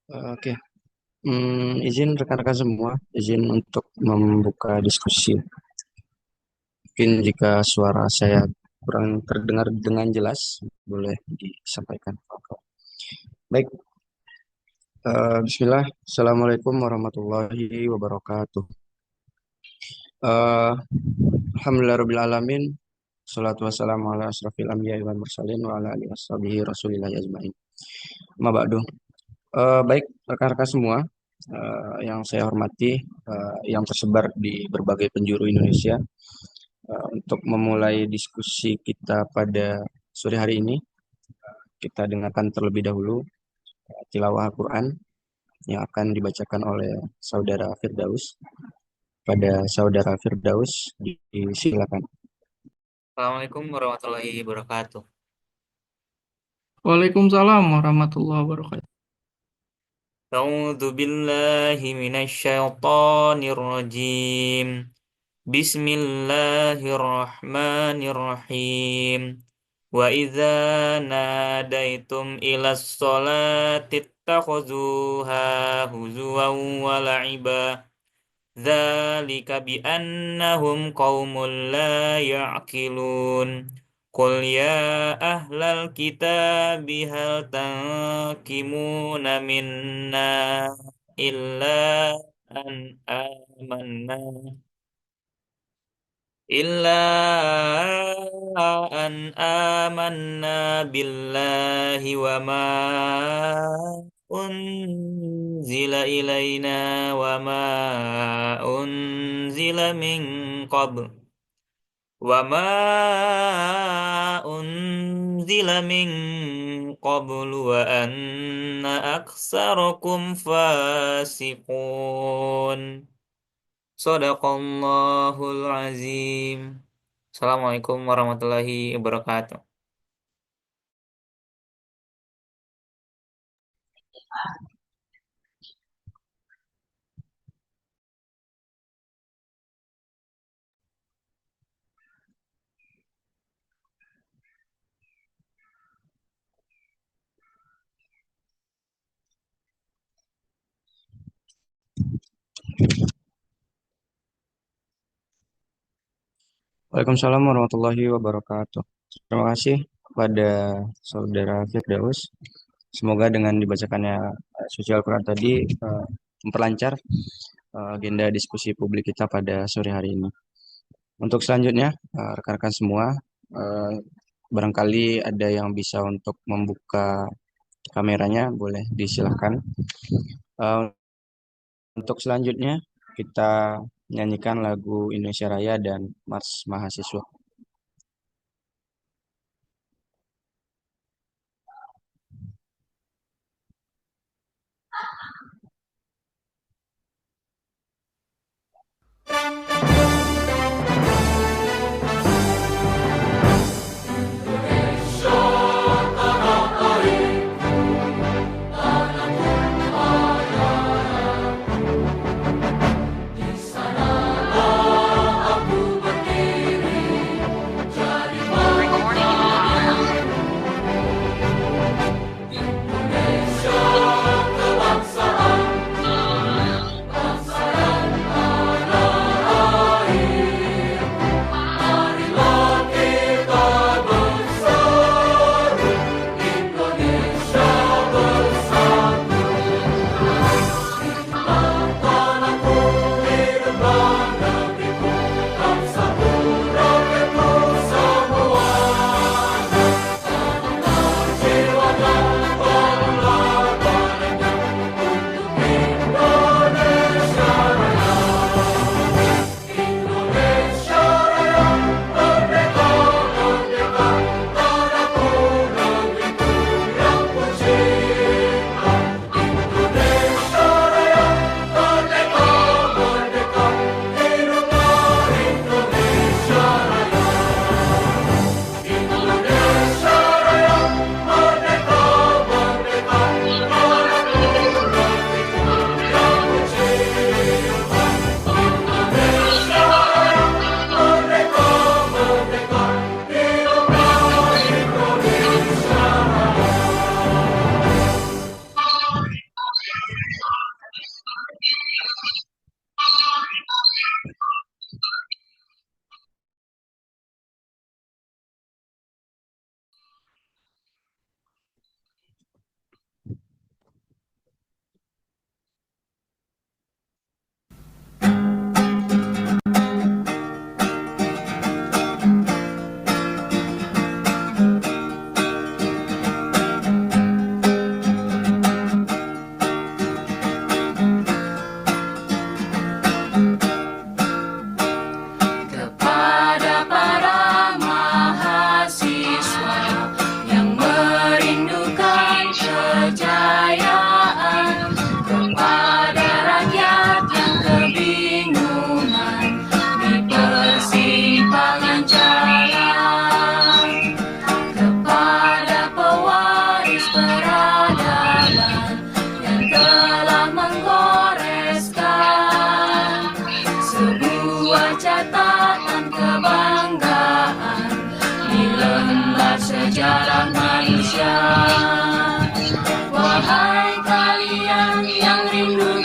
Oke. Izin rekan-rekan semua, izin untuk membuka diskusi. Mungkin jika suara saya kurang terdengar dengan jelas, boleh disampaikan. Oke. Baik, Bismillah. Assalamualaikum warahmatullahi wabarakatuh. Eh, Alhamdulillahirrahmanirrahim. Salatu wassalamu ala asrafil anbiya wal mursalin wa ala alihi washabihi rasulillah ajmain. Ma ba'du. Baik, rekan-rekan semua yang saya hormati, yang tersebar di berbagai penjuru Indonesia, untuk memulai diskusi kita pada sore hari ini, kita dengarkan terlebih dahulu tilawah Al-Quran yang akan dibacakan oleh Saudara Firdaus. Pada Saudara Firdaus, disilakan. Assalamualaikum warahmatullahi wabarakatuh. Waalaikumsalam warahmatullahi wabarakatuh. A'udzu billahi minasyaitonir rajim. Bismillahirrahmanirrahim. Wa idza nadaitum ilas sholati ittakhuzuha huzuwan wa la'iba. Dzalika bi annahum qaumun la ya'qilun. Qul ya ahlal kitabi hal tanqimuna minna illa an amanna illa an amanna billahi wa ma unzila ilaina wa ma unzila min qabl wa ma unzila min qablu wa anna aktsarakum fasiqun. Shadaqallahul azim. Assalamualaikum warahmatullahi wabarakatuh. Waalaikumsalam warahmatullahi wabarakatuh. Terima kasih kepada Saudara Firdaus. Semoga dengan dibacakannya suci Al-Quran tadi memperlancar agenda diskusi publik kita pada sore hari ini. Untuk selanjutnya, rekan-rekan semua, eh, barangkali ada yang bisa untuk membuka kameranya, boleh disilahkan. Eh, untuk selanjutnya, kita nyanyikan lagu Indonesia Raya dan Mars Mahasiswa. Di sanalah aku berdiri.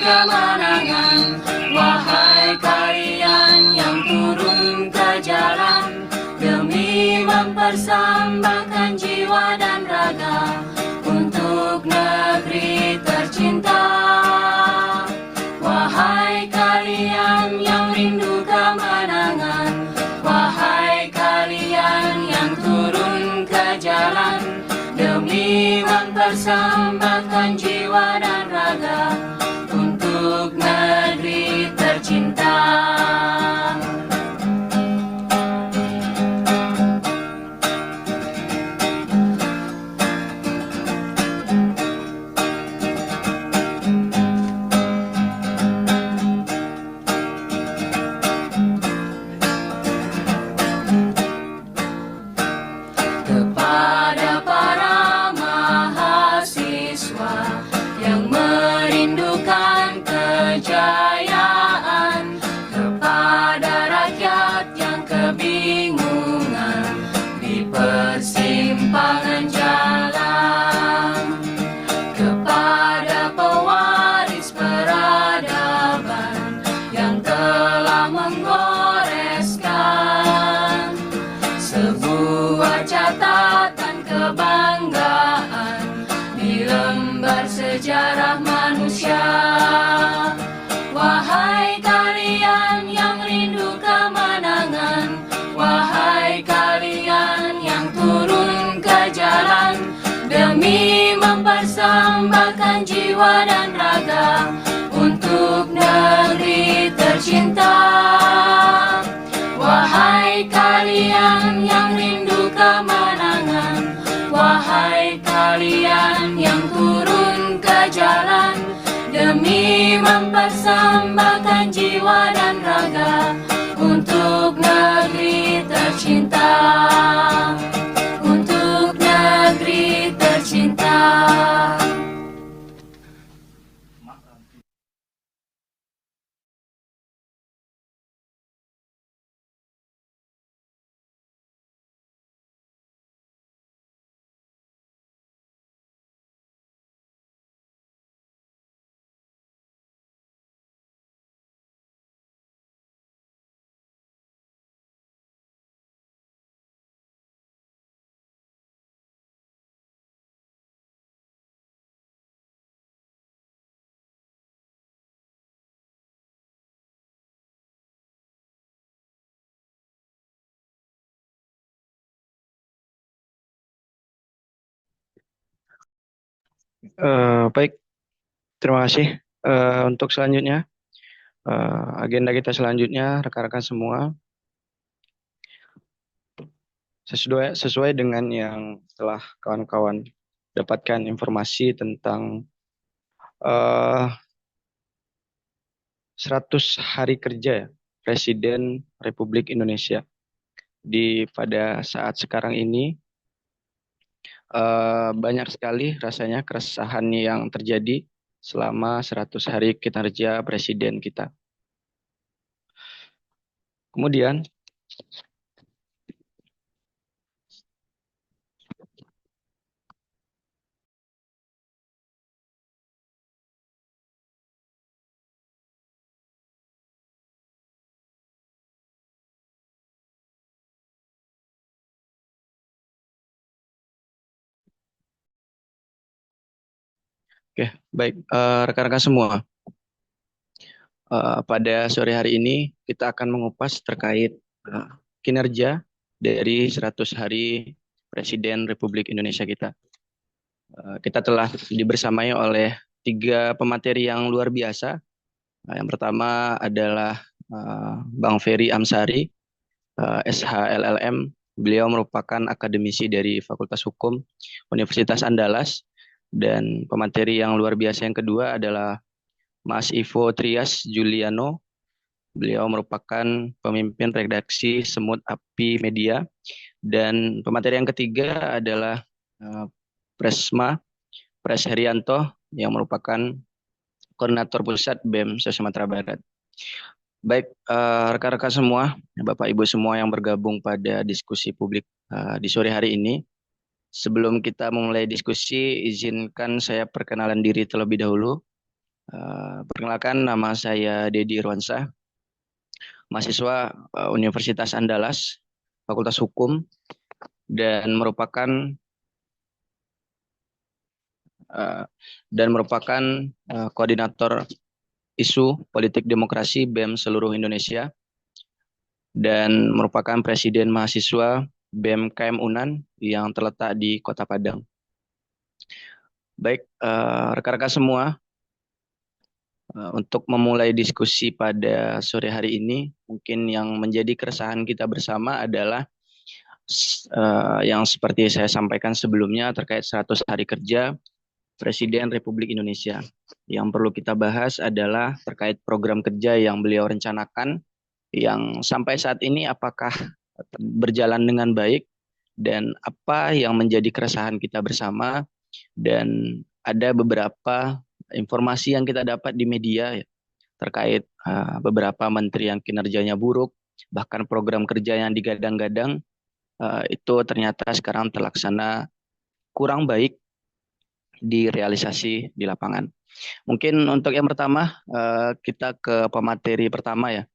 kemenangan. Wahai kalian yang turun ke jalan demi mempersembahkan jiwa dan raga untuk negeri tercinta. Wahai kalian yang rindu kemenangan, wahai kalian yang turun ke jalan demi mempersembahkan jiwa dan raga untuk negeri tercinta. Kepada para mahasiswa yang merindukan kejayaan, kepada rakyat yang kebingungan di persimpangan jalan, kepada pewaris peradaban yang telah menggoreskan sebuah catatan kebanggaan di lembar sejarah manusia. Wahai kalian yang rindu kemenangan, wahai kalian yang turun ke jalan demi mempersembahkan jiwa dan raga untuk negeri tercinta. Wahai kalian yang rindu kemenangan, wahai kalian yang turun ke jalan demi mempersembahkan jiwa dan raga untuk negeri tercinta, untuk negeri tercinta. Baik, terima kasih. Untuk selanjutnya, agenda kita selanjutnya, rekan-rekan semua, sesuai dengan yang telah kawan-kawan dapatkan informasi tentang 100 hari kerja Presiden Republik Indonesia. Pada saat sekarang ini, banyak sekali rasanya keresahan yang terjadi selama 100 hari kinerja Presiden kita. Kemudian, oke, baik, rekan-rekan semua. Pada sore hari ini kita akan mengupas terkait kinerja dari 100 hari Presiden Republik Indonesia kita. Kita telah dibersamai oleh 3 pemateri yang luar biasa. Yang pertama adalah Bang Ferry Amsari, SHLLM. Beliau merupakan akademisi dari Fakultas Hukum Universitas Andalas. Dan pemateri yang luar biasa yang kedua adalah Mas Ivo Trias Juliano. Beliau merupakan pemimpin redaksi Semut Api Media. Dan pemateri yang ketiga adalah Pres Herianto yang merupakan Koordinator Pusat BEM Sumatera Barat. Baik, rekan-rekan semua, Bapak Ibu semua yang bergabung pada diskusi publik di sore hari ini. Sebelum kita memulai diskusi, izinkan saya perkenalan diri terlebih dahulu. Perkenalkan, nama saya Dedi Irwansyah, mahasiswa Universitas Andalas, Fakultas Hukum, dan merupakan koordinator isu politik demokrasi BEM seluruh Indonesia, dan merupakan presiden mahasiswa BEM KM Unan yang terletak di Kota Padang. Baik, rekan-rekan semua, untuk memulai diskusi pada sore hari ini, mungkin yang menjadi keresahan kita bersama adalah yang seperti saya sampaikan sebelumnya terkait 100 hari kerja Presiden Republik Indonesia. Yang perlu kita bahas adalah terkait program kerja yang beliau rencanakan, yang sampai saat ini apakah berjalan dengan baik, dan apa yang menjadi keresahan kita bersama. Dan ada beberapa informasi yang kita dapat di media ya, terkait beberapa menteri yang kinerjanya buruk, bahkan program kerja yang digadang-gadang itu ternyata sekarang terlaksana kurang baik direalisasi di lapangan. Mungkin untuk yang pertama, kita ke pemateri pertama ya.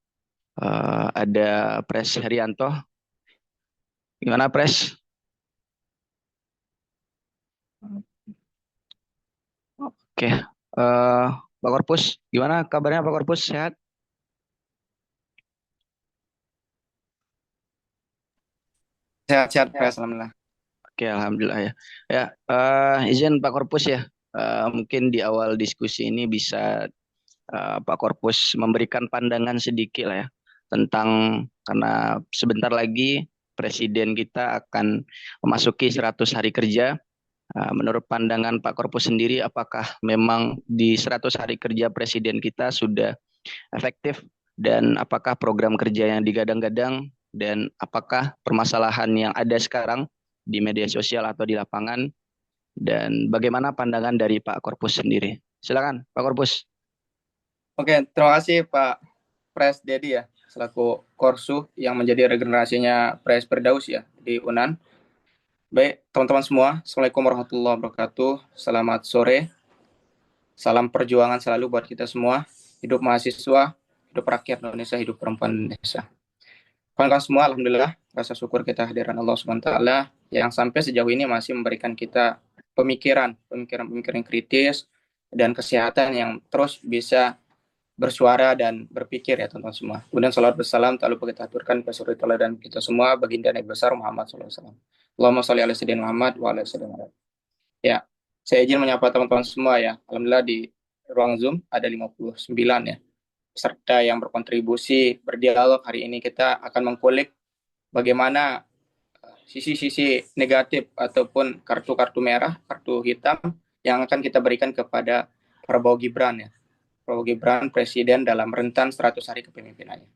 Ada Pres Herianto. Gimana Pres? Oke, Pak Korpus, gimana kabarnya Pak Korpus? Sehat? Sehat-sehat, Pres, alhamdulillah. Oke, alhamdulillah ya. Ya, izin Pak Korpus ya. Mungkin di awal diskusi ini bisa Pak Korpus memberikan pandangan sedikit lah ya tentang, karena sebentar lagi Presiden kita akan memasuki 100 hari kerja. Menurut pandangan Pak Korpus sendiri, apakah memang di 100 hari kerja Presiden kita sudah efektif, dan apakah program kerja yang digadang-gadang, dan apakah permasalahan yang ada sekarang di media sosial atau di lapangan, dan bagaimana pandangan dari Pak Korpus sendiri? Silakan Pak Korpus. Oke, terima kasih Pak Pres Dedi ya, selaku Korsu yang menjadi regenerasinya Pres Firdaus ya di Unan. Baik, teman-teman semua, Assalamualaikum warahmatullahi wabarakatuh. Selamat sore. Salam perjuangan selalu buat kita semua. Hidup mahasiswa, hidup rakyat Indonesia, hidup perempuan Indonesia. Kawan-kawan semua, alhamdulillah, rasa syukur kita hadiran Allah SWT yang sampai sejauh ini masih memberikan kita pemikiran kritis dan kesehatan yang terus bisa bersuara dan berpikir ya teman-teman semua. Kemudian salawat bersalam tak lupa kita aturkan kepada teladan kita semua, baginda Nabi besar Muhammad SAW. Allahumma sholli ala sayyidina Muhammad wa ala sayyidina Muhammad. Ya, saya izin menyapa teman-teman semua ya. Alhamdulillah di ruang Zoom ada 59 ya peserta yang berkontribusi berdialog. Hari ini kita akan mengkulik bagaimana sisi-sisi negatif ataupun kartu-kartu merah, kartu hitam yang akan kita berikan kepada Prabowo Gibran ya. Prabowo Gibran presiden dalam rentan 100 hari kepemimpinannya.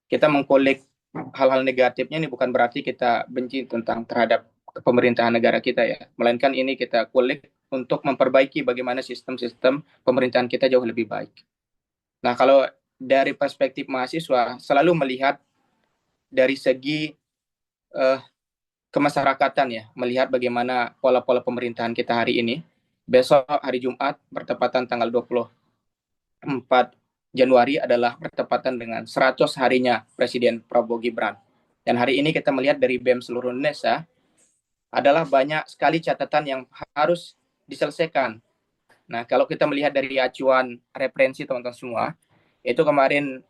Kita mengkulik hal-hal negatifnya ini bukan berarti kita benci terhadap pemerintahan negara kita ya, melainkan ini kita kulik untuk memperbaiki bagaimana sistem-sistem pemerintahan kita jauh lebih baik. Nah, kalau dari perspektif mahasiswa selalu melihat dari segi kemasyarakatan ya, melihat bagaimana pola-pola pemerintahan kita hari ini. Besok hari Jumat bertepatan tanggal 24 Januari adalah bertepatan dengan 100 harinya Presiden Prabowo Gibran. Dan hari ini kita melihat dari BEM seluruh Indonesia adalah banyak sekali catatan yang harus diselesaikan. Nah, kalau kita melihat dari acuan referensi teman-teman semua, itu kemarin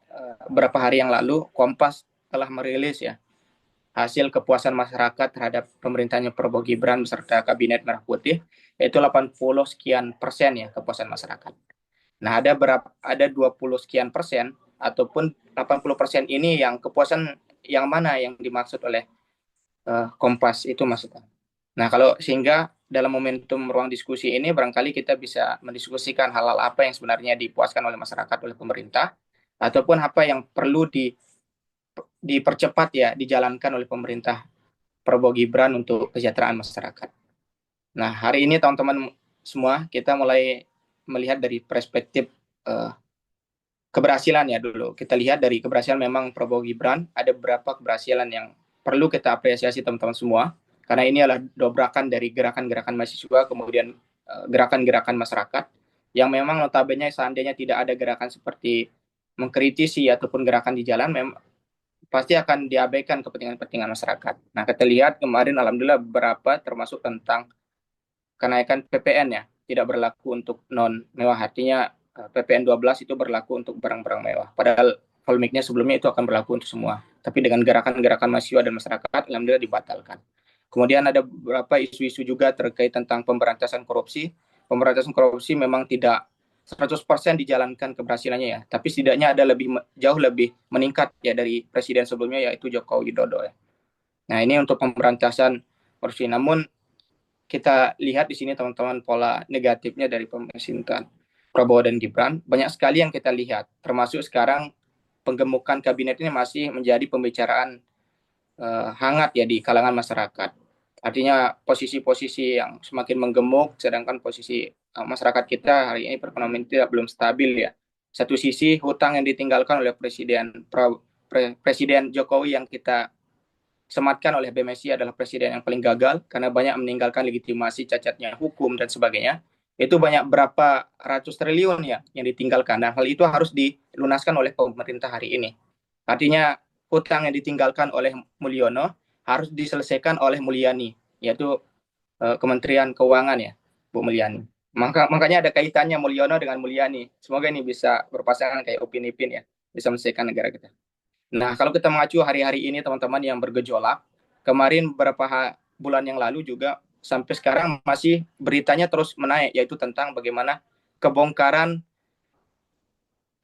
beberapa hari yang lalu Kompas telah merilis ya hasil kepuasan masyarakat terhadap pemerintahnya Prabowo Gibran beserta Kabinet Merah Putih, yaitu 80 sekian persen ya kepuasan masyarakat. Nah, ada 20 sekian persen ataupun 80% ini yang kepuasan yang mana yang dimaksud oleh Kompas itu maksudnya. Nah, kalau sehingga dalam momentum ruang diskusi ini barangkali kita bisa mendiskusikan hal-hal apa yang sebenarnya dipuaskan oleh masyarakat, oleh pemerintah, ataupun apa yang perlu dipercepat ya, dijalankan oleh pemerintah Prabowo Gibran untuk kesejahteraan masyarakat. Nah, hari ini teman-teman semua kita mulai melihat dari perspektif keberhasilan ya dulu. Kita lihat dari keberhasilan memang Prabowo Gibran, ada beberapa keberhasilan yang perlu kita apresiasi teman-teman semua, karena ini adalah dobrakan dari gerakan-gerakan mahasiswa, kemudian gerakan-gerakan masyarakat yang memang notabene seandainya tidak ada gerakan seperti mengkritisi ataupun gerakan di jalan, pasti akan diabaikan kepentingan-kepentingan masyarakat. Nah, kita lihat kemarin alhamdulillah beberapa termasuk tentang kenaikan PPN ya, tidak berlaku untuk non mewah. Artinya PPN 12 itu berlaku untuk barang-barang mewah. Padahal polemiknya sebelumnya itu akan berlaku untuk semua. Tapi dengan gerakan-gerakan mahasiswa dan masyarakat alhamdulillah dibatalkan. Kemudian ada beberapa isu-isu juga terkait tentang pemberantasan korupsi. Pemberantasan korupsi memang tidak 100% dijalankan keberhasilannya ya, tapi setidaknya ada jauh lebih meningkat ya dari presiden sebelumnya yaitu Joko Widodo ya. Nah, ini untuk pemberantasan korupsi. Namun kita lihat di sini teman-teman pola negatifnya dari pemerintahan Prabowo dan Gibran banyak sekali yang kita lihat, termasuk sekarang penggemukan kabinet ini masih menjadi pembicaraan hangat ya di kalangan masyarakat. Artinya posisi-posisi yang semakin menggemuk, sedangkan posisi masyarakat kita hari ini perekonomian belum stabil ya. Satu sisi hutang yang ditinggalkan oleh Presiden Jokowi yang kita sematkan oleh BMSI adalah presiden yang paling gagal karena banyak meninggalkan legitimasi, cacatnya hukum dan sebagainya. Itu banyak berapa ratus triliun ya yang ditinggalkan, dan hal itu harus dilunaskan oleh pemerintah hari ini. Artinya hutang yang ditinggalkan oleh Mulyono harus diselesaikan oleh Mulyani, yaitu Kementerian Keuangan ya, Bu Mulyani. Makanya ada kaitannya Mulyono dengan Mulyani. Semoga ini bisa berpasangan kayak Upin Ipin ya, bisa menyelesaikan negara kita. Nah, kalau kita mengacu hari-hari ini teman-teman yang bergejolak, kemarin beberapa bulan yang lalu juga sampai sekarang masih beritanya terus menaik, yaitu tentang bagaimana kebongkaran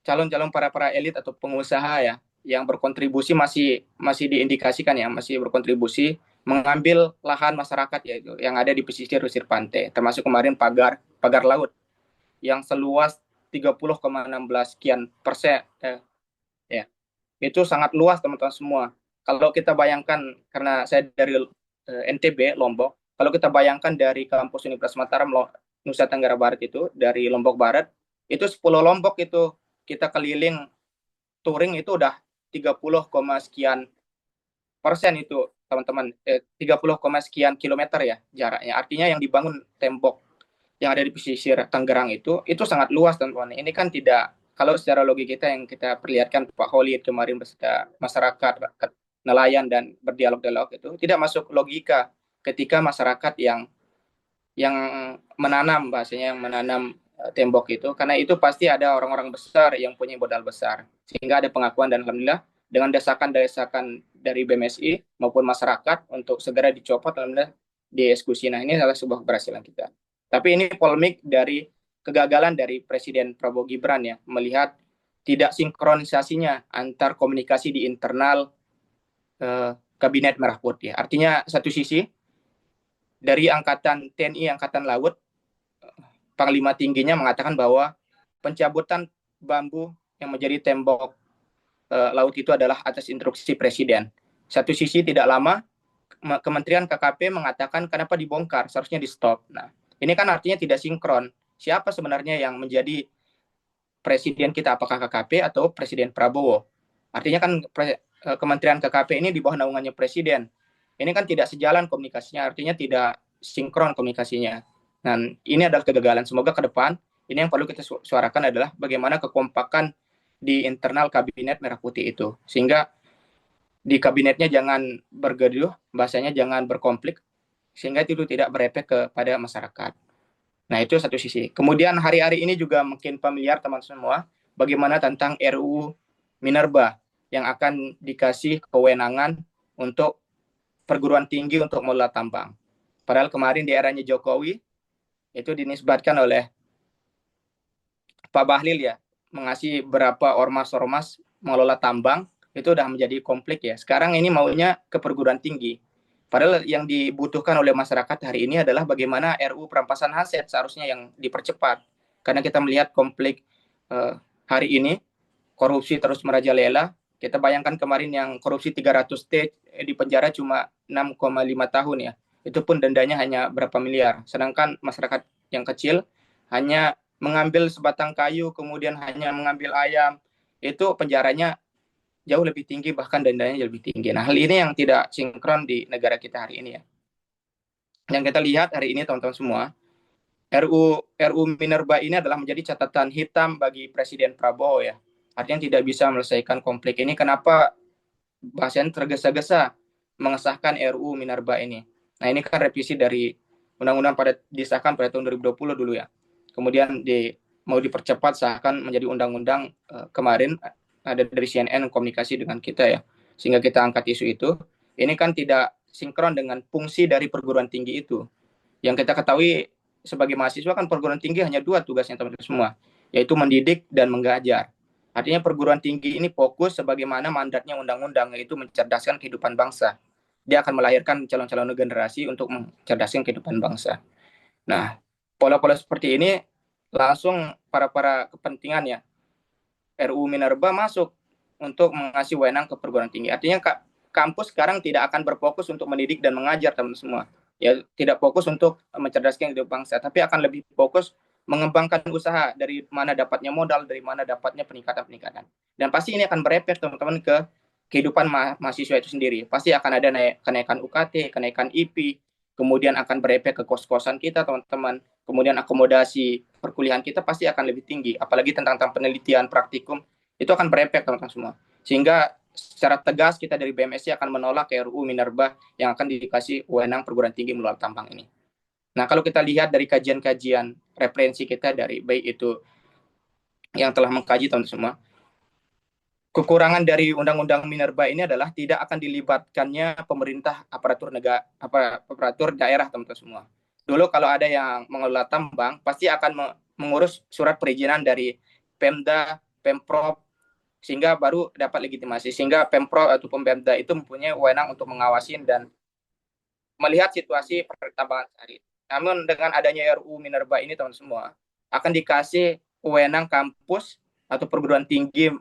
calon-calon para elit atau pengusaha ya yang berkontribusi masih diindikasikan ya, masih berkontribusi mengambil lahan masyarakat yaitu yang ada di pesisir pantai, termasuk kemarin pagar laut yang seluas 30,16 sekian persen ya. Itu sangat luas teman-teman semua. Kalau kita bayangkan, karena saya dari NTB Lombok, kalau kita bayangkan dari kampus Universitas Mataram Nusa Tenggara Barat itu dari Lombok Barat itu 10 Lombok itu kita keliling touring itu udah 30, sekian persen itu teman-teman, 30, sekian kilometer ya jaraknya. Artinya yang dibangun tembok yang ada di pesisir Tangerang itu sangat luas teman-teman. Ini kan tidak, kalau secara logika kita yang kita perlihatkan Pak Khalid kemarin beserta masyarakat, nelayan dan berdialog-dialog itu tidak masuk logika ketika masyarakat yang menanam, bahasanya yang menanam tembok itu, karena itu pasti ada orang-orang besar yang punya modal besar, sehingga ada pengakuan dan alhamdulillah dengan desakan-desakan dari BMSI maupun masyarakat untuk segera dicopot, alhamdulillah dieksekusi. Nah, ini adalah sebuah keberhasilan kita. Tapi ini polemik dari kegagalan dari Presiden Prabowo Gibran ya, melihat tidak sinkronisasinya antar komunikasi di internal Kabinet Merah Putih. Artinya satu sisi dari Angkatan TNI Angkatan Laut, Panglima tingginya mengatakan bahwa pencabutan bambu yang menjadi tembok laut itu adalah atas instruksi Presiden. Satu sisi tidak lama Kementerian KKP mengatakan kenapa dibongkar, seharusnya di stop. Nah, ini kan artinya tidak sinkron. Siapa sebenarnya yang menjadi presiden kita, apakah KKP atau Presiden Prabowo? Artinya kan Kementerian KKP ini di bawah naungannya Presiden. Ini kan tidak sejalan komunikasinya, artinya tidak sinkron komunikasinya. Dan ini adalah kegagalan. Semoga ke depan ini yang perlu kita suarakan adalah bagaimana kekompakan di internal Kabinet Merah Putih itu, sehingga di kabinetnya jangan bergaduh, bahasanya jangan berkonflik, sehingga itu tidak berefek kepada masyarakat. Nah, itu satu sisi. Kemudian hari-hari ini juga mungkin familiar teman semua bagaimana tentang RUU Minerba yang akan dikasih kewenangan untuk perguruan tinggi untuk mengelola tambang. Padahal kemarin di eranya Jokowi itu dinisbatkan oleh Pak Bahlil ya, mengasih berapa ormas-ormas mengelola tambang, itu udah menjadi konflik ya. Sekarang ini maunya ke perguruan tinggi. Padahal yang dibutuhkan oleh masyarakat hari ini adalah bagaimana RUU perampasan aset seharusnya yang dipercepat. Karena kita melihat konflik hari ini, korupsi terus merajalela. Kita bayangkan kemarin yang korupsi 300T di penjara cuma 6,5 tahun ya. Itu pun dendanya hanya berapa miliar. Sedangkan masyarakat yang kecil hanya mengambil sebatang kayu, kemudian hanya mengambil ayam, itu penjaranya jauh lebih tinggi, bahkan dendanya lebih tinggi. Nah, hal ini yang tidak sinkron di negara kita hari ini ya. Yang kita lihat hari ini teman-teman semua, RU Minerba ini adalah menjadi catatan hitam bagi Presiden Prabowo ya. Artinya tidak bisa menyelesaikan konflik ini. Kenapa bahasanya tergesa-gesa mengesahkan RU Minerba ini? Nah, ini kan revisi dari undang-undang disahkan pada tahun 2020 dulu ya. Kemudian mau dipercepat sahkan menjadi undang-undang kemarin ada dari CNN komunikasi dengan kita ya. Sehingga kita angkat isu itu. Ini kan tidak sinkron dengan fungsi dari perguruan tinggi itu. Yang kita ketahui sebagai mahasiswa kan perguruan tinggi hanya dua tugasnya teman-teman semua, yaitu mendidik dan mengajar. Artinya perguruan tinggi ini fokus sebagaimana mandatnya undang-undang, yaitu mencerdaskan kehidupan bangsa. Dia akan melahirkan calon-calon generasi untuk mencerdaskan kehidupan bangsa. Nah, pola-pola seperti ini langsung para kepentingan ya, RU Minerba masuk untuk mengasih wewenang ke perguruan tinggi. Artinya kampus sekarang tidak akan berfokus untuk mendidik dan mengajar teman-teman semua. Ya, tidak fokus untuk mencerdaskan hidup bangsa, tapi akan lebih fokus mengembangkan usaha, dari mana dapatnya modal, dari mana dapatnya peningkatan. Dan pasti ini akan berefek teman-teman ke kehidupan mahasiswa itu sendiri. Pasti akan ada kenaikan UKT, kenaikan IP, kemudian akan berefek ke kos-kosan kita teman-teman. Kemudian akomodasi perkuliahan kita pasti akan lebih tinggi, apalagi tentang penelitian praktikum itu akan berefek teman-teman semua. Sehingga secara tegas kita dari BMSI akan menolak RUU Minerba yang akan dikasih wewenang perguruan tinggi melalui tambang ini. Nah, kalau kita lihat dari kajian-kajian referensi kita dari baik itu yang telah mengkaji teman-teman semua, kekurangan dari Undang-Undang Minerba ini adalah tidak akan dilibatkannya pemerintah aparatur daerah teman-teman semua. Dulu kalau ada yang mengelola tambang, pasti akan mengurus surat perizinan dari Pemda, Pemprov, sehingga baru dapat legitimasi. Sehingga Pemprov atau Pemda itu mempunyai wewenang untuk mengawasin dan melihat situasi pertambangan sehari. Namun dengan adanya RUU Minerba ini teman semua, akan dikasih wewenang kampus atau perguruan tinggi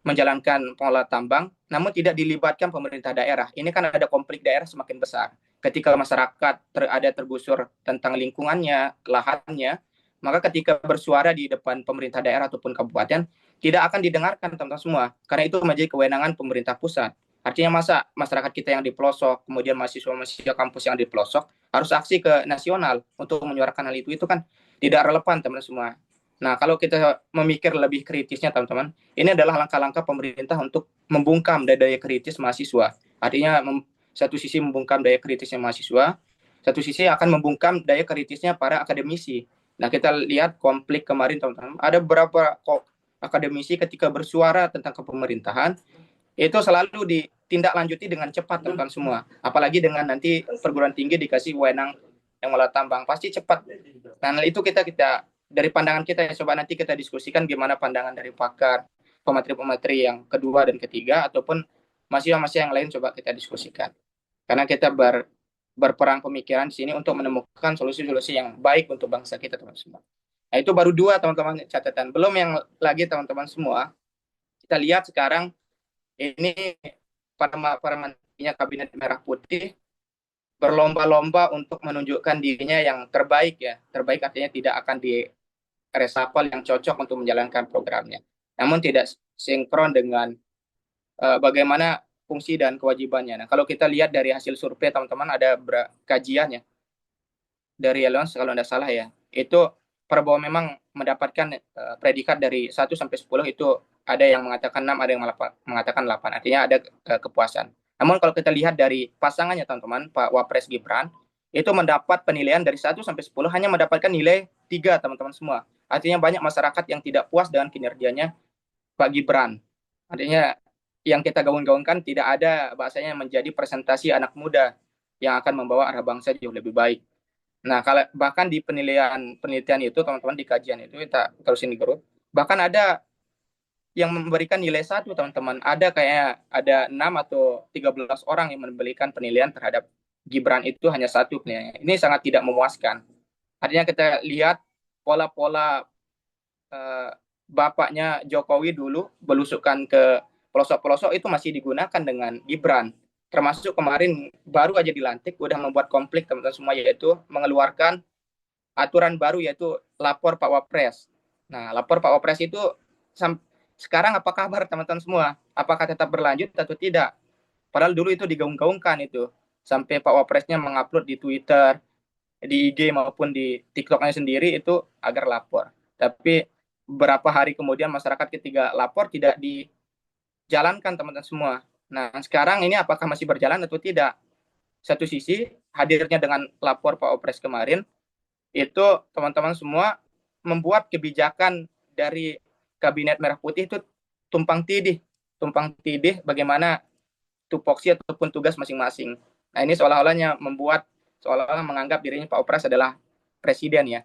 menjalankan pengelola tambang, namun tidak dilibatkan pemerintah daerah. Ini kan ada konflik daerah semakin besar. Ketika masyarakat ada tergusur tentang lingkungannya, lahannya, maka ketika bersuara di depan pemerintah daerah ataupun kabupaten, tidak akan didengarkan teman-teman semua, karena itu menjadi kewenangan pemerintah pusat. Artinya masa masyarakat kita yang di pelosok, kemudian mahasiswa kampus yang di pelosok, harus aksi ke nasional untuk menyuarakan hal itu kan tidak relevan teman-teman semua. Nah, kalau kita memikir lebih kritisnya teman-teman, ini adalah langkah-langkah pemerintah untuk membungkam daya kritis mahasiswa. Artinya satu sisi membungkam daya kritisnya mahasiswa, satu sisi akan membungkam daya kritisnya para akademisi. Nah, kita lihat konflik kemarin teman-teman, ada beberapa akademisi ketika bersuara tentang kepemerintahan, itu selalu ditindaklanjuti dengan cepat teman-teman semua. Apalagi dengan nanti perguruan tinggi dikasih wewenang yang melalui tambang, pasti cepat. Nah, itu kita dari pandangan kita ya, coba nanti kita diskusikan gimana pandangan dari pakar, pemateri-pemateri yang kedua dan ketiga, ataupun mahasiswa-mahasiswa yang lain coba kita diskusikan. Karena kita berperang pemikiran di sini untuk menemukan solusi-solusi yang baik untuk bangsa kita teman-teman semua. Nah, itu baru dua teman-teman catatan. Belum yang lagi teman-teman semua. Kita lihat sekarang ini para menterinya Kabinet Merah Putih berlomba-lomba untuk menunjukkan dirinya yang terbaik ya. Terbaik artinya tidak akan di reshuffle yang cocok untuk menjalankan programnya. Namun tidak sinkron dengan bagaimana fungsi dan kewajibannya. Nah, kalau kita lihat dari hasil survei teman-teman, ada kajiannya dari Elons kalau tidak salah ya, itu Prabowo memang mendapatkan predikat dari 1 sampai 10 itu ada yang mengatakan 6, ada yang mengatakan 8. Artinya ada kepuasan. Namun kalau kita lihat dari pasangannya teman-teman, Pak Wapres Gibran, itu mendapat penilaian dari 1 sampai 10 hanya mendapatkan nilai 3 teman-teman semua. Artinya banyak masyarakat yang tidak puas dengan kinerjanya Pak Gibran. Artinya yang kita gaung-gaungkan tidak ada bahasanya menjadi presentasi anak muda yang akan membawa arah bangsa jauh lebih baik. Nah, kalau bahkan di penelitian itu teman-teman, di kajian itu kita terusin di grup, bahkan ada yang memberikan nilai 1 teman-teman. Ada 6 atau 13 orang yang memberikan penilaian terhadap Gibran itu hanya 1 penilaian. Ini sangat tidak memuaskan. Artinya kita lihat pola-pola bapaknya Jokowi dulu belusukan ke pelosok-pelosok itu masih digunakan dengan Gibran. Termasuk kemarin baru aja dilantik, udah membuat konflik teman-teman semua, yaitu mengeluarkan aturan baru yaitu lapor Pak Wapres. Nah, lapor Pak Wapres itu sekarang apa kabar teman-teman semua? Apakah tetap berlanjut atau tidak? Padahal dulu itu digaung-gaungkan itu. Sampai Pak Wapresnya mengupload di Twitter, di IG maupun di TikToknya sendiri itu agar lapor. Tapi beberapa hari kemudian masyarakat ketika lapor tidak dijalankan teman-teman semua. Nah, sekarang ini apakah masih berjalan atau tidak? Satu sisi hadirnya dengan lapor Pak Opres kemarin itu teman-teman semua membuat kebijakan dari Kabinet Merah Putih itu tumpang tidih bagaimana tupoksi ataupun tugas masing-masing. Nah, ini seolah-olahnya seolah-olah menganggap dirinya Pak Opres adalah presiden ya.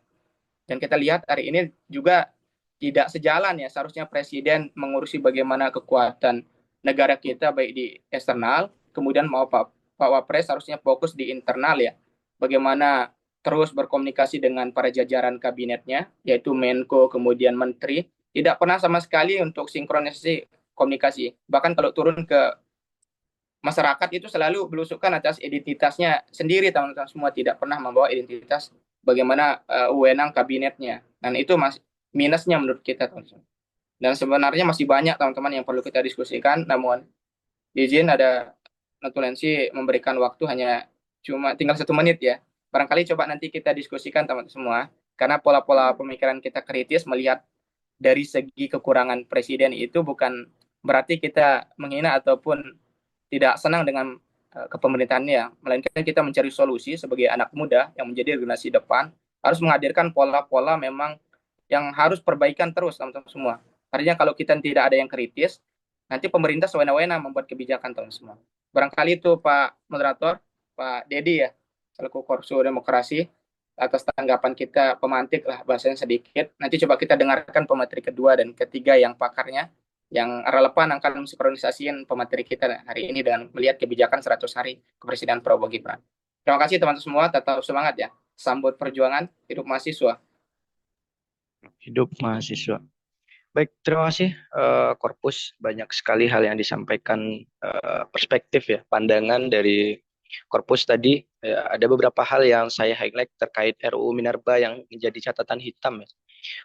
Dan kita lihat hari ini juga tidak sejalan ya. Seharusnya presiden mengurusi bagaimana kekuatan negara kita baik di eksternal, kemudian mau Pak Wapres harusnya fokus di internal ya. Bagaimana terus berkomunikasi dengan para jajaran kabinetnya, yaitu Menko, kemudian Menteri, tidak pernah sama sekali untuk sinkronisasi komunikasi. Bahkan kalau turun ke masyarakat itu selalu belusukan atas identitasnya sendiri, teman-teman semua tidak pernah membawa identitas bagaimana wewenang kabinetnya. Dan itu minusnya menurut kita, teman-teman. Dan sebenarnya masih banyak teman-teman yang perlu kita diskusikan, namun izin ada notulensi memberikan waktu hanya cuma tinggal 1 menit ya. Barangkali coba nanti kita diskusikan teman-teman semua, karena pola-pola pemikiran kita kritis melihat dari segi kekurangan presiden itu bukan berarti kita menghina ataupun tidak senang dengan kepemerintahannya, melainkan kita mencari solusi sebagai anak muda yang menjadi generasi depan, harus menghadirkan pola-pola memang yang harus perbaikan terus teman-teman semua. Artinya kalau kita tidak ada yang kritis, nanti pemerintah sewena-wena membuat kebijakan teman-teman semua. Barangkali itu Pak Moderator, Pak Dedi ya, selaku Korsu Demokrasi, atas tanggapan kita pemantik lah bahasanya sedikit. Nanti coba kita dengarkan pemateri kedua dan ketiga yang pakarnya, yang relevan akan mensinkronisasikan pemateri kita hari ini dengan melihat kebijakan 100 hari kepresidenan Prabowo Gibran. Terima kasih teman-teman semua, tetap semangat ya. Sambut perjuangan, hidup mahasiswa. Hidup mahasiswa. Baik, terima kasih Korpus. Banyak sekali hal yang disampaikan, perspektif ya, pandangan dari Korpus tadi. Ada beberapa hal yang saya highlight terkait RUU Minerba yang menjadi catatan hitam ya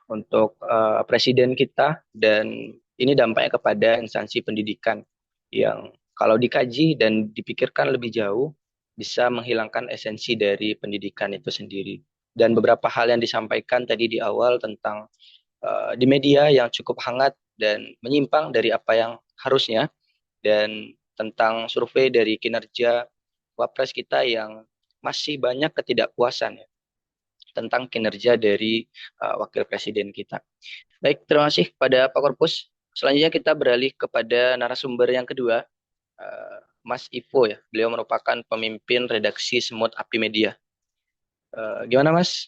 untuk presiden kita, dan ini dampaknya kepada instansi pendidikan yang kalau dikaji dan dipikirkan lebih jauh bisa menghilangkan esensi dari pendidikan itu sendiri. Dan beberapa hal yang disampaikan tadi di awal tentang di media yang cukup hangat dan menyimpang dari apa yang harusnya, dan tentang survei dari kinerja Wapres kita yang masih banyak ketidakpuasan ya, tentang kinerja dari wakil presiden kita. Baik, terima kasih kepada Pak Korpus. Selanjutnya kita beralih kepada narasumber yang kedua, Mas Ivo ya. Beliau merupakan pemimpin redaksi Semut Api Media. Gimana Mas?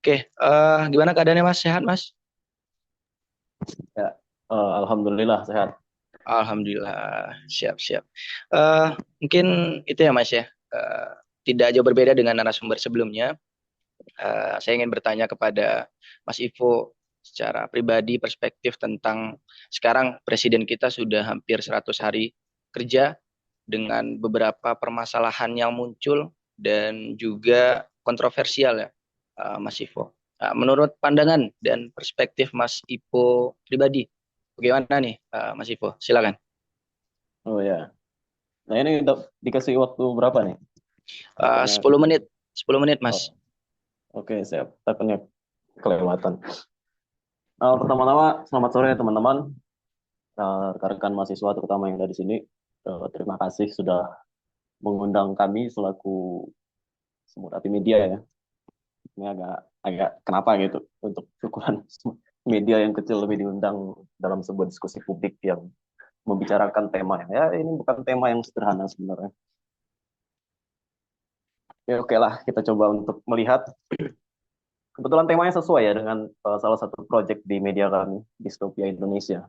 Oke, gimana keadaannya Mas? Sehat Mas? Ya, alhamdulillah sehat. Alhamdulillah, siap-siap. Mungkin itu ya Mas ya. Tidak jauh berbeda dengan narasumber sebelumnya. Saya ingin bertanya kepada Mas Ivo secara pribadi perspektif tentang sekarang presiden kita sudah hampir 100 hari kerja dengan beberapa permasalahan yang muncul dan juga kontroversial ya, Mas Ivo. Menurut pandangan dan perspektif Mas Ivo pribadi, bagaimana nih Mas Ivo? Silakan. Oh ya. Nah ini dikasih waktu berapa nih? 10 menit. 10 menit Mas. Oke, siap. Takutnya kelewatan. Pertama-tama, selamat sore teman-teman. Rekan-rekan mahasiswa terutama yang ada di sini. Terima kasih sudah mengundang kami selaku Semut Api Media ya. Ini agak kenapa gitu untuk ukuran media yang kecil lebih diundang dalam sebuah diskusi publik yang membicarakan tema ya. Ini bukan tema yang sederhana sebenarnya. Ya oke lah, kita coba untuk melihat. Kebetulan temanya sesuai ya dengan salah satu proyek di media kami, Distopia Indonesia.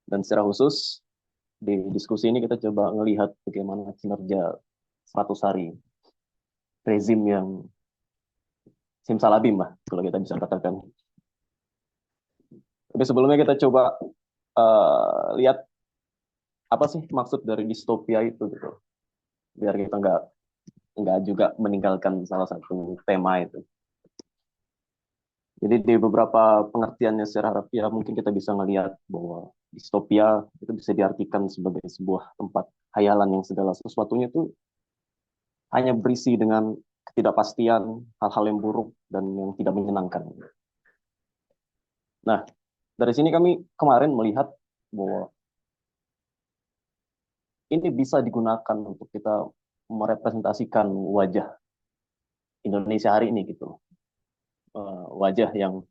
Dan secara khusus, di diskusi ini kita coba melihat bagaimana kinerja 100 hari rezim yang simsalabim lah, kalau kita bisa katakan. Tapi sebelumnya kita coba lihat apa sih maksud dari distopia itu gitu. Biar kita nggak juga meninggalkan salah satu tema itu. Jadi di beberapa pengertiannya secara harfiah mungkin kita bisa melihat bahwa distopia itu bisa diartikan sebagai sebuah tempat khayalan yang segala sesuatunya itu hanya berisi dengan ketidakpastian, hal-hal yang buruk dan yang tidak menyenangkan. Nah, dari sini kami kemarin melihat bahwa ini bisa digunakan untuk kita merepresentasikan wajah Indonesia hari ini gitu. Wajah yang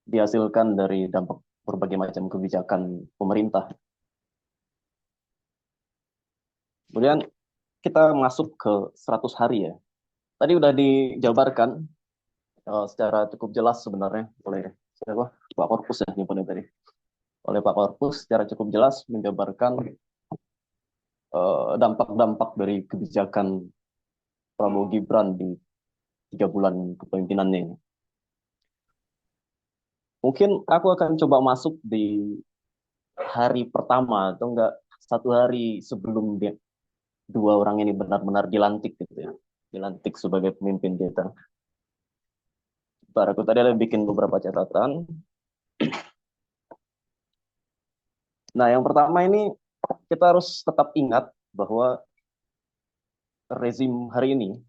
dihasilkan dari dampak berbagai macam kebijakan pemerintah. Kemudian kita masuk ke 100 hari ya. Tadi udah dijabarkan secara cukup jelas sebenarnya oleh siapa? Pak Korpus ya nyimpannya tadi. Oleh Pak Korpus secara cukup jelas menjabarkan dampak-dampak dari kebijakan Prabowo Gibran di 3 bulan kepemimpinannya ini. Mungkin aku akan coba masuk di hari pertama atau enggak 1 hari sebelum dua orang ini benar-benar dilantik gitu ya, dilantik sebagai pemimpin kita. Aku tadi ada bikin beberapa catatan. Nah, yang pertama ini kita harus tetap ingat bahwa rezim hari ini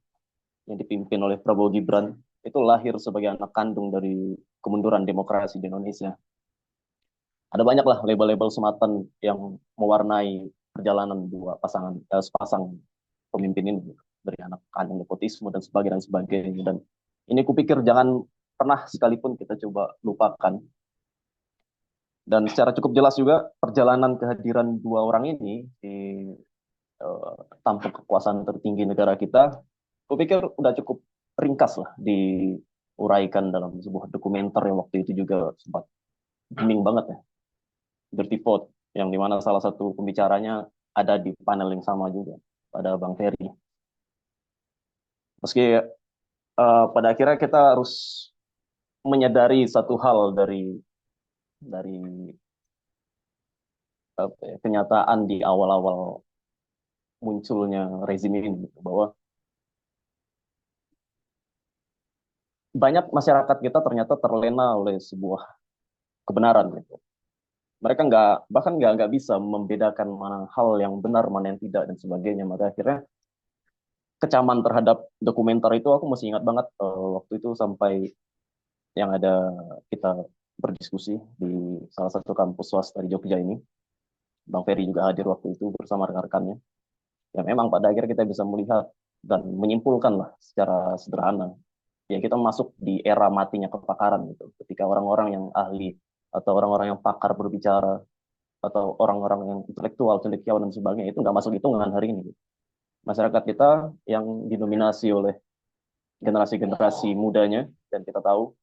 yang dipimpin oleh Prabowo Gibran itu lahir sebagai anak kandung dari kemunduran demokrasi di Indonesia. Ada banyak lah label-label sematan yang mewarnai perjalanan sepasang pemimpin ini, dari anak kandung nepotisme dan sebagainya. Dan ini kupikir jangan pernah sekalipun kita coba lupakan. Dan secara cukup jelas juga perjalanan kehadiran dua orang ini di tampuk kekuasaan tertinggi negara kita, kupikir udah cukup ringkas lah diuraikan dalam sebuah dokumenter yang waktu itu juga sempat booming banget ya, Dirty Vote, yang dimana salah satu pembicaranya ada di panel yang sama juga, ada Bang Ferry. Meski pada akhirnya kita harus menyadari satu hal dari kenyataan di awal-awal munculnya rezim ini, bahwa banyak masyarakat kita ternyata terlena oleh sebuah kebenaran gitu. Mereka bahkan nggak bisa membedakan mana hal yang benar, mana yang tidak dan sebagainya. Maka akhirnya kecaman terhadap dokumenter itu aku masih ingat banget waktu itu sampai yang ada kita berdiskusi di salah satu kampus swasta di Jogja ini. Bang Ferry juga hadir waktu itu bersama rekan-rekannya. Ya memang pada akhirnya kita bisa melihat dan menyimpulkan lah secara sederhana. Ya kita masuk di era matinya kepakaran gitu. Ketika orang-orang yang ahli atau orang-orang yang pakar berbicara atau orang-orang yang intelektual, cendekiawan dan sebagainya itu nggak masuk hitungan hari ini. Masyarakat kita yang didominasi oleh generasi-generasi mudanya, dan kita tahu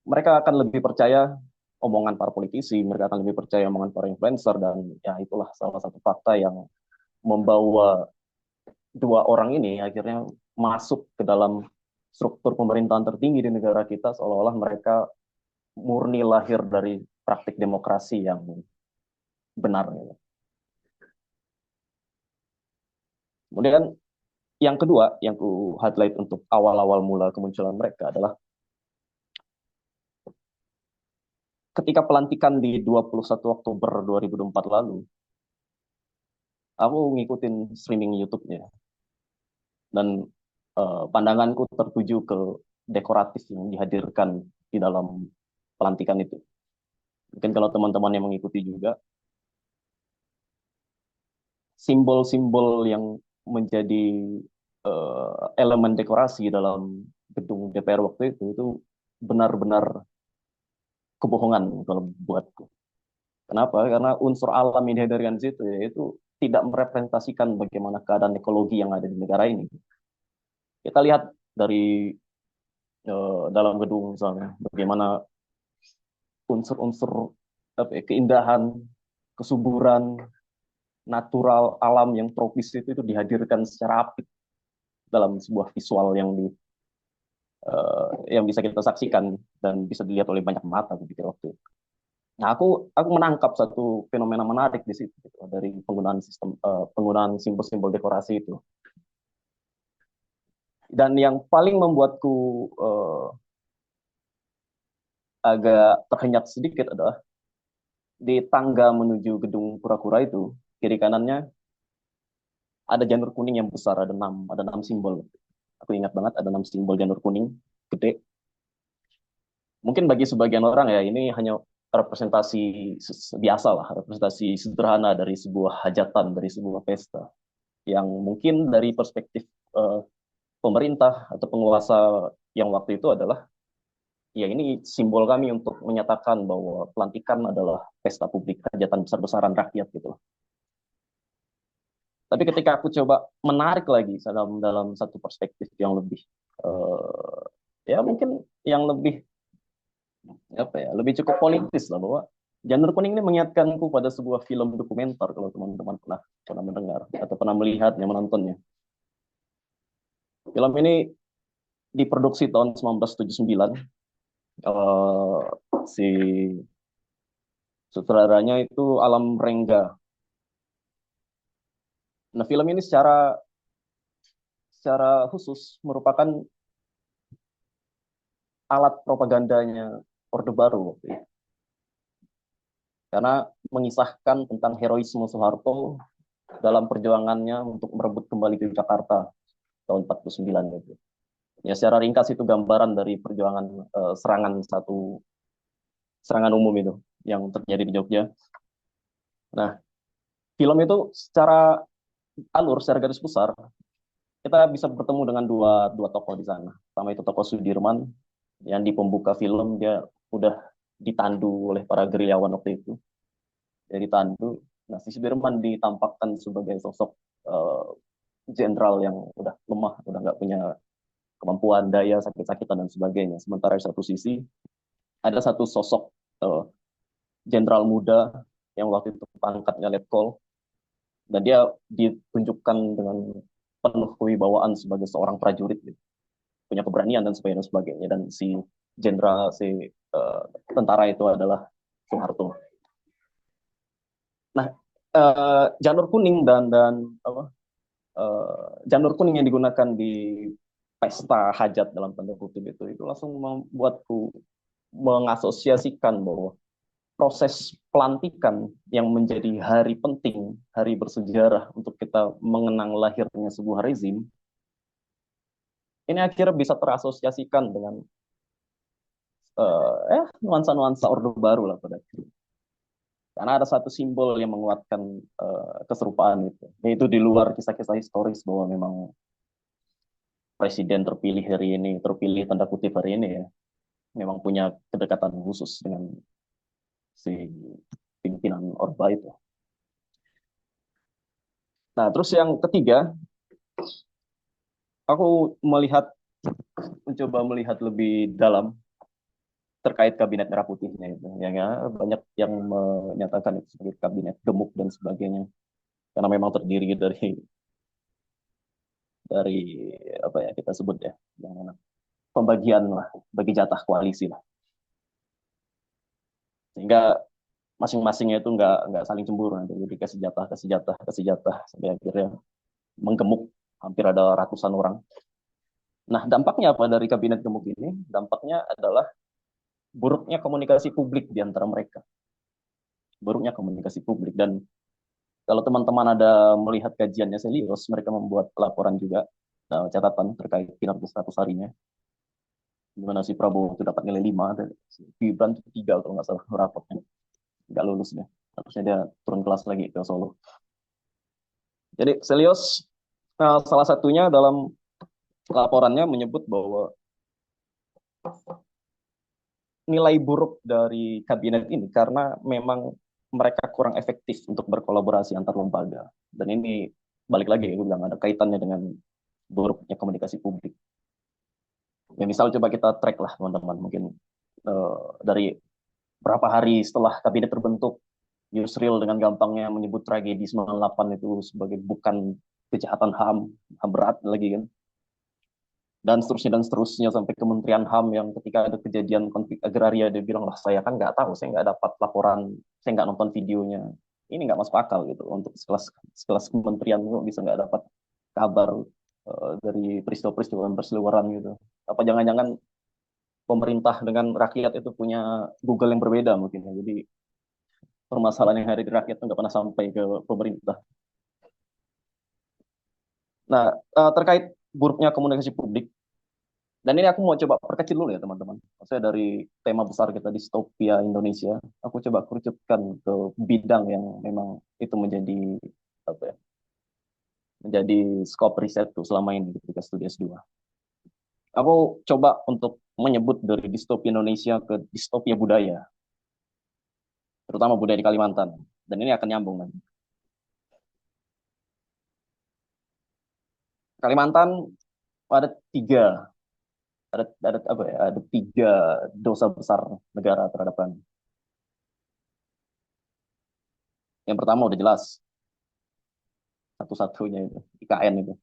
mereka akan lebih percaya omongan para politisi, mereka akan lebih percaya omongan para influencer, dan ya itulah salah satu fakta yang membawa dua orang ini akhirnya masuk ke dalam struktur pemerintahan tertinggi di negara kita, seolah-olah mereka murni lahir dari praktik demokrasi yang benar. Kemudian yang kedua, yang ku highlight untuk awal-awal mula kemunculan mereka adalah ketika pelantikan di 21 Oktober 2024 lalu, aku ngikutin streaming YouTube-nya. Dan pandanganku tertuju ke dekoratif yang dihadirkan di dalam pelantikan itu. Mungkin kalau teman-teman yang mengikuti juga, simbol-simbol yang menjadi elemen dekorasi dalam gedung DPR waktu itu benar-benar kebohongan kalau buatku. Kenapa? Karena unsur alam yang dihadirkan di situ yaitu tidak merepresentasikan bagaimana keadaan ekologi yang ada di negara ini. Kita lihat dari dalam gedung misalnya, bagaimana unsur-unsur keindahan, kesuburan, natural, alam yang tropis itu dihadirkan secara apik dalam sebuah visual yang bisa kita saksikan dan bisa dilihat oleh banyak mata, begitu waktu itu. Nah, aku menangkap satu fenomena menarik di situ gitu, dari penggunaan simbol-simbol dekorasi itu. Dan yang paling membuatku agak terhenyak sedikit adalah di tangga menuju gedung kura-kura itu, kiri kanannya ada janur kuning yang besar, ada 6 simbol. Aku ingat banget ada 6 simbol janur kuning gede. Mungkin bagi sebagian orang ya ini hanya representasi biasa lah, representasi sederhana dari sebuah hajatan, dari sebuah pesta yang mungkin dari perspektif eh, pemerintah atau penguasa yang waktu itu adalah ya ini simbol kami untuk menyatakan bahwa pelantikan adalah pesta publik, hajatan besar-besaran rakyat gitu. Tapi ketika aku coba menarik lagi dalam satu perspektif yang lebih eh, ya mungkin yang lebih apa ya, lebih cukup politis lah, bahwa Janur Kuning ini mengingatkanku pada sebuah film dokumenter, kalau teman-teman pernah mendengar atau pernah melihatnya, menontonnya. Film ini diproduksi tahun 1979. Eh, si sutradaranya itu Alam Rengga. Nah, film ini secara khusus merupakan alat propagandanya Orde Baru waktu itu. Karena mengisahkan tentang heroisme Soeharto dalam perjuangannya untuk merebut kembali ke Jakarta tahun 49 itu. Ya, secara ringkas itu gambaran dari perjuangan serangan umum itu yang terjadi di Jogja. Nah, film itu secara garis besar kita bisa bertemu dengan dua tokoh di sana. Pertama itu tokoh Sudirman yang di pembuka film dia udah ditandu oleh para gerilyawan waktu itu. Dia ditandu. Nah, si Sudirman ditampakkan sebagai sosok jenderal yang udah lemah, udah nggak punya kemampuan, daya, sakit-sakitan dan sebagainya. Sementara di satu sisi ada satu sosok jenderal muda yang waktu itu pangkatnya letkol, dan dia ditunjukkan dengan penuh kewibawaan sebagai seorang prajurit, gitu. Punya keberanian dan sebagainya. Dan si tentara itu adalah Soeharto. Nah, janur kuning janur kuning yang digunakan di pesta hajat dalam tanda kutip itu langsung membuatku mengasosiasikan bahwa proses pelantikan yang menjadi hari penting, hari bersejarah untuk kita mengenang lahirnya sebuah rezim, ini akhirnya bisa terasosiasikan dengan nuansa-nuansa Orde Baru lah pada akhirnya. Karena ada satu simbol yang menguatkan keserupaan itu, yaitu di luar kisah-kisah historis bahwa memang presiden terpilih tanda kutip hari ini ya, memang punya kedekatan khusus dengan si pimpinan Orba itu. Nah, terus yang ketiga, aku mencoba melihat lebih dalam terkait kabinet merah putihnya itu. Ya, banyak yang menyatakan itu sebagai kabinet gemuk dan sebagainya. Karena memang terdiri dari apa ya kita sebut ya, yang mana pembagian lah, bagi jatah koalisi lah. Sehingga masing-masingnya itu nggak saling cemburu, nanti jadi kasih jatah sampai akhirnya menggemuk hampir ada ratusan orang. Nah, dampaknya apa dari kabinet gemuk ini? Dampaknya adalah buruknya komunikasi publik di antara mereka. Buruknya komunikasi publik. Dan kalau teman-teman ada melihat kajiannya Selios, mereka membuat laporan juga, catatan terkait kinerja 100 harinya. Di mana si Prabowo itu dapat nilai 5, dan si Gibran itu 3 kalau nggak salah rapotnya. Nggak lulus dia. Harusnya dia turun kelas lagi ke Solo. Jadi Selios salah satunya dalam laporannya menyebut bahwa nilai buruk dari kabinet ini karena memang mereka kurang efektif untuk berkolaborasi antar lembaga. Dan ini balik lagi, aku bilang ada kaitannya dengan buruknya komunikasi publik. Ya, misal coba kita track lah teman-teman, mungkin dari berapa hari setelah kabinet terbentuk, Yusril dengan gampangnya menyebut tragedi 98 itu sebagai bukan kejahatan HAM berat lagi kan. Dan seterusnya sampai Kementerian HAM yang ketika ada kejadian konflik agraria dia bilang, lah saya kan nggak tahu, saya nggak dapat laporan, saya nggak nonton videonya, ini nggak masuk akal gitu. Untuk sekelas kementerian kok bisa nggak dapat kabar dari peristiwa-peristiwa berseliweran gitu. Apa jangan-jangan pemerintah dengan rakyat itu punya Google yang berbeda mungkin ya. Jadi permasalahan yang ada di rakyat itu nggak pernah sampai ke pemerintah. Nah, terkait buruknya komunikasi publik, dan ini aku mau coba perkecil dulu ya teman-teman. Maksudnya dari tema besar kita distopia Indonesia, aku coba kerucutkan ke bidang yang memang itu menjadi apa ya, menjadi skop risetku selama ini ketika studi S2. Aku coba untuk menyebut dari distopia Indonesia ke distopia budaya, terutama budaya di Kalimantan. Dan ini akan nyambung nanti. Kalimantan ada apa ya, ada tiga dosa besar negara terhadap kami. Yang pertama udah jelas, satu-satunya itu IKN itu.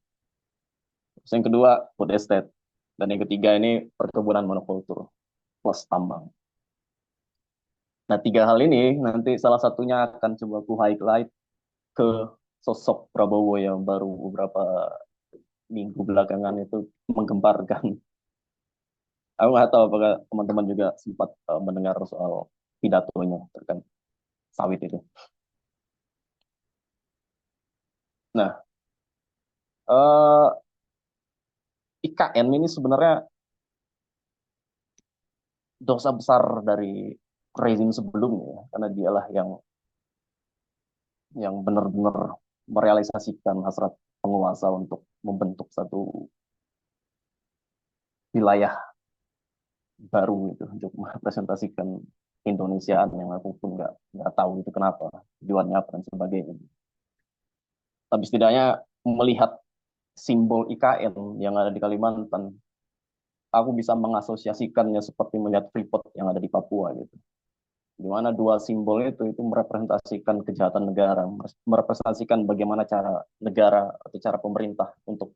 Terus yang kedua food estate, dan yang ketiga ini perkebunan monokultur plus tambang. Nah, tiga hal ini nanti salah satunya akan coba aku highlight ke sosok Prabowo yang baru beberapa minggu belakangan itu menggemparkan. Aku nggak tahu apakah teman-teman juga sempat mendengar soal pidatonya terkait sawit itu. Nah, IKN ini sebenarnya dosa besar dari rezim sebelumnya, karena dialah yang benar-benar merealisasikan hasrat penguasa untuk membentuk satu wilayah baru itu untuk merepresentasikan Indonesiaan yang aku pun nggak tahu itu kenapa tujuannya apa dan sebagainya. Tapi setidaknya melihat simbol IKN yang ada di Kalimantan, aku bisa mengasosiasikannya seperti melihat Freeport yang ada di Papua gitu. Di mana dua simbol itu merepresentasikan kejahatan negara, merepresentasikan bagaimana cara negara atau cara pemerintah untuk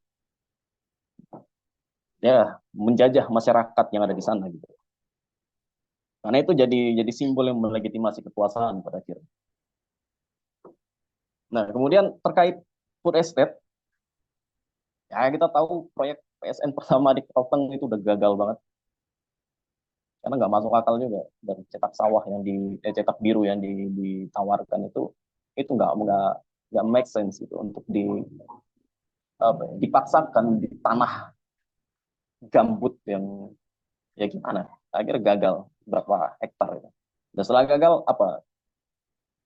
ya menjajah masyarakat yang ada di sana gitu. Karena itu jadi simbol yang melegitimasi kekuasaan pada akhirnya. Nah, kemudian terkait food estate, ya kita tahu proyek PSN pertama di Kelteng itu udah gagal banget. Karena nggak masuk akal juga. Dan cetak sawah yang cetak biru yang ditawarkan itu nggak make sense itu untuk dipaksakan di tanah gambut yang ya gimana? Akhirnya gagal berapa hektar itu. Dan setelah gagal apa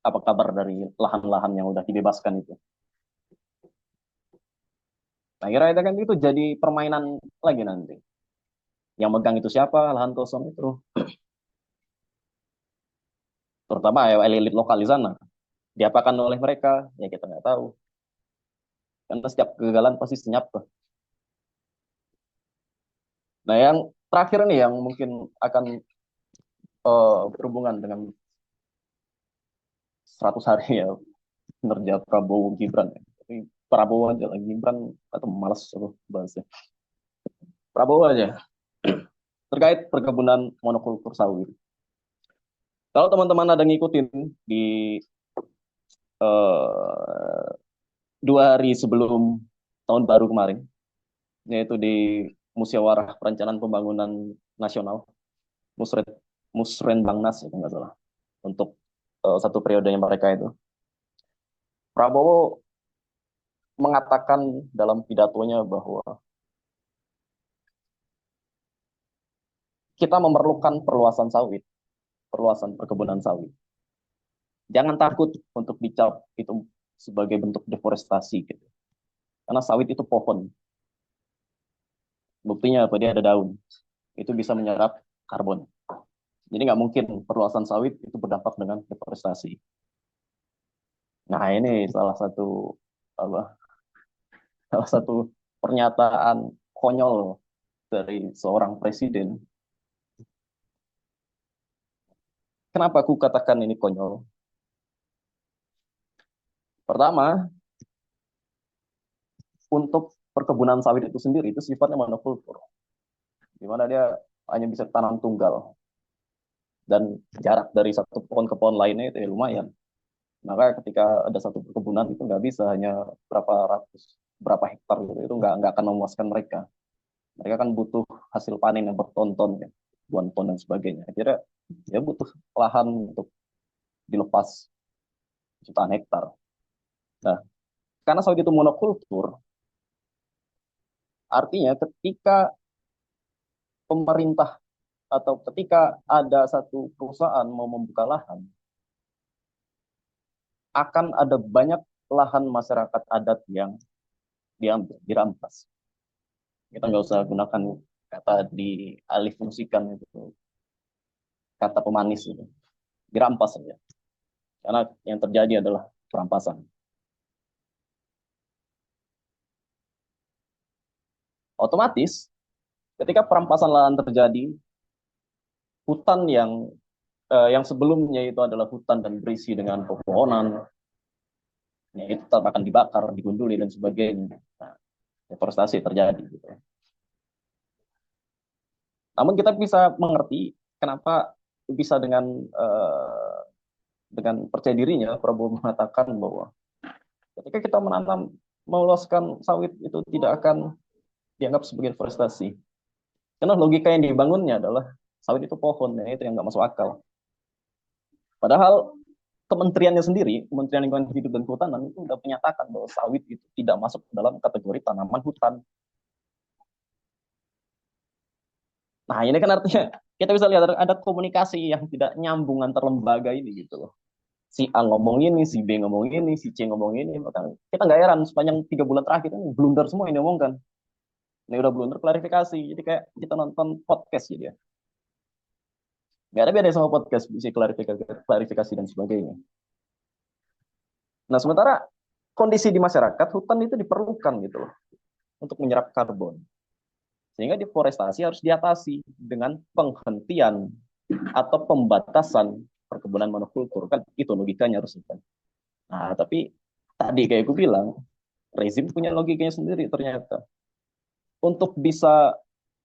kabar dari lahan-lahan yang udah dibebaskan itu? Nah, kira-kira kan itu jadi permainan lagi nanti. Yang megang itu siapa? Lahan kosong itu. Terutama ya elit lokal di sana. Diapakan oleh mereka? Ya kita nggak tahu. Karena setiap kegagalan pasti senyap tuh. Nah, yang terakhir nih yang mungkin akan berhubungan dengan 100 hari ya kinerja Prabowo Gibran. Ya. Tapi Prabowo aja lah, Gibran atau malas bahasnya. Prabowo aja. Terkait perkebunan monokultur sawit. Kalau teman-teman ada ngikutin di 2 hari sebelum tahun baru kemarin, yaitu di Musyawarah Perencanaan Pembangunan Nasional, Musren, Musrenbangnas, itu nggak salah, untuk satu periodenya mereka itu. Prabowo mengatakan dalam pidatonya bahwa kita memerlukan perluasan sawit, perluasan perkebunan sawit. Jangan takut untuk dicap itu sebagai bentuk deforestasi gitu. Karena sawit itu pohon. Buktinya apa? Dia ada daun. Itu bisa menyerap karbon. Jadi nggak mungkin perluasan sawit itu berdampak dengan deforestasi. Nah, ini apa? Salah satu pernyataan konyol dari seorang presiden. Kenapa aku katakan ini konyol? Pertama, untuk perkebunan sawit itu sendiri itu sifatnya monokultur, di mana dia hanya bisa tanam tunggal dan jarak dari satu pohon ke pohon lainnya itu ya lumayan. Maka ketika ada satu perkebunan itu nggak bisa hanya berapa hektar gitu, itu nggak akan memuaskan mereka. Mereka kan butuh hasil panen yang bertonton, ya, ribuan ton dan sebagainya. Akhirnya ya butuh lahan untuk dilepas jutaan hektar. Nah, karena sawit itu monokultur, Artinya ketika pemerintah atau ketika ada satu perusahaan mau membuka lahan, akan ada banyak lahan masyarakat adat yang diambil, dirampas. Kita nggak usah gunakan kata dialih fungsikan itu, kata pemanis itu, dirampas saja. Karena yang terjadi adalah perampasan. Otomatis, ketika perampasan lahan terjadi, hutan yang sebelumnya itu adalah hutan dan berisi dengan pepohonan, ya itu tetap akan dibakar, digunduli dan sebagainya. Nah, deforestasi terjadi. Gitu. Namun kita bisa mengerti kenapa bisa dengan percaya dirinya Prabowo mengatakan bahwa ketika kita menanam meluaskan sawit itu tidak akan dianggap sebagai deforestasi. Karena logika yang dibangunnya adalah sawit itu pohon, ya itu yang nggak masuk akal. Padahal kementeriannya sendiri, Kementerian Lingkungan Hidup dan Kehutanan itu sudah menyatakan bahwa sawit itu tidak masuk dalam kategori tanaman hutan. Nah, ini kan artinya kita bisa lihat ada komunikasi yang tidak nyambung antar lembaga ini gitu loh. Si A ngomong ini, si B ngomong ini, si C ngomong ini. Maka kita nggak heran sepanjang 3 bulan terakhir ini blunder semua ini ngomongkan. Ini udah blunder klarifikasi. Jadi kayak kita nonton podcast gitu ya. Nggak ada beda sama podcast, bisa klarifikasi dan sebagainya. Nah, sementara kondisi di masyarakat, hutan itu diperlukan gitu loh untuk menyerap karbon. Sehingga deforestasi harus diatasi dengan penghentian atau pembatasan perkebunan monokultur. Kan itu logikanya harusnya kan. Nah, tapi tadi kayak gue bilang, rezim punya logikanya sendiri ternyata. Untuk bisa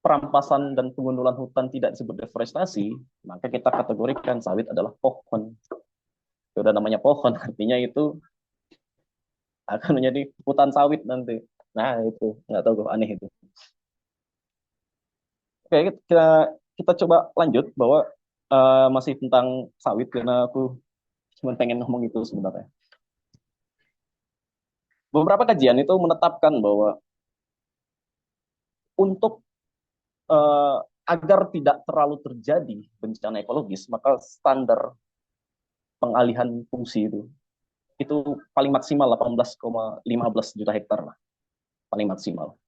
perampasan dan pengundulan hutan tidak disebut deforestasi, maka kita kategorikan sawit adalah pohon. Sudah namanya pohon, artinya itu akan menjadi hutan sawit nanti. Nah, itu nggak tahu, aneh itu. Oke, kita coba lanjut bahwa masih tentang sawit karena aku cuma pengen ngomong itu sebenarnya. Beberapa kajian itu menetapkan bahwa untuk uh, agar tidak terlalu terjadi bencana ekologis, maka standar pengalihan fungsi itu paling maksimal 18,15 juta hektar lah, paling maksimal.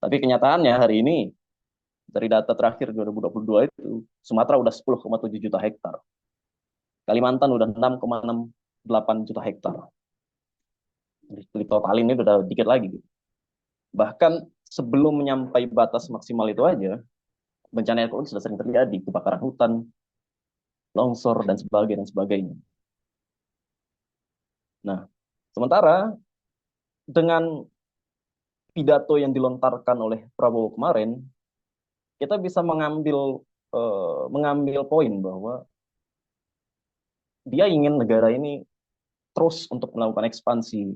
Tapi kenyataannya hari ini dari data terakhir 2022 itu Sumatera udah 10,7 juta hektar. Kalimantan udah 6,68 juta hektar. Jadi total ini udah dikit lagi. Bahkan sebelum menyampai batas maksimal itu aja, bencana ekologis sudah sering terjadi, kebakaran hutan, longsor, dan sebagainya. Nah, sementara dengan pidato yang dilontarkan oleh Prabowo kemarin, kita bisa mengambil poin bahwa dia ingin negara ini terus untuk melakukan ekspansi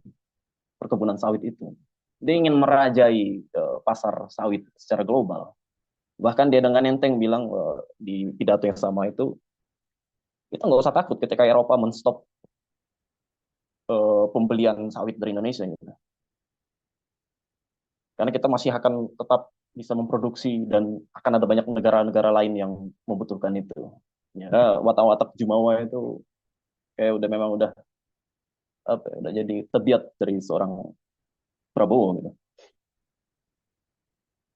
perkebunan sawit itu. Dia ingin merajai pasar sawit secara global. Bahkan dia dengan enteng bilang di pidato yang sama itu, kita nggak usah takut ketika Eropa menstop pembelian sawit dari Indonesia. Gitu. Karena kita masih akan tetap bisa memproduksi dan akan ada banyak negara-negara lain yang membutuhkan itu. Ya, watak-watak Jumawa itu kayak udah udah jadi tabiat dari seorang Prabowo gitu.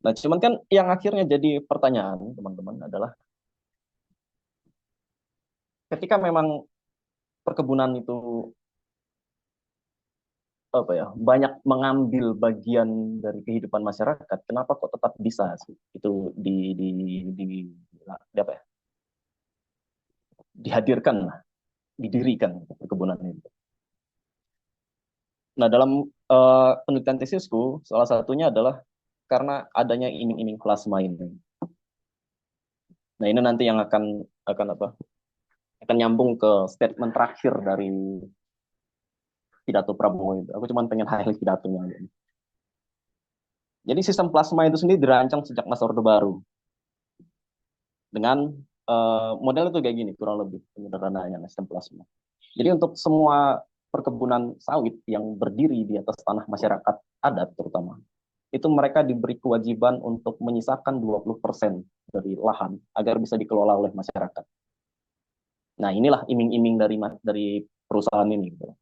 Nah, cuman kan yang akhirnya jadi pertanyaan teman-teman adalah ketika memang perkebunan itu banyak mengambil bagian dari kehidupan masyarakat, kenapa kok tetap bisa sih itu apa ya, dihadirkan, didirikan perkebunan itu. Nah, dalam penelitian tesisku, salah satunya adalah karena adanya iming-iming plasma ini. Nah, ini nanti yang akan nyambung ke statement terakhir dari pidato Prabowo itu. Aku cuma pengen highlight pidatonya aja. Jadi sistem plasma itu sendiri dirancang sejak masa Orde Baru. Dengan model itu kayak gini, kurang lebih penyederhanaannya sistem plasma. Jadi untuk semua perkebunan sawit yang berdiri di atas tanah masyarakat adat terutama, itu mereka diberi kewajiban untuk menyisakan 20% dari lahan agar bisa dikelola oleh masyarakat. Nah, inilah iming-iming dari perusahaan ini, gitu.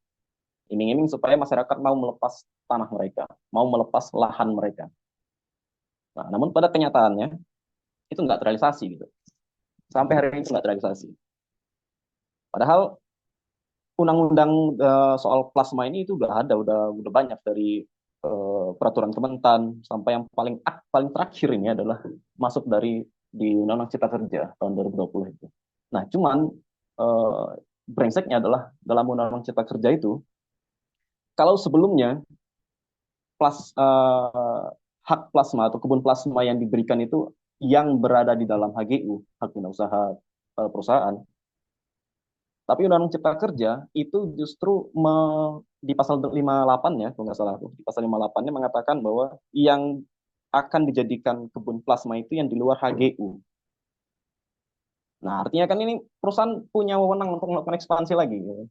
Iming-iming supaya masyarakat mau melepas tanah mereka, mau melepas lahan mereka. Nah, namun pada kenyataannya itu nggak terrealisasi gitu. Sampai hari ini itu nggak terrealisasi. Padahal undang-undang soal plasma ini itu udah ada, udah banyak dari peraturan Kementan sampai yang paling terakhir ini adalah masuk dari di Undang-Undang Cipta Kerja tahun 2020 itu. Nah, cuman brengseknya adalah dalam Undang-Undang Cipta Kerja itu, kalau sebelumnya hak plasma atau kebun plasma yang diberikan itu yang berada di dalam HGU, hak guna usaha perusahaan. Tapi Undang-Undang Cipta Kerja itu justru di pasal 58 ya, kalau nggak salah, di pasal 58-nya mengatakan bahwa yang akan dijadikan kebun plasma itu yang di luar HGU. Nah, artinya kan ini perusahaan punya wewenang untuk melakukan ekspansi lagi. Gitu.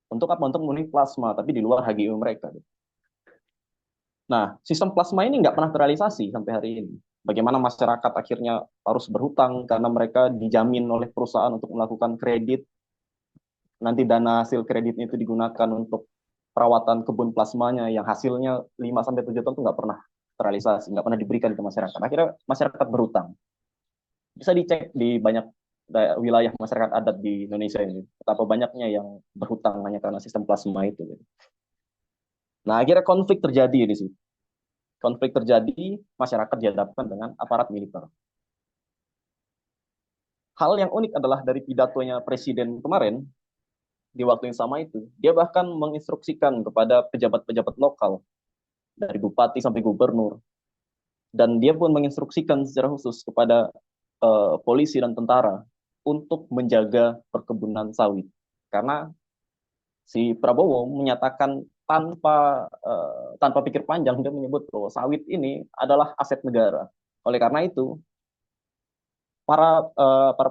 Untuk apa? Untuk memenuhi plasma, tapi di luar HGU mereka. Gitu. Nah, sistem plasma ini nggak pernah terrealisasi sampai hari ini. Bagaimana masyarakat akhirnya harus berhutang karena mereka dijamin oleh perusahaan untuk melakukan kredit. Nanti dana hasil kreditnya itu digunakan untuk perawatan kebun plasmanya yang hasilnya 5-7 tahun itu nggak pernah terrealisasi, nggak pernah diberikan ke masyarakat. Akhirnya masyarakat berhutang. Bisa dicek di banyak wilayah masyarakat adat di Indonesia ini, betapa banyaknya yang berhutang hanya karena sistem plasma itu. Nah, akhirnya konflik terjadi di situ. Konflik terjadi, masyarakat dihadapkan dengan aparat militer. Hal yang unik adalah dari pidatonya Presiden kemarin, di waktu yang sama itu, dia bahkan menginstruksikan kepada pejabat-pejabat lokal, dari bupati sampai gubernur, dan dia pun menginstruksikan secara khusus kepada polisi dan tentara untuk menjaga perkebunan sawit. Karena si Prabowo menyatakan tanpa pikir panjang, dia menyebut bahwa sawit ini adalah aset negara. Oleh karena itu, para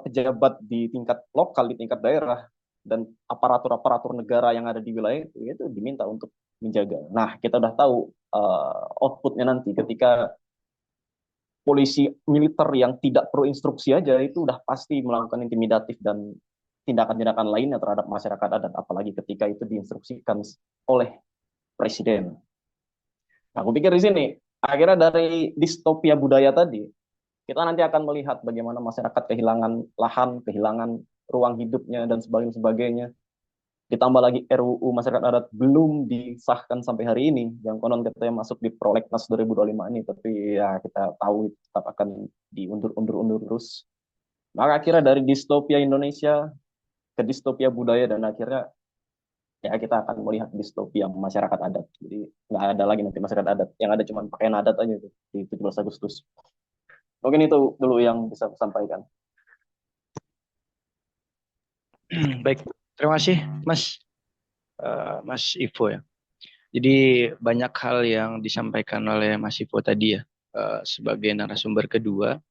pejabat di tingkat lokal, di tingkat daerah, dan aparatur-aparatur negara yang ada di wilayah itu diminta untuk menjaga. Nah, kita udah tahu outputnya nanti ketika polisi militer yang tidak perlu instruksi aja itu udah pasti melakukan intimidatif dan tindakan-tindakan lainnya terhadap masyarakat adat, apalagi ketika itu diinstruksikan oleh presiden. Nah, aku pikir di sini akhirnya dari distopia budaya tadi kita nanti akan melihat bagaimana masyarakat kehilangan lahan, kehilangan ruang hidupnya dan sebagainya. Ditambah lagi RUU masyarakat adat belum disahkan sampai hari ini, yang konon katanya masuk di prolegnas 2025 ini, tapi ya kita tahu tetap akan diundur terus. Maka akhirnya dari distopia Indonesia ke distopia budaya, dan akhirnya ya kita akan melihat distopia masyarakat adat. Jadi nggak ada lagi nanti masyarakat adat, yang ada cuma pakaian adat aja itu, di 17 Agustus. Mungkin itu dulu yang bisa saya sampaikan. Baik, terima kasih Mas Ivo ya. Jadi banyak hal yang disampaikan oleh Mas Ivo tadi ya, sebagai narasumber kedua.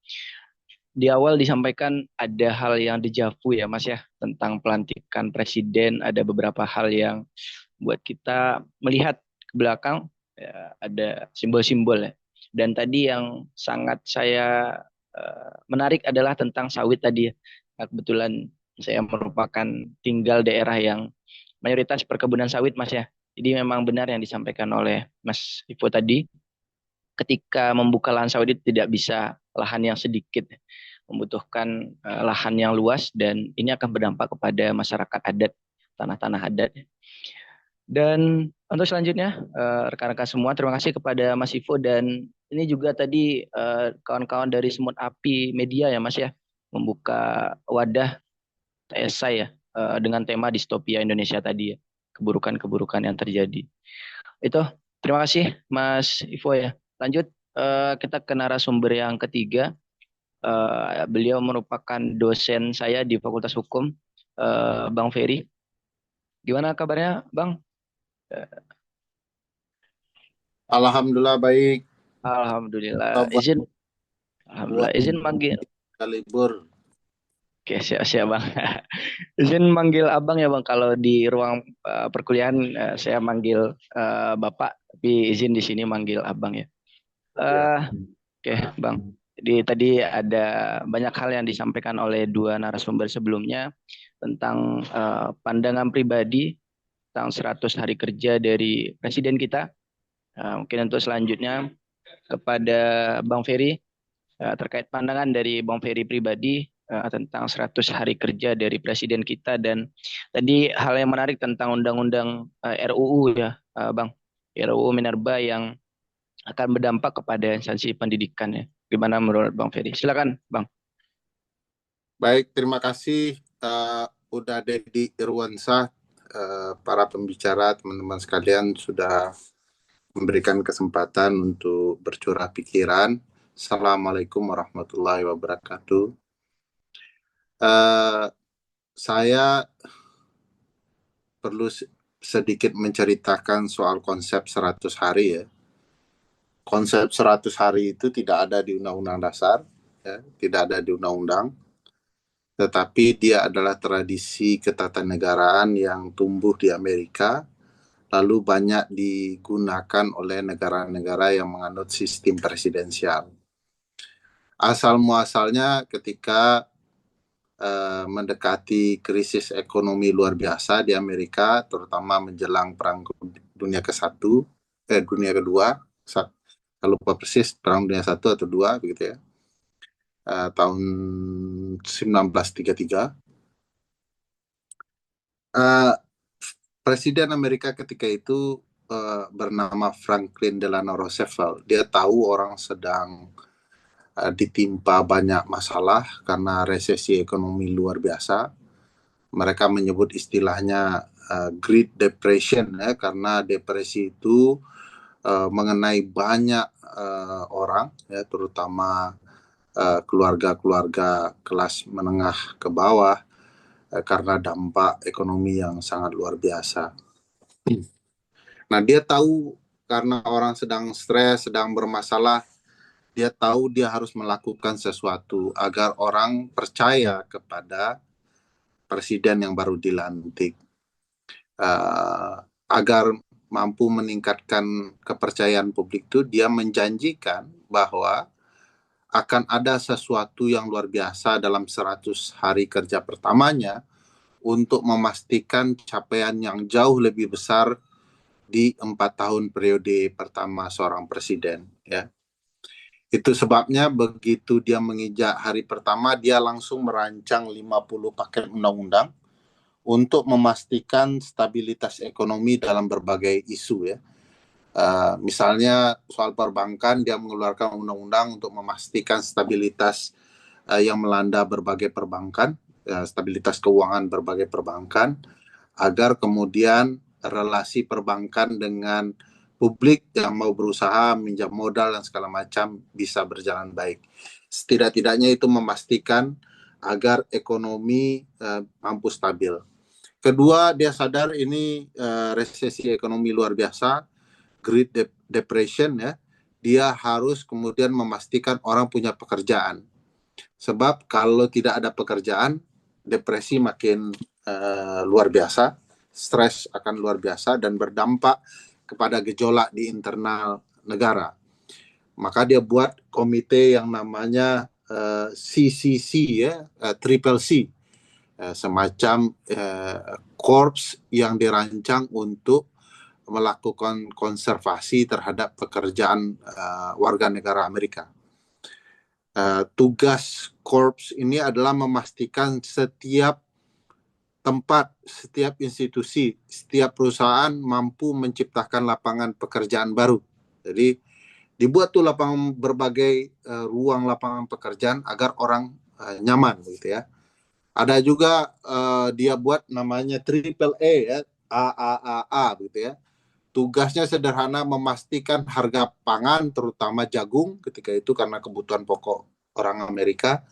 Di awal disampaikan ada hal yang dejavu ya Mas ya, tentang pelantikan presiden, ada beberapa hal yang buat kita melihat ke belakang, ya, ada simbol-simbol ya. Dan tadi yang sangat saya menarik adalah tentang sawit tadi ya. Nah, kebetulan saya merupakan tinggal daerah yang mayoritas perkebunan sawit Mas ya. Jadi memang benar yang disampaikan oleh Mas Ivo tadi, ketika membuka lahan sawit itu tidak bisa lahan yang sedikit, membutuhkan lahan yang luas, dan ini akan berdampak kepada masyarakat adat, tanah-tanah adat. Dan untuk selanjutnya, rekan-rekan semua, terima kasih kepada Mas Ivo, dan ini juga tadi kawan-kawan dari Semut Api Media ya Mas ya, membuka wadah esai ya, dengan tema distopia Indonesia tadi ya, keburukan-keburukan yang terjadi. Itu, terima kasih Mas Ivo ya. Lanjut, kita ke narasumber yang ketiga. Beliau merupakan dosen saya di Fakultas Hukum, Bang Ferry. Gimana kabarnya, Bang? Alhamdulillah baik. Alhamdulillah. Izin manggil. Libur. Oke, siap Bang. Izin manggil Abang ya Bang. Kalau di ruang perkuliahan saya manggil Bapak, tapi izin di sini manggil Abang ya. Eh, Oke, Bang. Jadi tadi ada banyak hal yang disampaikan oleh dua narasumber sebelumnya tentang pandangan pribadi tentang 100 hari kerja dari presiden kita. Mungkin untuk selanjutnya kepada Bang Ferry terkait pandangan dari Bang Ferry pribadi tentang 100 hari kerja dari presiden kita dan tadi hal yang menarik tentang undang-undang RUU ya, Bang. RUU Minerba yang akan berdampak kepada instansi pendidikan ya. Gimana menurut Bang Ferry? Silakan, Bang. Baik, terima kasih udah Dedi Irwansyah, para pembicara, teman-teman sekalian sudah memberikan kesempatan untuk bercurah pikiran. Assalamualaikum warahmatullahi wabarakatuh. Saya perlu sedikit menceritakan soal konsep 100 hari ya. Konsep 100 hari itu tidak ada di Undang-Undang Dasar, ya, tidak ada di undang-undang, tetapi dia adalah tradisi ketatanegaraan yang tumbuh di Amerika, lalu banyak digunakan oleh negara-negara yang menganut sistem presidensial. Asal muasalnya ketika mendekati krisis ekonomi luar biasa di Amerika, terutama menjelang Perang Dunia Dunia Kedua, saya lupa persis Perang Dunia I atau II, begitu ya, tahun 1933. Presiden Amerika ketika itu bernama Franklin Delano Roosevelt. Dia tahu orang sedang ditimpa banyak masalah karena resesi ekonomi luar biasa. Mereka menyebut istilahnya Great Depression ya, karena depresi itu mengenai banyak orang ya, terutama keluarga-keluarga kelas menengah ke bawah karena dampak ekonomi yang sangat luar biasa. Nah, dia tahu karena orang sedang stres, sedang bermasalah, dia tahu dia harus melakukan sesuatu agar orang percaya kepada presiden yang baru dilantik. Agar mampu meningkatkan kepercayaan publik itu, dia menjanjikan bahwa akan ada sesuatu yang luar biasa dalam 100 hari kerja pertamanya untuk memastikan capaian yang jauh lebih besar di 4 tahun periode pertama seorang presiden. Ya. Itu sebabnya begitu dia menginjak hari pertama, dia langsung merancang 50 paket undang-undang untuk memastikan stabilitas ekonomi dalam berbagai isu ya. Misalnya soal perbankan, dia mengeluarkan undang-undang untuk memastikan stabilitas yang melanda berbagai perbankan, stabilitas keuangan berbagai perbankan, agar kemudian relasi perbankan dengan publik yang mau berusaha minjam modal dan segala macam bisa berjalan baik. Setidak-tidaknya itu memastikan agar ekonomi mampu stabil. Kedua, dia sadar ini resesi ekonomi luar biasa, Great Depression ya, dia harus kemudian memastikan orang punya pekerjaan. Sebab kalau tidak ada pekerjaan, depresi makin luar biasa, stres akan luar biasa dan berdampak kepada gejolak di internal negara. Maka dia buat komite yang namanya CCC ya, Triple C, semacam korps yang dirancang untuk melakukan konservasi terhadap pekerjaan warga negara Amerika. Tugas korps ini adalah memastikan setiap tempat, setiap institusi, setiap perusahaan mampu menciptakan lapangan pekerjaan baru. Jadi dibuat tuh berbagai ruang lapangan pekerjaan agar orang nyaman gitu ya. Ada juga dia buat namanya Triple A ya, AAAA gitu ya. Tugasnya sederhana, memastikan harga pangan terutama jagung ketika itu karena kebutuhan pokok orang Amerika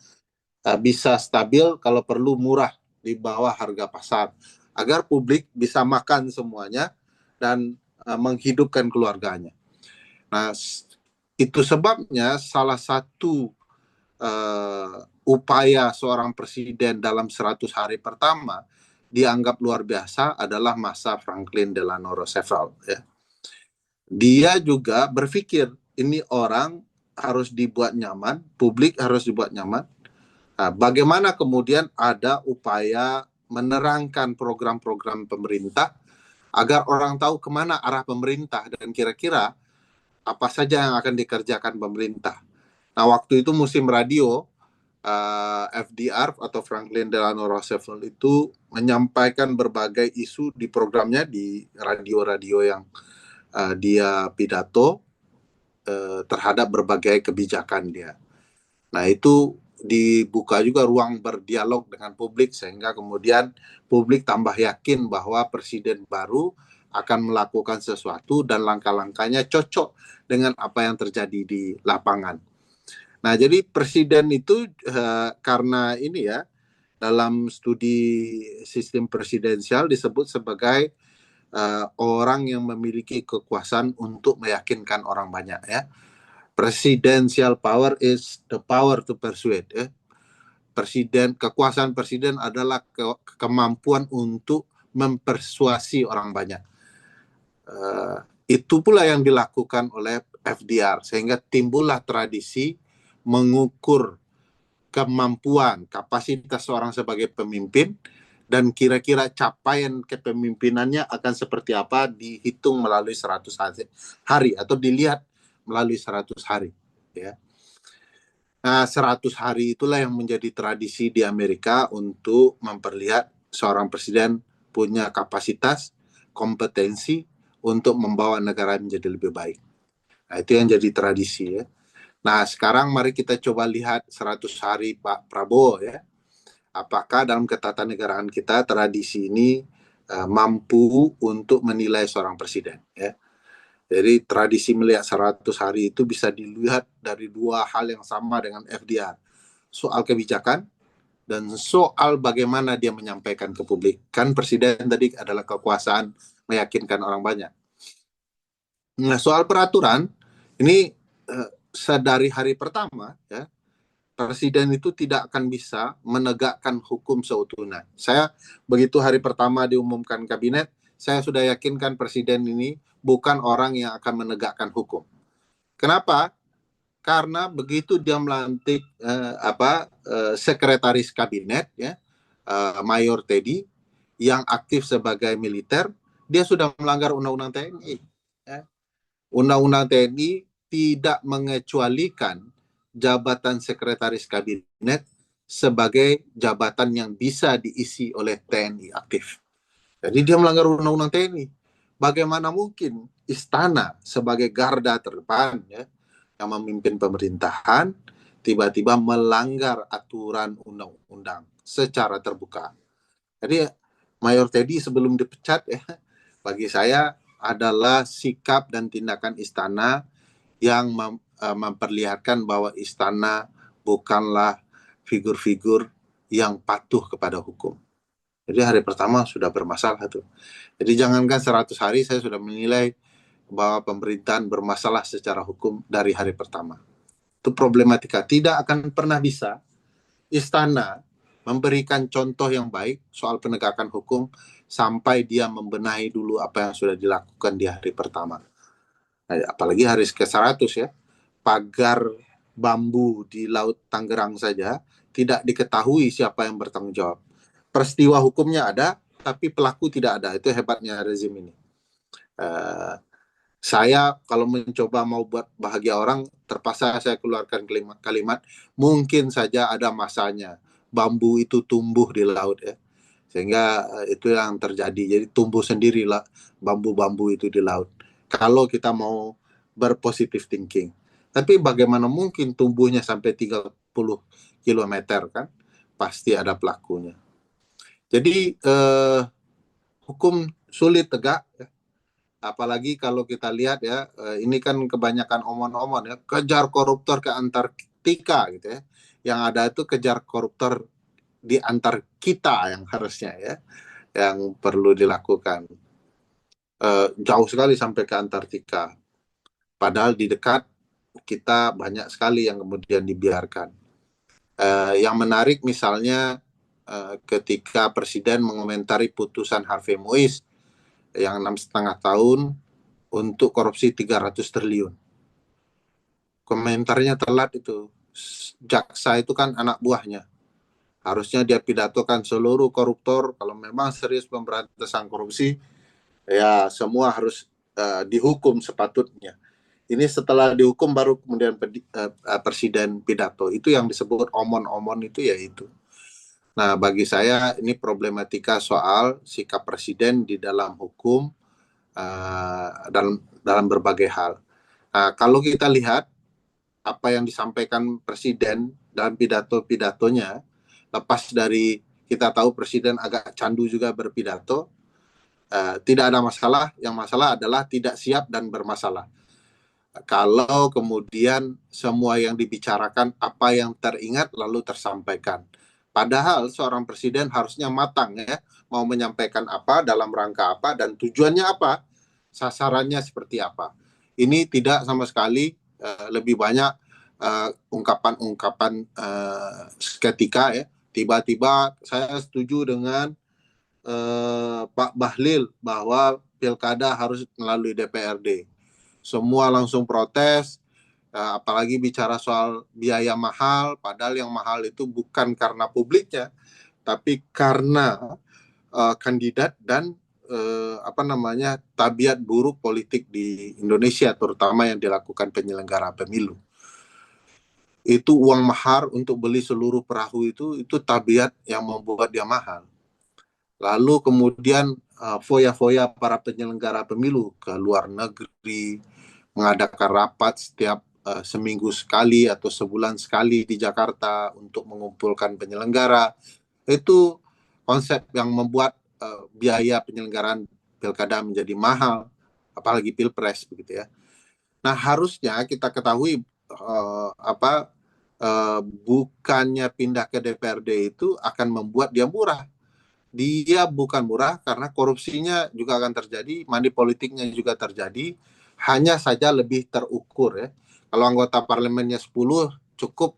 bisa stabil, kalau perlu murah di bawah harga pasar agar publik bisa makan semuanya dan menghidupkan keluarganya. Nah, itu sebabnya salah satu upaya seorang presiden dalam 100 hari pertama dianggap luar biasa adalah masa Franklin Delano Roosevelt ya. Dia juga berpikir ini orang harus dibuat nyaman, publik harus dibuat nyaman. Nah, bagaimana kemudian ada upaya menerangkan program-program pemerintah agar orang tahu kemana arah pemerintah dan kira-kira apa saja yang akan dikerjakan pemerintah. Nah, waktu itu musim radio, FDR atau Franklin Delano Roosevelt itu menyampaikan berbagai isu di programnya di radio-radio yang dia pidato terhadap berbagai kebijakan dia. Nah, itu dibuka juga ruang berdialog dengan publik sehingga kemudian publik tambah yakin bahwa presiden baru akan melakukan sesuatu dan langkah-langkahnya cocok dengan apa yang terjadi di lapangan. Nah, jadi presiden itu karena ini ya, dalam studi sistem presidensial disebut sebagai orang yang memiliki kekuasaan untuk meyakinkan orang banyak ya. Presidential power is the power to persuade. Ya. Kekuasaan presiden adalah kemampuan untuk mempersuasi orang banyak. Itu pula yang dilakukan oleh FDR sehingga timbullah tradisi mengukur kemampuan, kapasitas seorang sebagai pemimpin dan kira-kira capaian kepemimpinannya akan seperti apa dihitung melalui 100 hari atau dilihat melalui 100 hari ya. Nah, 100 hari itulah yang menjadi tradisi di Amerika untuk memperlihat seorang presiden punya kapasitas, kompetensi untuk membawa negara menjadi lebih baik. Nah, itu yang jadi tradisi ya. Nah, sekarang mari kita coba lihat 100 hari Pak Prabowo ya. Apakah dalam ketatanegaraan kita tradisi ini mampu untuk menilai seorang presiden ya. Jadi tradisi melihat 100 hari itu bisa dilihat dari dua hal yang sama dengan FDR. Soal kebijakan dan soal bagaimana dia menyampaikan ke publik. Kan presiden tadi adalah kekuasaan meyakinkan orang banyak. Nah, soal peraturan, ini dari hari pertama, ya, presiden itu tidak akan bisa menegakkan hukum seutuhnya. Saya begitu hari pertama diumumkan kabinet, saya sudah yakinkan presiden ini bukan orang yang akan menegakkan hukum. Kenapa? Karena begitu dia melantik sekretaris kabinet, ya, Mayor Teddy, yang aktif sebagai militer, dia sudah melanggar Undang-Undang TNI. Ya. Undang-Undang TNI tidak mengecualikan jabatan sekretaris kabinet sebagai jabatan yang bisa diisi oleh TNI aktif. Jadi dia melanggar Undang-Undang TNI. Bagaimana mungkin istana sebagai garda terdepan ya, yang memimpin pemerintahan tiba-tiba melanggar aturan undang-undang secara terbuka. Jadi Mayor Teddy sebelum dipecat ya, bagi saya adalah sikap dan tindakan istana yang memperlihatkan bahwa istana bukanlah figur-figur yang patuh kepada hukum. Jadi hari pertama sudah bermasalah tuh. Jadi jangankan 100 hari saya sudah menilai bahwa pemerintahan bermasalah secara hukum dari hari pertama. Itu problematika. Tidak akan pernah bisa istana memberikan contoh yang baik soal penegakan hukum sampai dia membenahi dulu apa yang sudah dilakukan di hari pertama. Nah, apalagi hari ke-100 ya. Pagar bambu di Laut Tangerang saja tidak diketahui siapa yang bertanggung jawab. Peristiwa hukumnya ada, tapi pelaku tidak ada. Itu hebatnya rezim ini. Saya kalau mencoba mau buat bahagia orang, terpaksa saya keluarkan kalimat mungkin saja ada masanya bambu itu tumbuh di laut ya. Sehingga itu yang terjadi. Jadi tumbuh sendirilah bambu-bambu itu di laut. Kalau kita mau berpositif thinking. Tapi bagaimana mungkin tumbuhnya sampai 30 km kan? Pasti ada pelakunya. Jadi hukum sulit tegak, ya. Apalagi kalau kita lihat ya, ini kan kebanyakan omon-omon ya, kejar koruptor ke Antartika gitu ya. Yang ada itu kejar koruptor di antar kita yang harusnya ya, yang perlu dilakukan. Jauh sekali sampai ke Antartika. Padahal di dekat kita banyak sekali yang kemudian dibiarkan. Yang menarik misalnya ketika Presiden mengomentari putusan Harvey Moise yang 6,5 tahun untuk korupsi 300 triliun. komentarnya telat itu. Jaksa itu kan anak buahnya. Harusnya dia pidatokan seluruh koruptor, kalau memang serius pemberantasan korupsi, ya semua harus dihukum sepatutnya. Ini setelah dihukum baru kemudian presiden pidato. Itu yang disebut omon-omon itu ya itu. Nah, bagi saya ini problematika soal sikap presiden di dalam hukum, dalam berbagai hal. Nah, kalau kita lihat apa yang disampaikan presiden dalam pidato-pidatonya, lepas dari kita tahu presiden agak candu juga berpidato, tidak ada masalah. Yang masalah adalah tidak siap dan bermasalah. Kalau kemudian semua yang dibicarakan, apa yang teringat lalu tersampaikan. Padahal seorang presiden harusnya matang ya, mau menyampaikan apa, dalam rangka apa, dan tujuannya apa, sasarannya seperti apa. Ini tidak sama sekali, lebih banyak ungkapan-ungkapan seketika ya. Tiba-tiba saya setuju dengan Pak Bahlil bahwa pilkada harus melalui DPRD. Semua langsung protes, apalagi bicara soal biaya mahal, padahal yang mahal itu bukan karena publiknya, tapi karena kandidat dan tabiat buruk politik di Indonesia, terutama yang dilakukan penyelenggara pemilu. Itu uang mahar untuk beli seluruh perahu itu tabiat yang membuat dia mahal. Lalu kemudian foya-foya para penyelenggara pemilu ke luar negeri, mengadakan rapat setiap seminggu sekali atau sebulan sekali di Jakarta untuk mengumpulkan penyelenggara. Itu konsep yang membuat biaya penyelenggaraan pilkada menjadi mahal, apalagi pilpres begitu ya. Nah, harusnya kita ketahui bukannya pindah ke DPRD itu akan membuat dia murah. Dia bukan murah karena korupsinya juga akan terjadi, money politiknya juga terjadi, hanya saja lebih terukur ya. Kalau anggota parlemennya 10 cukup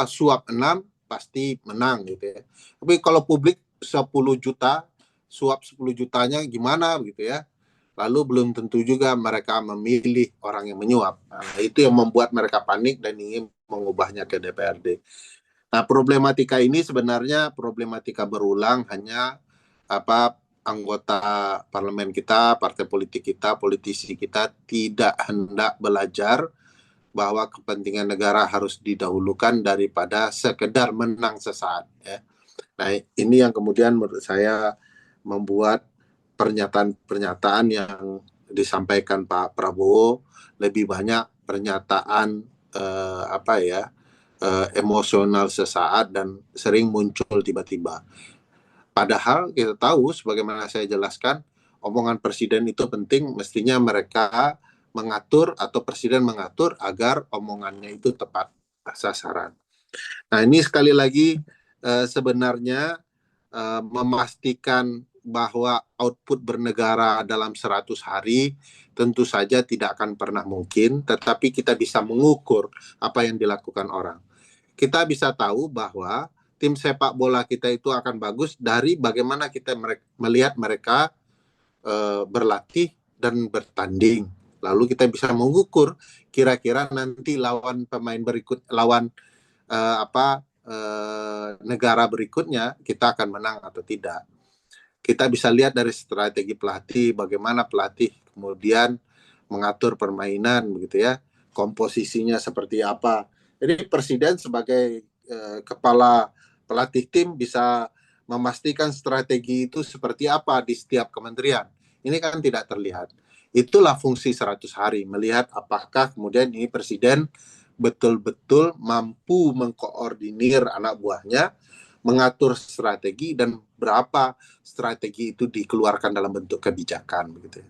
suap 6 pasti menang gitu ya. Tapi kalau publik 10 juta, suap 10 jutanya gimana gitu ya. Lalu belum tentu juga mereka memilih orang yang menyuap. Nah, itu yang membuat mereka panik dan ingin mengubahnya ke DPRD. Nah, problematika ini sebenarnya problematika berulang, hanya anggota parlemen kita, partai politik kita, politisi kita tidak hendak belajar bahwa kepentingan negara harus didahulukan daripada sekedar menang sesaat ya. Nah, ini yang kemudian menurut saya membuat pernyataan-pernyataan yang disampaikan Pak Prabowo lebih banyak pernyataan emosional sesaat dan sering muncul tiba-tiba. Padahal kita tahu, sebagaimana saya jelaskan, omongan presiden itu penting, mestinya mereka mengatur atau presiden mengatur agar omongannya itu tepat sasaran. Nah, ini sekali lagi sebenarnya memastikan bahwa output bernegara dalam 100 hari tentu saja tidak akan pernah mungkin, tetapi kita bisa mengukur apa yang dilakukan orang. Kita bisa tahu bahwa tim sepak bola kita itu akan bagus dari bagaimana kita melihat mereka berlatih dan bertanding. Lalu kita bisa mengukur kira-kira nanti lawan pemain berikut, negara berikutnya kita akan menang atau tidak. Kita bisa lihat dari strategi pelatih, bagaimana pelatih kemudian mengatur permainan begitu ya, komposisinya seperti apa. Jadi presiden sebagai kepala pelatih tim bisa memastikan strategi itu seperti apa di setiap kementerian. Ini kan tidak terlihat. Itulah fungsi 100 hari, melihat apakah kemudian ini presiden betul-betul mampu mengkoordinir anak buahnya, mengatur strategi, dan berapa strategi itu dikeluarkan dalam bentuk kebijakan begitu.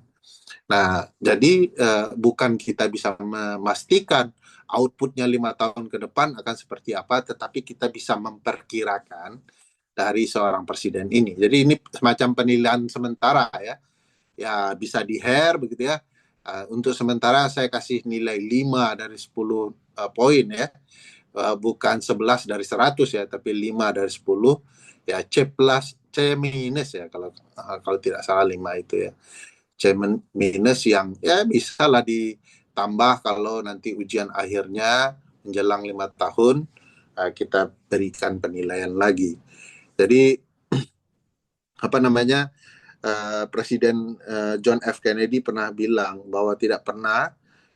Nah, jadi bukan kita bisa memastikan outputnya 5 tahun ke depan akan seperti apa, tetapi kita bisa memperkirakan dari seorang presiden ini. Jadi ini semacam penilaian sementara ya. Ya bisa di-hair begitu ya. Untuk sementara saya kasih nilai 5 dari 10 poin ya. Bukan 11 dari 100 ya, tapi 5 dari 10 ya, C minus ya, kalau tidak salah 5 itu ya, C minus yang ya bisa lah tambah kalau nanti ujian akhirnya menjelang 5 tahun, kita berikan penilaian lagi. Jadi apa namanya, Presiden John F. Kennedy pernah bilang bahwa tidak pernah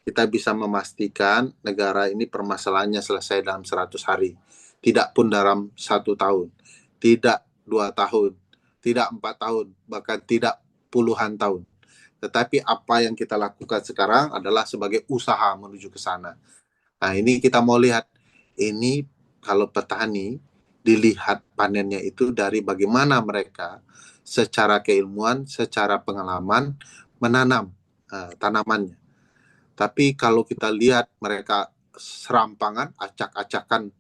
kita bisa memastikan negara ini permasalahannya selesai dalam 100 hari. Tidak pun dalam 1 tahun, tidak 2 tahun, tidak 4 tahun, bahkan tidak puluhan tahun. Tetapi apa yang kita lakukan sekarang adalah sebagai usaha menuju ke sana. Nah, ini kita mau lihat, ini kalau petani dilihat panennya itu dari bagaimana mereka secara keilmuan, secara pengalaman menanam tanamannya. Tapi kalau kita lihat mereka serampangan, acak-acakan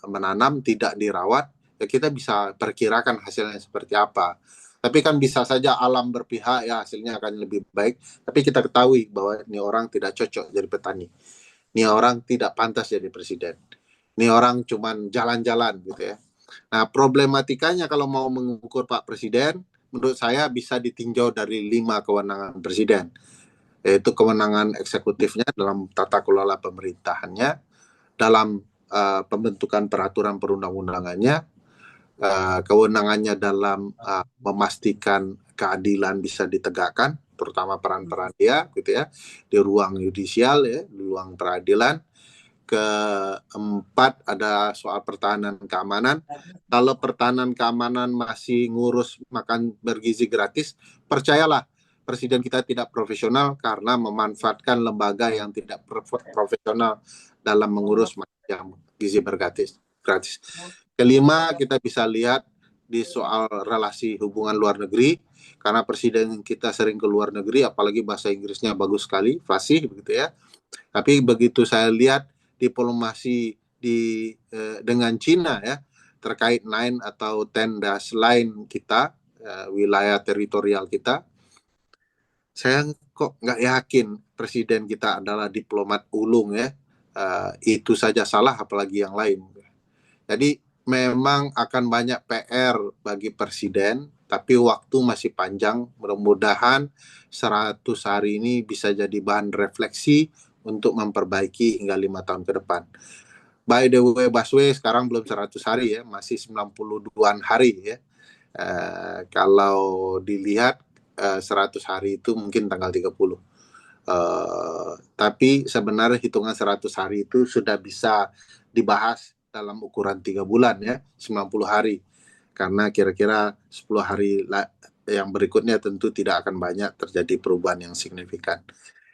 menanam, tidak dirawat, ya kita bisa perkirakan hasilnya seperti apa. Tapi kan bisa saja alam berpihak, ya hasilnya akan lebih baik. Tapi kita ketahui bahwa ini orang tidak cocok jadi petani. Ini orang tidak pantas jadi presiden. Ini orang cuman jalan-jalan gitu ya. Nah, problematikanya kalau mau mengukur Pak Presiden, menurut saya bisa ditinjau dari 5 kewenangan presiden. Yaitu kewenangan eksekutifnya dalam tata kelola pemerintahannya, dalam pembentukan peraturan perundang-undangannya, kewenangannya dalam memastikan keadilan bisa ditegakkan, terutama peran-peran dia gitu ya, di ruang yudisial ya, di ruang peradilan. Keempat ada soal pertahanan keamanan. Kalau pertahanan keamanan masih ngurus makan bergizi gratis, percayalah presiden kita tidak profesional karena memanfaatkan lembaga yang tidak profesional dalam mengurus makan gizi gratis. Kelima, kita bisa lihat di soal relasi hubungan luar negeri, karena presiden kita sering ke luar negeri, apalagi bahasa Inggrisnya bagus sekali, fasih begitu ya. Tapi begitu saya lihat diplomasi dengan Cina ya, terkait 9 atau 10 dash line kita, wilayah teritorial kita, saya kok nggak yakin presiden kita adalah diplomat ulung ya. Itu saja salah, apalagi yang lain. Jadi memang akan banyak PR bagi presiden, tapi waktu masih panjang. Mudah-mudahan 100 hari ini bisa jadi bahan refleksi untuk memperbaiki hingga 5 tahun ke depan. By the way, Baswe sekarang belum 100 hari ya, masih 92-an hari ya. Kalau dilihat 100 hari itu mungkin tanggal 30. Tapi sebenarnya hitungan 100 hari itu sudah bisa dibahas dalam ukuran 3 bulan ya, 90 hari. Karena kira-kira 10 hari yang berikutnya tentu tidak akan banyak terjadi perubahan yang signifikan.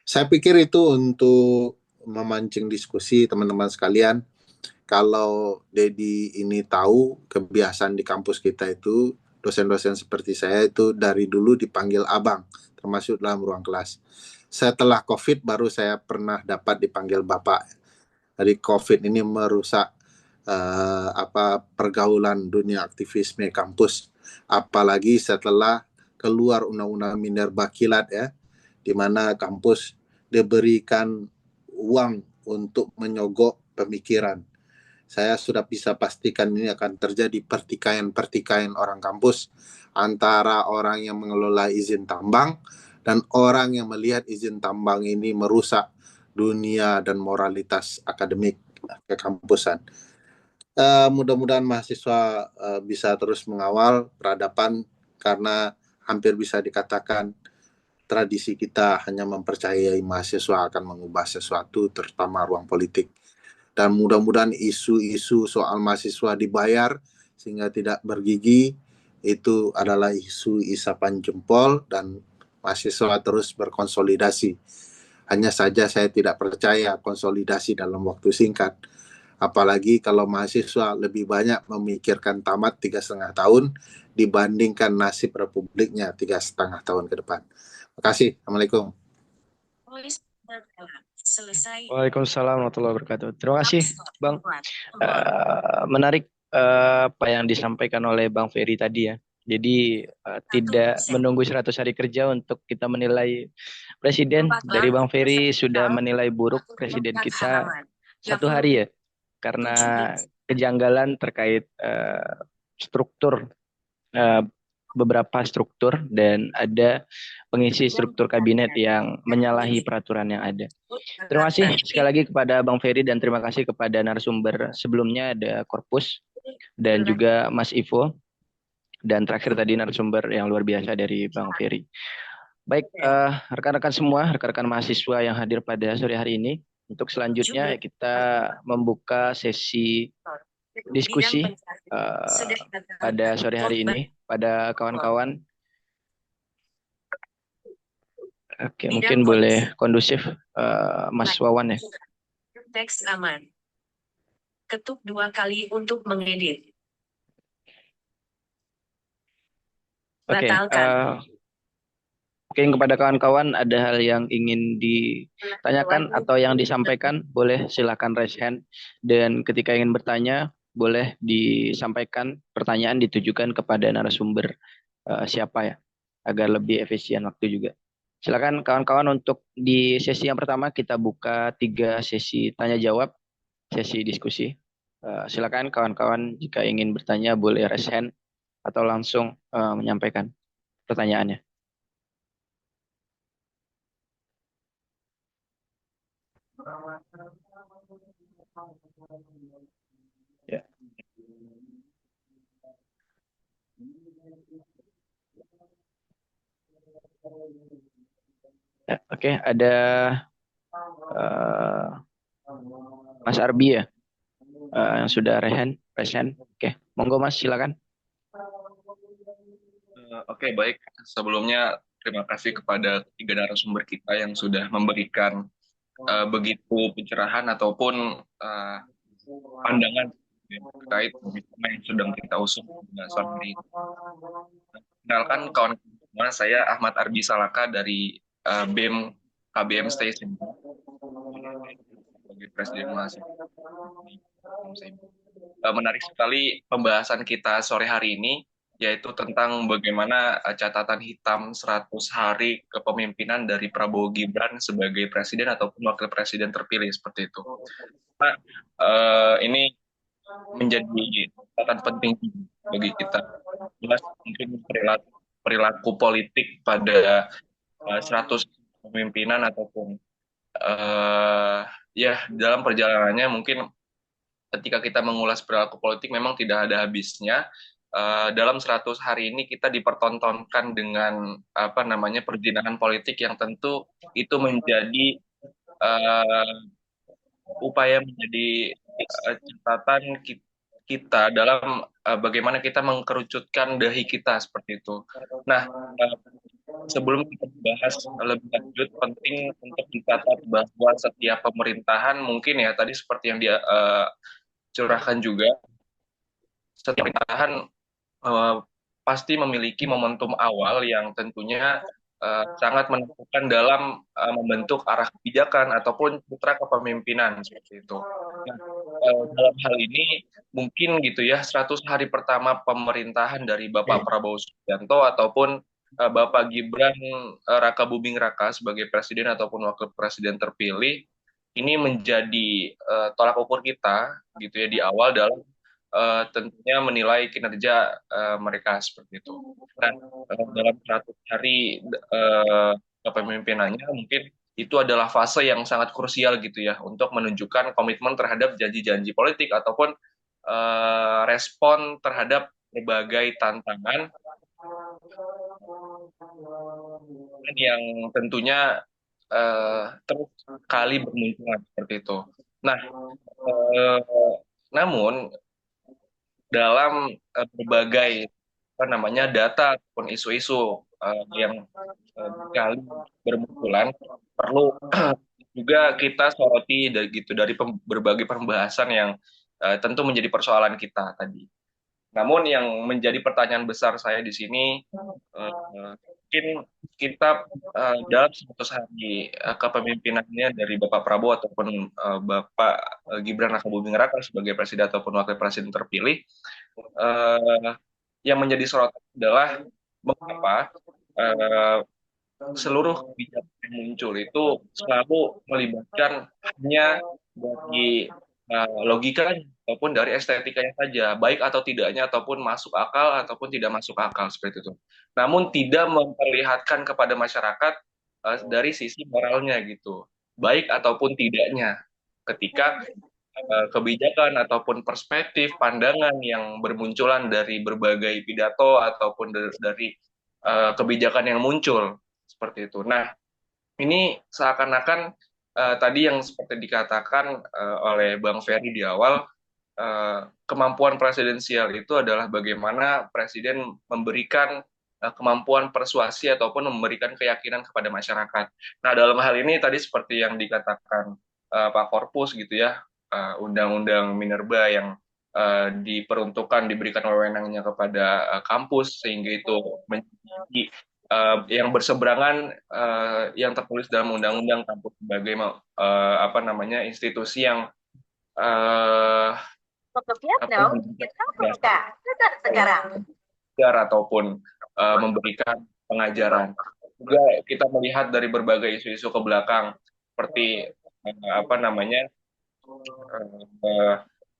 Saya pikir itu untuk memancing diskusi teman-teman sekalian. Kalau Dedi ini tahu kebiasaan di kampus kita itu, dosen-dosen seperti saya itu dari dulu dipanggil abang, termasuk dalam ruang kelas. Setelah COVID baru saya pernah dapat dipanggil bapak. Jadi COVID ini merusak pergaulan dunia aktivisme kampus, apalagi setelah keluar undang-undang Minerba Kilat ya, di mana kampus diberikan uang untuk menyogok pemikiran. Saya sudah bisa pastikan ini akan terjadi pertikaian orang kampus antara orang yang mengelola izin tambang dan orang yang melihat izin tambang ini merusak dunia dan moralitas akademik kekampusan. Mudah-mudahan mahasiswa bisa terus mengawal peradaban, karena hampir bisa dikatakan tradisi kita hanya mempercayai mahasiswa akan mengubah sesuatu, terutama ruang politik. Dan mudah-mudahan isu-isu soal mahasiswa dibayar sehingga tidak bergigi, itu adalah isu isapan jempol dan mahasiswa terus berkonsolidasi. Hanya saja saya tidak percaya konsolidasi dalam waktu singkat. Apalagi kalau mahasiswa lebih banyak memikirkan tamat 3,5 tahun dibandingkan nasib republiknya 3,5 tahun ke depan. Terima kasih. Assalamualaikum. Waalaikumsalam warahmatullahi wabarakatuh. Terima kasih, Bang. Menarik apa yang disampaikan oleh Bang Ferry tadi ya. Jadi tidak menunggu 100 hari kerja untuk kita menilai presiden. Dari Bang Ferry sudah menilai buruk presiden kita 1 hari ya, karena kejanggalan terkait struktur beberapa struktur dan ada pengisi struktur kabinet yang menyalahi peraturan yang ada. Terima kasih sekali lagi kepada Bang Ferry dan terima kasih kepada narasumber sebelumnya ada Korpus dan juga Mas Ivo dan terakhir tadi narasumber yang luar biasa dari Bang Ferry. Baik, rekan-rekan semua, rekan-rekan mahasiswa yang hadir pada sore hari ini, untuk selanjutnya kita membuka sesi diskusi pada sore hari ini pada kawan-kawan. Oke, mungkin boleh kondusif Mas Wawan ya. Teks aman. Ketuk 2 kali untuk mengedit. Oke, Batalkan. mungkin kepada kawan-kawan ada hal yang ingin ditanyakan atau yang disampaikan, boleh silakan raise hand. Dan ketika ingin bertanya, boleh disampaikan pertanyaan ditujukan kepada narasumber siapa ya, agar lebih efisien waktu juga. Silakan kawan-kawan untuk di sesi yang pertama kita buka 3 sesi tanya jawab, sesi diskusi. Silakan kawan-kawan jika ingin bertanya boleh raise hand atau langsung menyampaikan pertanyaannya. Ya. Ya, oke, ada Mas Arbi ya, yang sudah resen. Oke, monggo Mas, silakan. Oke, baik. Sebelumnya terima kasih kepada 3 narasumber kita yang sudah memberikan begitu pencerahan ataupun pandangan terkait tema yang sedang kita usung sore hari ini. Kenalkan kawan-kawan semua, saya Ahmad Arbi Salaka dari BEM KBM Station sebagai Presiden Mahasiswa. Menarik sekali pembahasan kita sore hari ini, yaitu tentang bagaimana catatan hitam 100 hari kepemimpinan dari Prabowo Gibran sebagai presiden ataupun wakil presiden terpilih seperti itu. Nah, ini menjadi catatan penting bagi kita. Jelas mungkin perilaku politik pada 100 kepemimpinan ataupun ya dalam perjalanannya mungkin ketika kita mengulas perilaku politik memang tidak ada habisnya. Dalam 100 hari ini kita dipertontonkan dengan perjinahan politik yang tentu itu menjadi upaya menjadi catatan kita dalam bagaimana kita mengkerucutkan dahi kita seperti itu. Nah, sebelum kita bahas lebih lanjut, penting untuk dicatat bahwa setiap pemerintahan mungkin ya tadi seperti yang dia curahkan juga, setiap pemerintahan pasti memiliki momentum awal yang tentunya sangat menentukan dalam membentuk arah kebijakan ataupun putra kepemimpinan seperti itu. Nah, dalam hal ini mungkin gitu ya 100 hari pertama pemerintahan dari Bapak Prabowo Subianto ataupun Bapak Gibran Raka Buming Raka sebagai presiden ataupun wakil presiden terpilih ini menjadi tolak ukur kita gitu ya di awal dalam tentunya menilai kinerja mereka seperti itu. Nah, dalam 100 hari kepemimpinannya mungkin itu adalah fase yang sangat krusial gitu ya untuk menunjukkan komitmen terhadap janji-janji politik ataupun respon terhadap berbagai tantangan yang tentunya terus kali bermunculan seperti itu. Nah, namun dalam berbagai data ataupun isu-isu yang kali bermunculan perlu juga kita soroti dari berbagai pembahasan yang tentu menjadi persoalan kita tadi. Namun yang menjadi pertanyaan besar saya di sini mungkin kita dalam 100 hari kepemimpinannya dari Bapak Prabowo ataupun Bapak Gibran Raka Buming Raka sebagai presiden ataupun wakil presiden terpilih, yang menjadi sorotan adalah mengapa seluruh kebijakan yang muncul itu selalu melibatkan hanya bagi logika ataupun dari estetikanya saja, baik atau tidaknya, ataupun masuk akal ataupun tidak masuk akal seperti itu. Namun tidak memperlihatkan kepada masyarakat dari sisi moralnya gitu, baik ataupun tidaknya. Ketika kebijakan ataupun perspektif pandangan yang bermunculan dari berbagai pidato ataupun dari kebijakan yang muncul seperti itu. Nah, ini seakan-akan tadi yang seperti dikatakan oleh Bang Ferry di awal, kemampuan presidensial itu adalah bagaimana presiden memberikan kemampuan persuasi ataupun memberikan keyakinan kepada masyarakat. Nah, dalam hal ini tadi seperti yang dikatakan Pak Korpus gitu ya, Undang-Undang Minerba yang diperuntukkan diberikan wewenangnya kepada kampus sehingga itu menjadi yang berseberangan yang tertulis dalam undang-undang kampus sebagai apa namanya institusi yang uh, ataupun memberikan pengajaran. Juga kita melihat dari berbagai isu-isu ke belakang seperti apa namanya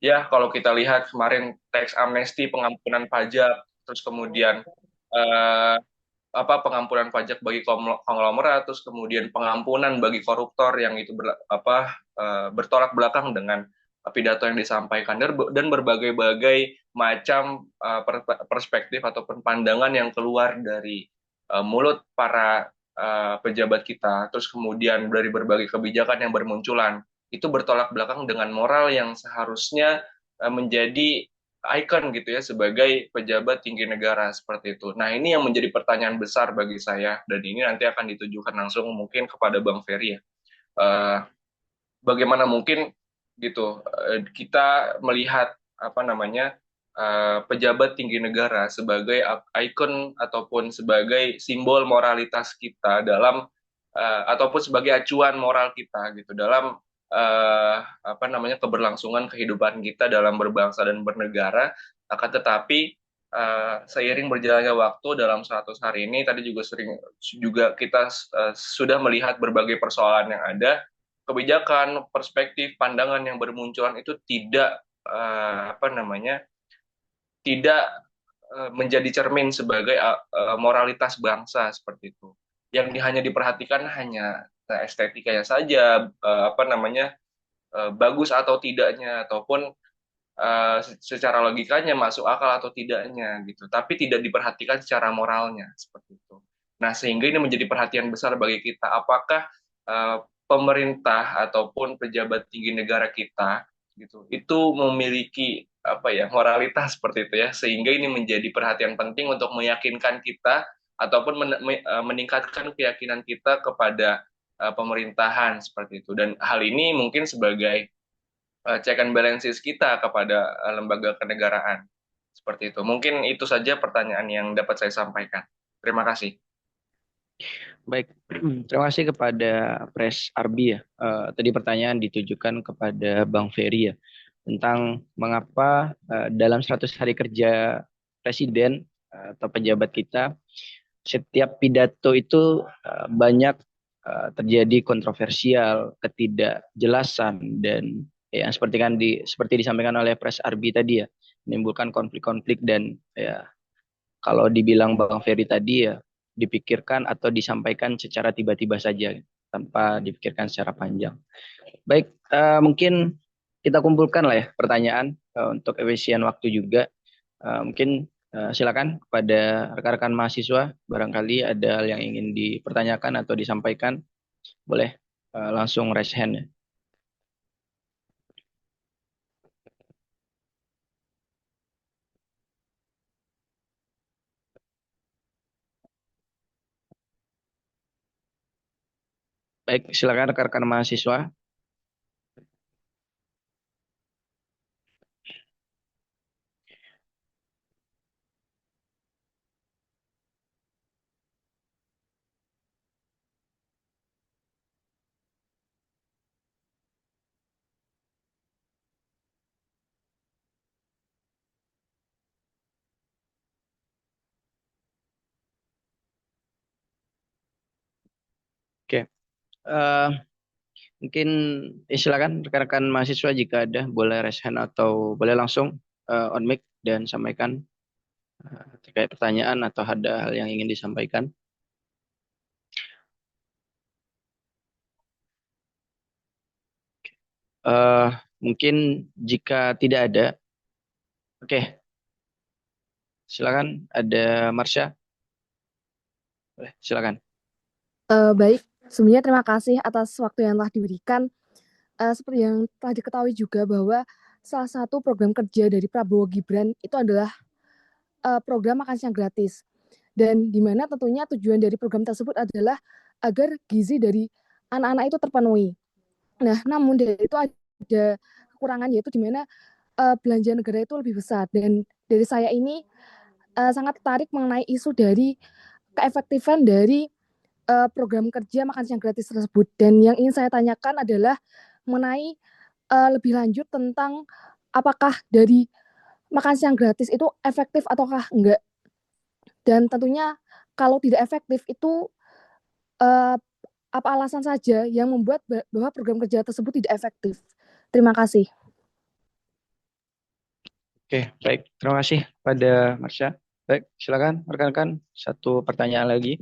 ya kalau kita lihat kemarin teks amnesti pengampunan pajak terus kemudian uh, apa pengampunan pajak bagi konglomerat terus kemudian pengampunan bagi koruptor yang itu bertolak belakang dengan pidato yang disampaikan dan berbagai-bagai macam perspektif ataupun pandangan yang keluar dari mulut para pejabat kita terus kemudian dari berbagai kebijakan yang bermunculan itu bertolak belakang dengan moral yang seharusnya menjadi ikon gitu ya sebagai pejabat tinggi negara seperti itu. Nah, ini yang menjadi pertanyaan besar bagi saya dan ini nanti akan ditujukan langsung mungkin kepada Bang Ferry ya. Uh, Bagaimana mungkin gitu kita melihat apa namanya pejabat tinggi negara sebagai ikon ataupun sebagai simbol moralitas kita dalam ataupun sebagai acuan moral kita gitu dalam apa namanya keberlangsungan kehidupan kita dalam berbangsa dan bernegara. Akan tetapi seiring berjalannya waktu dalam 100 hari ini tadi juga kita sudah melihat berbagai persoalan yang ada, kebijakan, perspektif, pandangan yang bermunculan itu tidak apa namanya tidak menjadi cermin sebagai moralitas bangsa seperti itu. Yang hanya diperhatikan hanya estetikanya saja, apa namanya bagus atau tidaknya, ataupun secara logikanya masuk akal atau tidaknya gitu. Tapi tidak diperhatikan secara moralnya seperti itu. Nah, sehingga ini menjadi perhatian besar bagi kita. Apakah pemerintah ataupun pejabat tinggi negara kita gitu itu memiliki apa ya moralitas seperti itu ya sehingga ini menjadi perhatian penting untuk meyakinkan kita ataupun meningkatkan keyakinan kita kepada pemerintahan seperti itu dan hal ini mungkin sebagai check and balances kita kepada lembaga kenegaraan seperti itu mungkin itu saja pertanyaan yang dapat saya sampaikan. Terima kasih. Baik, terima kasih kepada Pres Arbi ya. Tadi pertanyaan ditujukan kepada Bang Ferry ya tentang mengapa dalam 100 hari kerja Presiden atau pejabat kita setiap pidato itu banyak terjadi kontroversial, ketidakjelasan dan yang seperti disampaikan oleh Pres Arbi tadi ya menimbulkan konflik-konflik dan ya kalau dibilang Bang Ferry tadi ya dipikirkan atau disampaikan secara tiba-tiba saja tanpa dipikirkan secara panjang. Baik, mungkin kita kumpulkan lah ya pertanyaan untuk efisien waktu juga. Mungkin silakan kepada rekan-rekan mahasiswa barangkali ada hal yang ingin dipertanyakan atau disampaikan, boleh langsung raise hand ya. Baik, silakan rekan-rekan mahasiswa. Oke, Mungkin silakan rekan-rekan mahasiswa jika ada boleh raise hand atau boleh langsung on mic dan sampaikan terkait pertanyaan atau ada hal yang ingin disampaikan. Mungkin jika tidak ada, oke, silakan. Ada Marsha, boleh silakan. Baik, sebelumnya terima kasih atas waktu yang telah diberikan. Seperti yang telah diketahui juga bahwa salah satu program kerja dari Prabowo Gibran itu adalah program makan siang gratis. Dan di mana tentunya tujuan dari program tersebut adalah agar gizi dari anak-anak itu terpenuhi. Nah, namun dari itu ada kekurangan, yaitu di mana belanja negara itu lebih besar. Dan dari saya ini sangat tertarik mengenai isu dari keefektifan dari program kerja makan siang gratis tersebut. Dan yang ingin saya tanyakan adalah mengenai lebih lanjut tentang apakah dari makan siang gratis itu efektif ataukah enggak. Dan tentunya kalau tidak efektif itu apa alasan saja yang membuat bahwa program kerja tersebut tidak efektif. Terima kasih. Oke, baik. Terima kasih pada Marsha. Baik, silakan rekan-rekan. Satu pertanyaan lagi.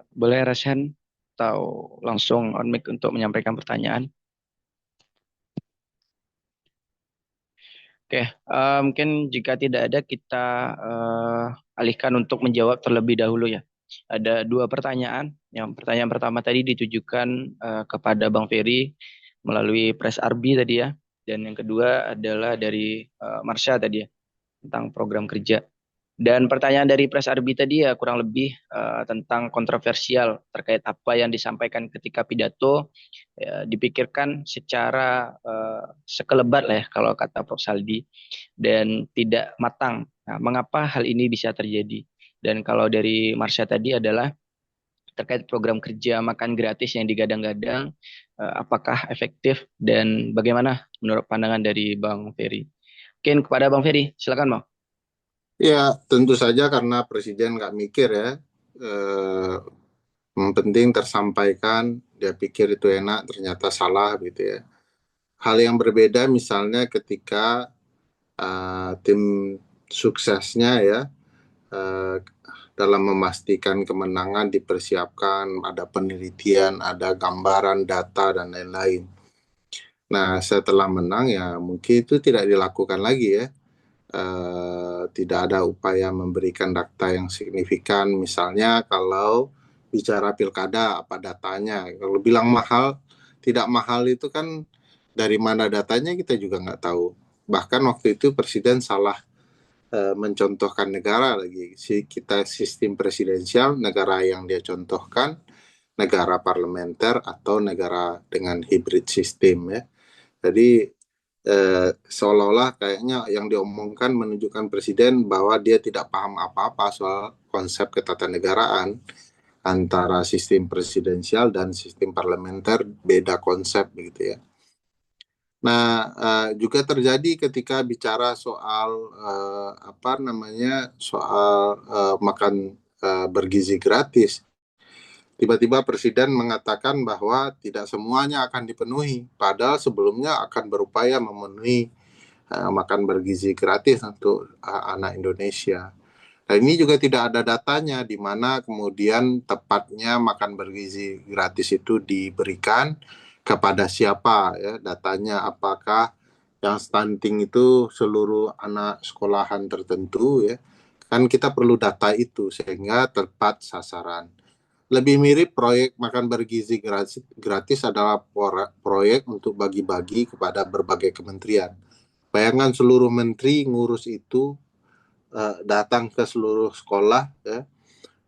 Boleh raise hand atau langsung on mic untuk menyampaikan pertanyaan. Oke, mungkin jika tidak ada kita alihkan untuk menjawab terlebih dahulu ya. Ada dua pertanyaan. Yang pertanyaan pertama tadi ditujukan kepada Bang Ferry melalui Press Arbi tadi ya. Dan yang kedua adalah dari Marsha tadi ya, tentang program kerja. Dan pertanyaan dari Press Arbi tadi ya kurang lebih tentang kontroversial terkait apa yang disampaikan ketika pidato ya, dipikirkan secara sekelebat lah ya kalau kata Prof. Saldi dan tidak matang. Nah, mengapa hal ini bisa terjadi? Dan kalau dari Marsha tadi adalah terkait program kerja makan gratis yang digadang-gadang, apakah efektif dan bagaimana menurut pandangan dari Bang Ferry? Mungkin kepada Bang Ferry, silakan Bang. Ya, tentu saja karena Presiden nggak mikir ya. Yang penting tersampaikan, dia pikir itu enak, ternyata salah gitu ya. Hal yang berbeda misalnya ketika tim suksesnya ya dalam memastikan kemenangan dipersiapkan, ada penelitian, ada gambaran, data, dan lain-lain. Nah, setelah menang ya mungkin itu tidak dilakukan lagi ya. Tidak ada upaya memberikan data yang signifikan. Misalnya kalau bicara pilkada, apa datanya? Kalau bilang mahal, tidak mahal itu kan dari mana datanya kita juga nggak tahu. Bahkan waktu itu Presiden salah mencontohkan negara lagi. Kita sistem presidensial, negara yang dia contohkan, negara parlementer atau negara dengan hybrid sistem ya. Jadi seolah-olah kayaknya yang diomongkan menunjukkan Presiden bahwa dia tidak paham apa-apa soal konsep ketatanegaraan antara sistem presidensial dan sistem parlementer, beda konsep begitu ya. Nah, juga terjadi ketika bicara soal soal makan bergizi gratis. Tiba-tiba Presiden mengatakan bahwa tidak semuanya akan dipenuhi, padahal sebelumnya akan berupaya memenuhi makan bergizi gratis untuk anak Indonesia. Nah, ini juga tidak ada datanya di mana kemudian tepatnya makan bergizi gratis itu diberikan kepada siapa ya, datanya apakah yang stunting itu seluruh anak sekolahan tertentu ya. Kan kita perlu data itu sehingga tepat sasaran. Lebih mirip proyek makan bergizi gratis adalah proyek untuk bagi-bagi kepada berbagai kementerian. Bayangkan seluruh menteri ngurus itu, datang ke seluruh sekolah ya.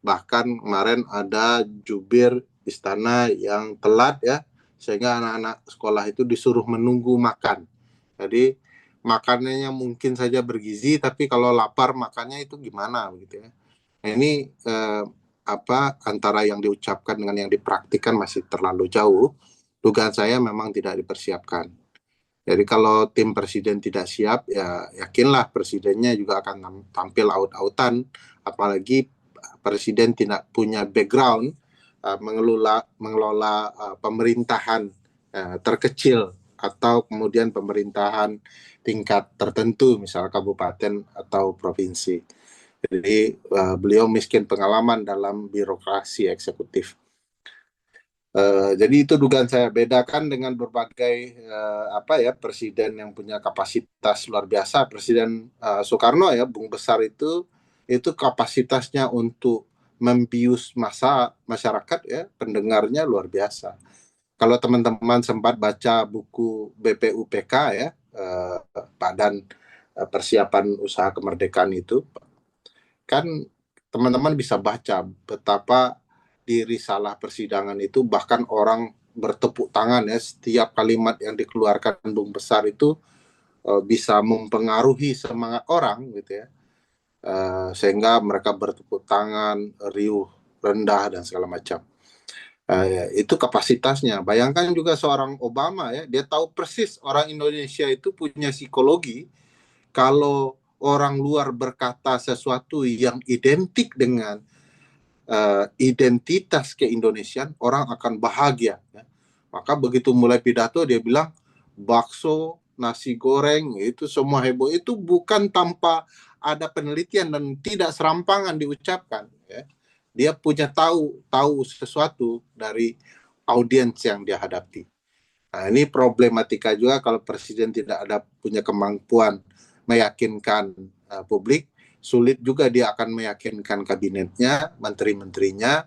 Bahkan kemarin ada jubir istana yang telat ya, sehingga anak-anak sekolah itu disuruh menunggu makan. Jadi makanannya mungkin saja bergizi, tapi kalau lapar makannya itu gimana begitu ya. Nah, ini antara yang diucapkan dengan yang dipraktikkan masih terlalu jauh. Dugaan saya memang tidak dipersiapkan. Jadi kalau tim Presiden tidak siap, ya yakinlah Presidennya juga akan tampil aut-autan, apalagi Presiden tidak punya background mengelola pemerintahan terkecil atau kemudian pemerintahan tingkat tertentu, misal kabupaten atau provinsi. Jadi beliau miskin pengalaman dalam birokrasi eksekutif. Jadi itu dugaan saya. Bedakan dengan berbagai presiden yang punya kapasitas luar biasa. Presiden Soekarno ya, Bung Besar itu kapasitasnya untuk membius masyarakat ya, pendengarnya luar biasa. Kalau teman-teman sempat baca buku BPUPK ya, Badan Persiapan Usaha Kemerdekaan itu, kan teman-teman bisa baca betapa di risalah persidangan itu bahkan orang bertepuk tangan ya, setiap kalimat yang dikeluarkan Bung Besar itu bisa mempengaruhi semangat orang gitu ya. Sehingga mereka bertepuk tangan, riuh, rendah dan segala macam. Itu kapasitasnya. Bayangkan juga seorang Obama ya, dia tahu persis orang Indonesia itu punya psikologi. Kalau orang luar berkata sesuatu yang identik dengan identitas keindonesian, orang akan bahagia ya. Maka begitu mulai pidato dia bilang bakso, nasi goreng, itu semua heboh. Itu bukan tanpa ada penelitian dan tidak serampangan diucapkan ya. Dia punya tahu sesuatu dari audiens yang dia hadapi. Nah, ini problematika juga kalau presiden tidak ada punya kemampuan meyakinkan publik, sulit juga dia akan meyakinkan kabinetnya, menteri-menterinya,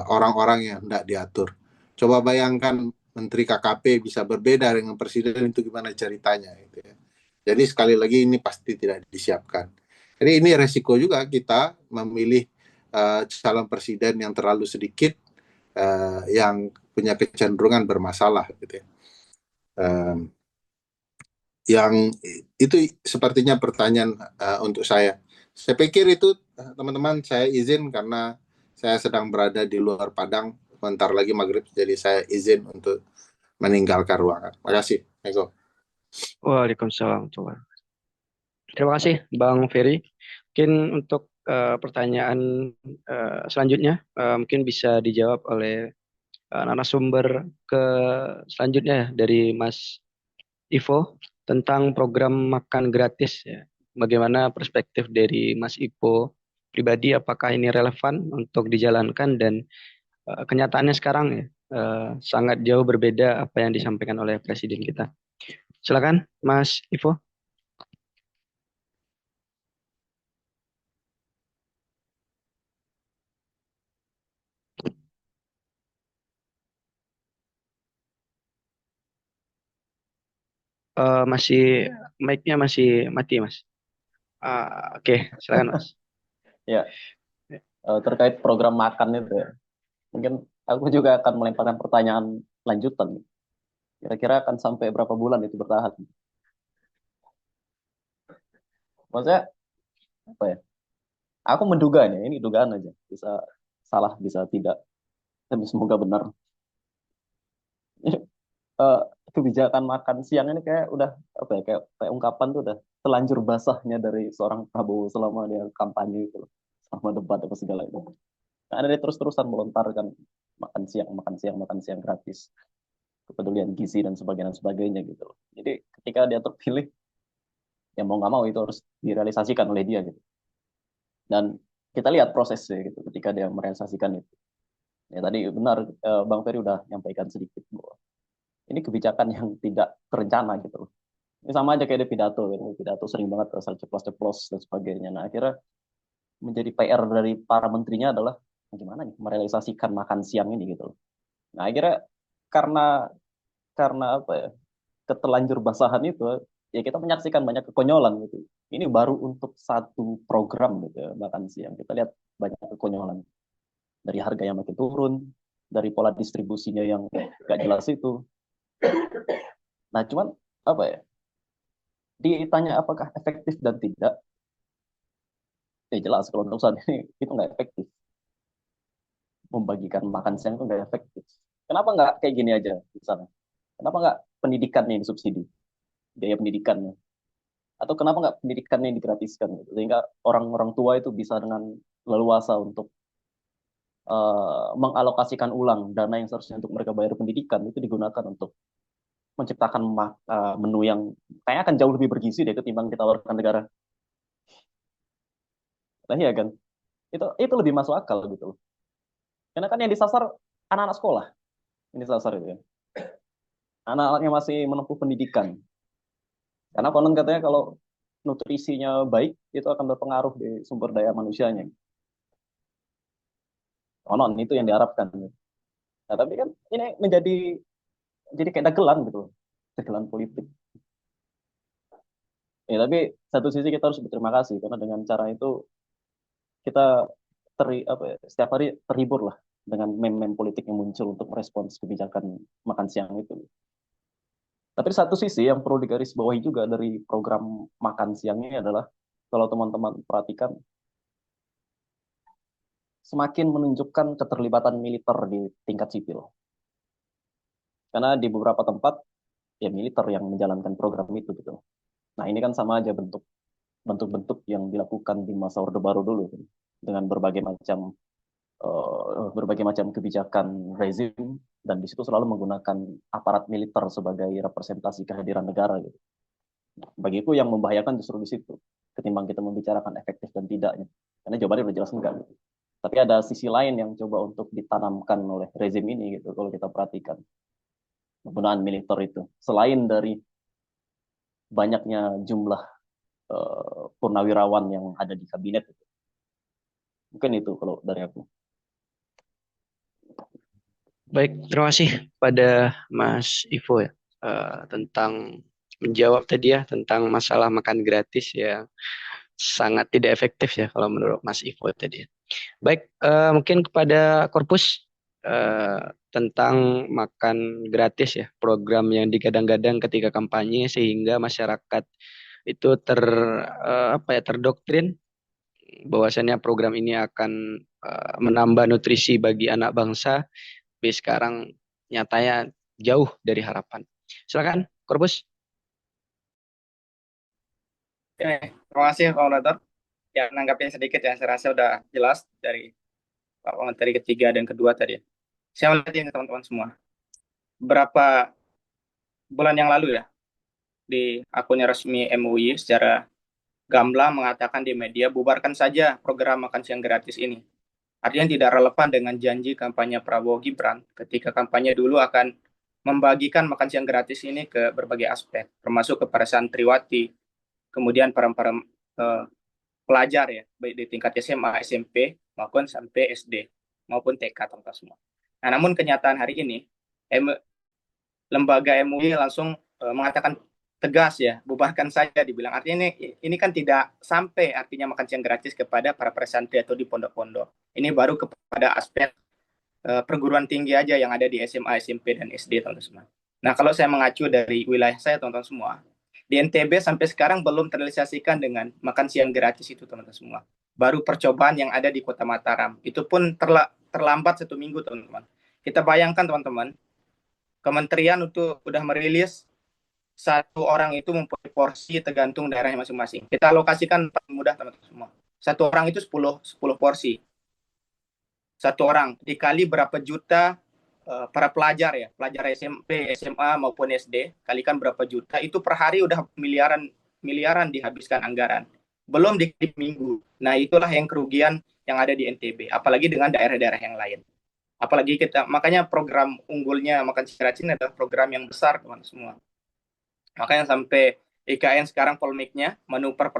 orang-orang yang hendak diatur. Coba bayangkan menteri KKP bisa berbeda dengan presiden, itu gimana ceritanya gitu ya. Jadi sekali lagi ini pasti tidak disiapkan. Jadi ini resiko juga kita memilih calon presiden yang terlalu sedikit, yang punya kecenderungan bermasalah gitu ya. Yang itu sepertinya pertanyaan untuk saya. Saya pikir itu teman-teman, saya izin karena saya sedang berada di luar Padang, bentar lagi maghrib, jadi saya izin untuk meninggalkan ruangan. Terima kasih. Waalaikumsalam. Terima kasih Bang Ferry. Mungkin untuk pertanyaan selanjutnya mungkin bisa dijawab oleh narasumber selanjutnya dari Mas Ivo tentang program makan gratis ya. Bagaimana perspektif dari Mas Ivo pribadi, apakah ini relevan untuk dijalankan dan kenyataannya sekarang ya sangat jauh berbeda apa yang disampaikan oleh Presiden kita. Silakan Mas Ivo. Masih mic-nya masih mati Mas. Oke, silakan Mas. Ya, terkait program makan itu ya, mungkin aku juga akan melemparkan pertanyaan lanjutan. Kira-kira akan sampai berapa bulan itu bertahan? Maksudnya apa ya? Aku menduga ini dugaan aja, bisa salah, bisa tidak, tapi semoga benar. Kebijakan makan siang ini kayak udah apa ya, kayak ungkapan tuh udah telanjur basahnya dari seorang Prabowo selama dia kampanye itu, selama debat apa segala itu. Nah, ada dia terus-terusan melontarkan makan siang gratis, kepedulian gizi dan sebagainya gitu. Jadi ketika dia terpilih, ya mau nggak mau itu harus direalisasikan oleh dia gitu. Dan kita lihat prosesnya gitu ketika dia merealisasikan itu. Ya tadi benar Bang Ferry udah nyampaikan sedikit bahwa ini kebijakan yang tidak terencana gitu. Ini sama aja kayak di pidato, gitu. Pidato sering banget asal ceplos-ceplos dan sebagainya. Nah akhirnya menjadi PR dari para menterinya adalah gimana nih merealisasikan makan siang ini gitu. Nah akhirnya karena apa ya, ketelanjur basahan itu, ya kita menyaksikan banyak kekonyolan gitu. Ini baru untuk satu program gitu ya, makan siang. Kita lihat banyak kekonyolan. Dari harga yang makin turun, dari pola distribusinya yang gak jelas itu. Nah cuman apa ya, ditanya apakah efektif dan tidak, ya jelas kalau untuk saat ini itu nggak efektif. Membagikan makan siang itu nggak efektif. Kenapa nggak kayak gini aja misalnya? Kenapa nggak pendidikannya yang disubsidi, biaya pendidikannya? Atau kenapa nggak pendidikannya yang digratiskan gitu? Sehingga orang-orang tua itu bisa dengan leluasa untuk mengalokasikan ulang dana yang seharusnya untuk mereka bayar pendidikan itu digunakan untuk menciptakan menu yang kayaknya akan jauh lebih bergizi deh ketimbang ditawarkan negara. Nah iya kan, itu lebih masuk akal gitu loh. Karena kan yang disasar anak-anak sekolah, ini disasar itu ya. Anak-anak yang masih menempuh pendidikan. Karena konon katanya kalau nutrisinya baik itu akan berpengaruh di sumber daya manusianya. Konon itu yang diharapkan. Nah tapi kan ini jadi kayak dagelan gitu loh, dagelan politik. Ya tapi satu sisi kita harus berterima kasih karena dengan cara itu kita setiap hari terhibur lah dengan meme-meme politik yang muncul untuk merespons kebijakan makan siang itu. Tapi satu sisi yang perlu digarisbawahi juga dari program makan siang ini adalah kalau teman-teman perhatikan semakin menunjukkan keterlibatan militer di tingkat sipil. Karena di beberapa tempat ya militer yang menjalankan program itu gitu. Nah, ini kan sama aja bentuk-bentuk yang dilakukan di masa Orde Baru dulu kan. Dengan berbagai macam kebijakan rezim dan di situ selalu menggunakan aparat militer sebagai representasi kehadiran negara gitu. Bagiku yang membahayakan justru di situ ketimbang kita membicarakan efektif dan tidaknya. Karena jawabannya udah jelas enggak. Gitu. Tapi ada sisi lain yang coba untuk ditanamkan oleh rezim ini gitu kalau kita perhatikan. Penggunaan militer itu selain dari banyaknya jumlah purnawirawan yang ada di kabinet itu. Mungkin itu kalau dari aku. Baik, terima kasih pada Mas Ivo ya tentang menjawab tadi ya tentang masalah makan gratis ya sangat tidak efektif ya kalau menurut Mas Ivo tadi. Baik, mungkin kepada Korpus tentang makan gratis ya program yang digadang-gadang ketika kampanye sehingga masyarakat itu terdoktrin bahwasannya program ini akan menambah nutrisi bagi anak bangsa. Tapi sekarang nyatanya jauh dari harapan. Silakan, Korpus. Terima kasih Pak Moderator. Ya, menanggapi sedikit ya, saya rasa udah jelas dari Pak Menteri ketiga dan kedua tadi. Saya melihat ini teman-teman semua. Berapa bulan yang lalu ya, di akunnya resmi MUI secara gamblang mengatakan di media, bubarkan saja program makan siang gratis ini. Artinya tidak relevan dengan janji kampanye Prabowo Gibran ketika kampanye dulu akan membagikan makan siang gratis ini ke berbagai aspek, termasuk kepada santriwati, kemudian para pelajar ya, baik di tingkat SMA, SMP, maupun sampai SD, maupun TK teman-teman semua. Nah, namun kenyataan hari ini, lembaga MUI langsung mengatakan tegas ya, bubarkan saja dibilang. Artinya ini kan tidak sampai artinya makan siang gratis kepada para pesantren atau di pondok-pondok. Ini baru kepada aspek perguruan tinggi aja yang ada di SMA, SMP, dan SD teman-teman semua. Nah, kalau saya mengacu dari wilayah saya teman-teman semua, di NTB sampai sekarang belum terrealisasikan dengan makan siang gratis itu teman-teman semua. Baru percobaan yang ada di Kota Mataram. Itu pun terlambat 1 minggu teman-teman. Kita bayangkan teman-teman, kementerian itu udah merilis 1 orang itu mempunyai porsi tergantung daerahnya masing-masing. Kita alokasikan paling mudah teman-teman semua. 1 orang itu 10 porsi. 1 orang dikali berapa juta para pelajar ya, pelajar SMP, SMA maupun SD, kalikan berapa juta, itu per hari udah miliaran dihabiskan anggaran. Belum di minggu. Nah, itulah yang kerugian yang ada di NTB, apalagi dengan daerah-daerah yang lain. Apalagi makanya program unggulnya makan siang gratis adalah program yang besar teman semua. Makanya sampai IKN sekarang polemiknya manuver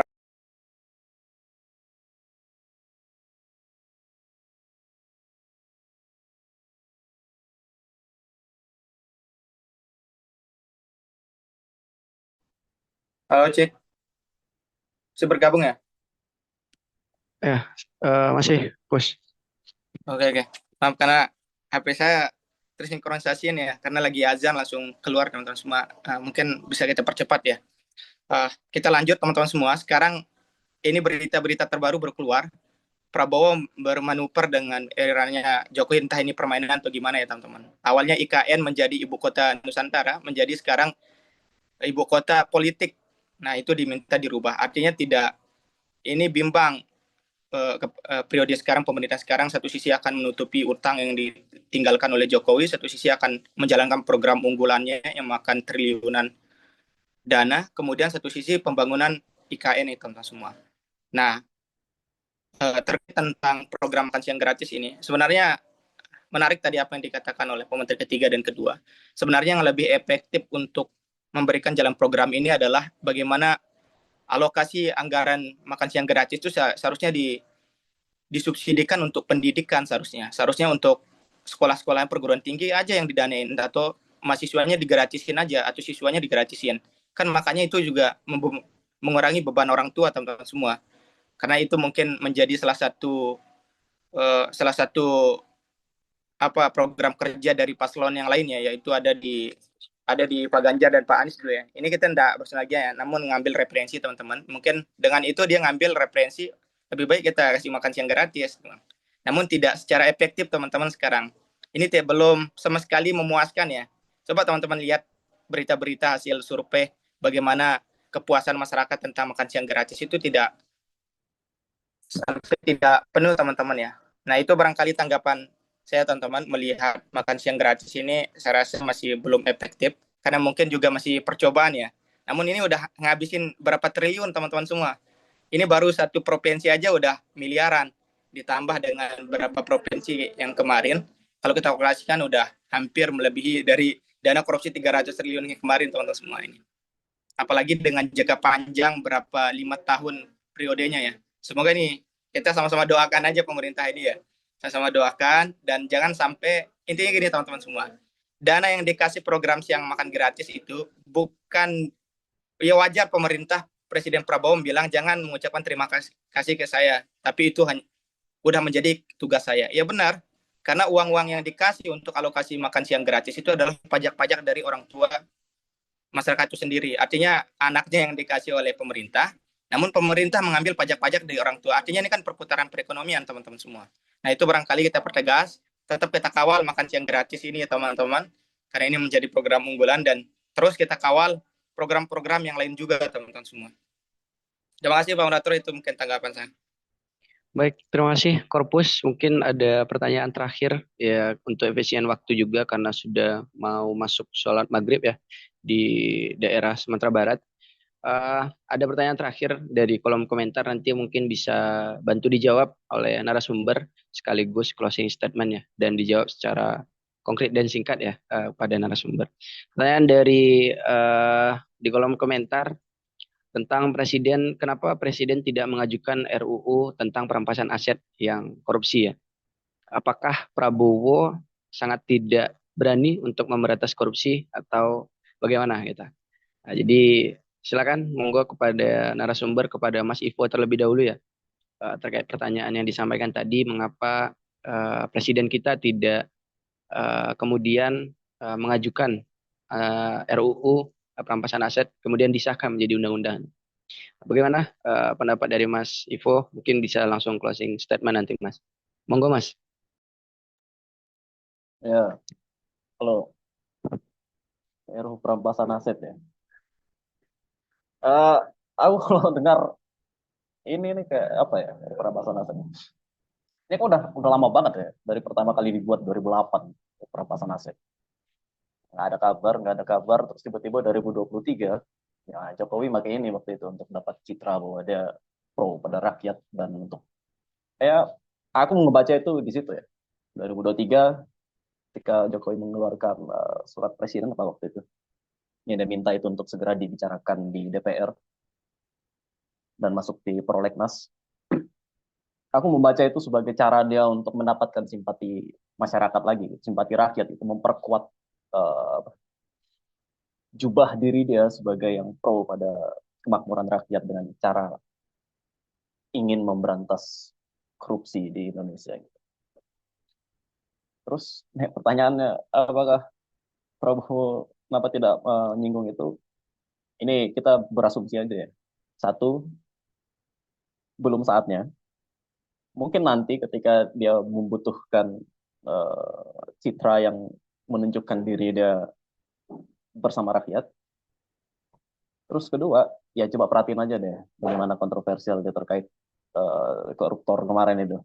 Halo, Cik. Bisa bergabung ya? Ya, masih, Bos. Oke. Maaf, karena HP saya tersinkronisasi ya, karena lagi azan langsung keluar teman-teman semua. Mungkin bisa kita percepat ya. Kita lanjut teman-teman semua. Sekarang ini berita-berita terbaru berkeluar. Prabowo bermanuver dengan eranya Jokowi, entah ini permainan atau gimana ya teman-teman. Awalnya IKN menjadi ibu kota Nusantara, menjadi sekarang ibu kota politik. Nah, itu diminta dirubah. Artinya tidak, ini bimbang periode sekarang, pemerintah sekarang satu sisi akan menutupi utang yang ditinggalkan oleh Jokowi, satu sisi akan menjalankan program unggulannya yang makan triliunan dana, kemudian satu sisi pembangunan IKN itu teman-teman semua. Nah, terkait tentang program makan siang gratis ini, sebenarnya menarik tadi apa yang dikatakan oleh pementeri ketiga dan kedua. Sebenarnya yang lebih efektif untuk memberikan jalan program ini adalah bagaimana alokasi anggaran makan siang gratis itu seharusnya disubsidikan untuk pendidikan seharusnya. Seharusnya untuk sekolah-sekolah perguruan tinggi aja yang didanain, atau mahasiswanya digratisin aja, atau siswanya digratisin. Kan makanya itu juga mengurangi beban orang tua teman-teman semua. Karena itu mungkin menjadi salah satu program kerja dari paslon yang lainnya, yaitu ada di Pak Ganjar dan Pak Anies dulu ya. Ini kita tidak bersengaja ya, namun ngambil referensi teman-teman. Mungkin dengan itu dia ngambil referensi, lebih baik kita kasih makan siang gratis. Namun tidak secara efektif teman-teman sekarang. Ini belum sama sekali memuaskan ya. Coba teman-teman lihat berita-berita hasil survei bagaimana kepuasan masyarakat tentang makan siang gratis itu tidak penuh teman-teman ya. Nah itu barangkali tanggapan saya teman-teman melihat makan siang gratis ini, saya rasa masih belum efektif karena mungkin juga masih percobaan ya. Namun ini udah ngabisin berapa triliun teman-teman semua. Ini baru satu provinsi aja udah miliaran, ditambah dengan beberapa provinsi yang kemarin. Kalau kita kalkulasikan udah hampir melebihi dari dana korupsi 300 triliun yang kemarin teman-teman semua ini. Apalagi dengan jangka panjang berapa 5 tahun periodenya ya. Semoga nih kita sama-sama doakan aja pemerintah ini ya. Sama-sama doakan dan jangan sampai, intinya gini teman-teman semua. Dana yang dikasih program siang makan gratis itu bukan, ya wajar pemerintah Presiden Prabowo bilang jangan mengucapkan terima kasih ke saya, tapi itu udah menjadi tugas saya. Ya benar, karena uang-uang yang dikasih untuk alokasi makan siang gratis itu adalah pajak-pajak dari orang tua masyarakat itu sendiri. Artinya anaknya yang dikasih oleh pemerintah, namun pemerintah mengambil pajak-pajak dari orang tua. Artinya ini kan perputaran perekonomian teman-teman semua. Nah itu barangkali kita pertegas, tetap kita kawal makan siang gratis ini ya teman-teman, karena ini menjadi program unggulan dan terus kita kawal program-program yang lain juga teman-teman semua. Terima kasih Pak Moderator, itu mungkin tanggapan saya. Baik, terima kasih Korpus. Mungkin ada pertanyaan terakhir ya untuk efisien waktu juga karena sudah mau masuk sholat maghrib ya di daerah Sumatera Barat. Ada pertanyaan terakhir dari kolom komentar, nanti mungkin bisa bantu dijawab oleh narasumber sekaligus closing statement ya, dan dijawab secara konkret dan singkat ya pada narasumber. Pertanyaan dari di kolom komentar tentang Presiden, kenapa Presiden tidak mengajukan RUU tentang perampasan aset yang korupsi ya? Apakah Prabowo sangat tidak berani untuk memberantas korupsi atau bagaimana kita? Nah, jadi silakan monggo kepada narasumber, kepada Mas Ivo terlebih dahulu ya terkait pertanyaan yang disampaikan tadi, mengapa Presiden kita tidak kemudian mengajukan RUU perampasan aset kemudian disahkan menjadi undang-undang. Bagaimana pendapat dari Mas Ivo? Mungkin bisa langsung closing statement nanti Mas. Monggo Mas. Ya, kalau RUU perampasan aset ya. Aku kalau dengar ini kayak apa ya, perampasan aset. Ini kan udah lama banget ya, dari pertama kali dibuat 2008 perampasan aset. Nggak ada kabar, terus tiba-tiba 2023 ya Jokowi pakai ini waktu itu untuk dapat citra bahwa dia pro pada rakyat dan untuk aku ngebaca itu di situ ya 2023 ketika Jokowi mengeluarkan surat presiden apa waktu itu yang dia minta itu untuk segera dibicarakan di DPR dan masuk di prolegnas. Aku membaca itu sebagai cara dia untuk mendapatkan simpati masyarakat lagi, simpati rakyat, itu memperkuat jubah diri dia sebagai yang pro pada kemakmuran rakyat dengan cara ingin memberantas korupsi di Indonesia. Terus pertanyaannya, apakah Prabowo kenapa tidak menyinggung itu? Ini kita berasumsi aja ya. Satu, belum saatnya. Mungkin nanti ketika dia membutuhkan citra yang menunjukkan diri dia bersama rakyat. Terus kedua, ya coba perhatiin aja deh bagaimana kontroversial dia terkait koruptor kemarin itu.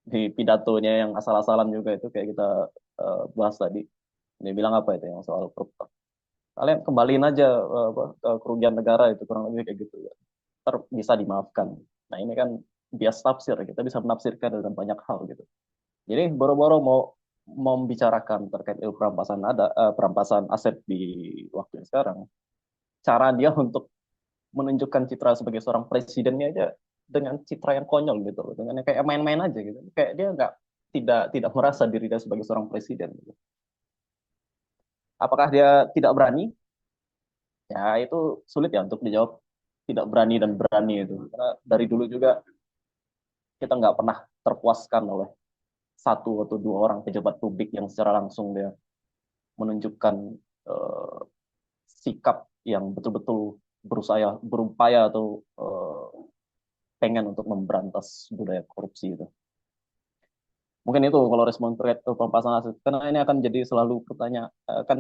Di pidatonya yang asal-asalan juga itu kayak kita bahas tadi. Dia bilang apa itu yang soal koruptor. Kalian kembaliin aja kerugian negara itu kurang lebih kayak gitu ya. Bisa dimaafkan. Nah ini kan bias tafsir, kita bisa menafsirkan dengan banyak hal gitu. Jadi boro-boro mau membicarakan terkait perampasan aset di waktu yang sekarang, cara dia untuk menunjukkan citra sebagai seorang presidennya aja dengan citra yang konyol gitu loh, dengan kayak main-main aja gitu, kayak dia nggak tidak merasa diri dia sebagai seorang presiden gitu. Apakah dia tidak berani? Ya itu sulit ya untuk dijawab tidak berani dan berani itu, karena dari dulu juga kita nggak pernah terpuaskan oleh satu atau dua orang pejabat publik yang secara langsung dia menunjukkan eh, sikap yang betul-betul berupaya atau pengen untuk memberantas budaya korupsi itu. Mungkin itu kalau respon terkait perampasan aset, karena ini akan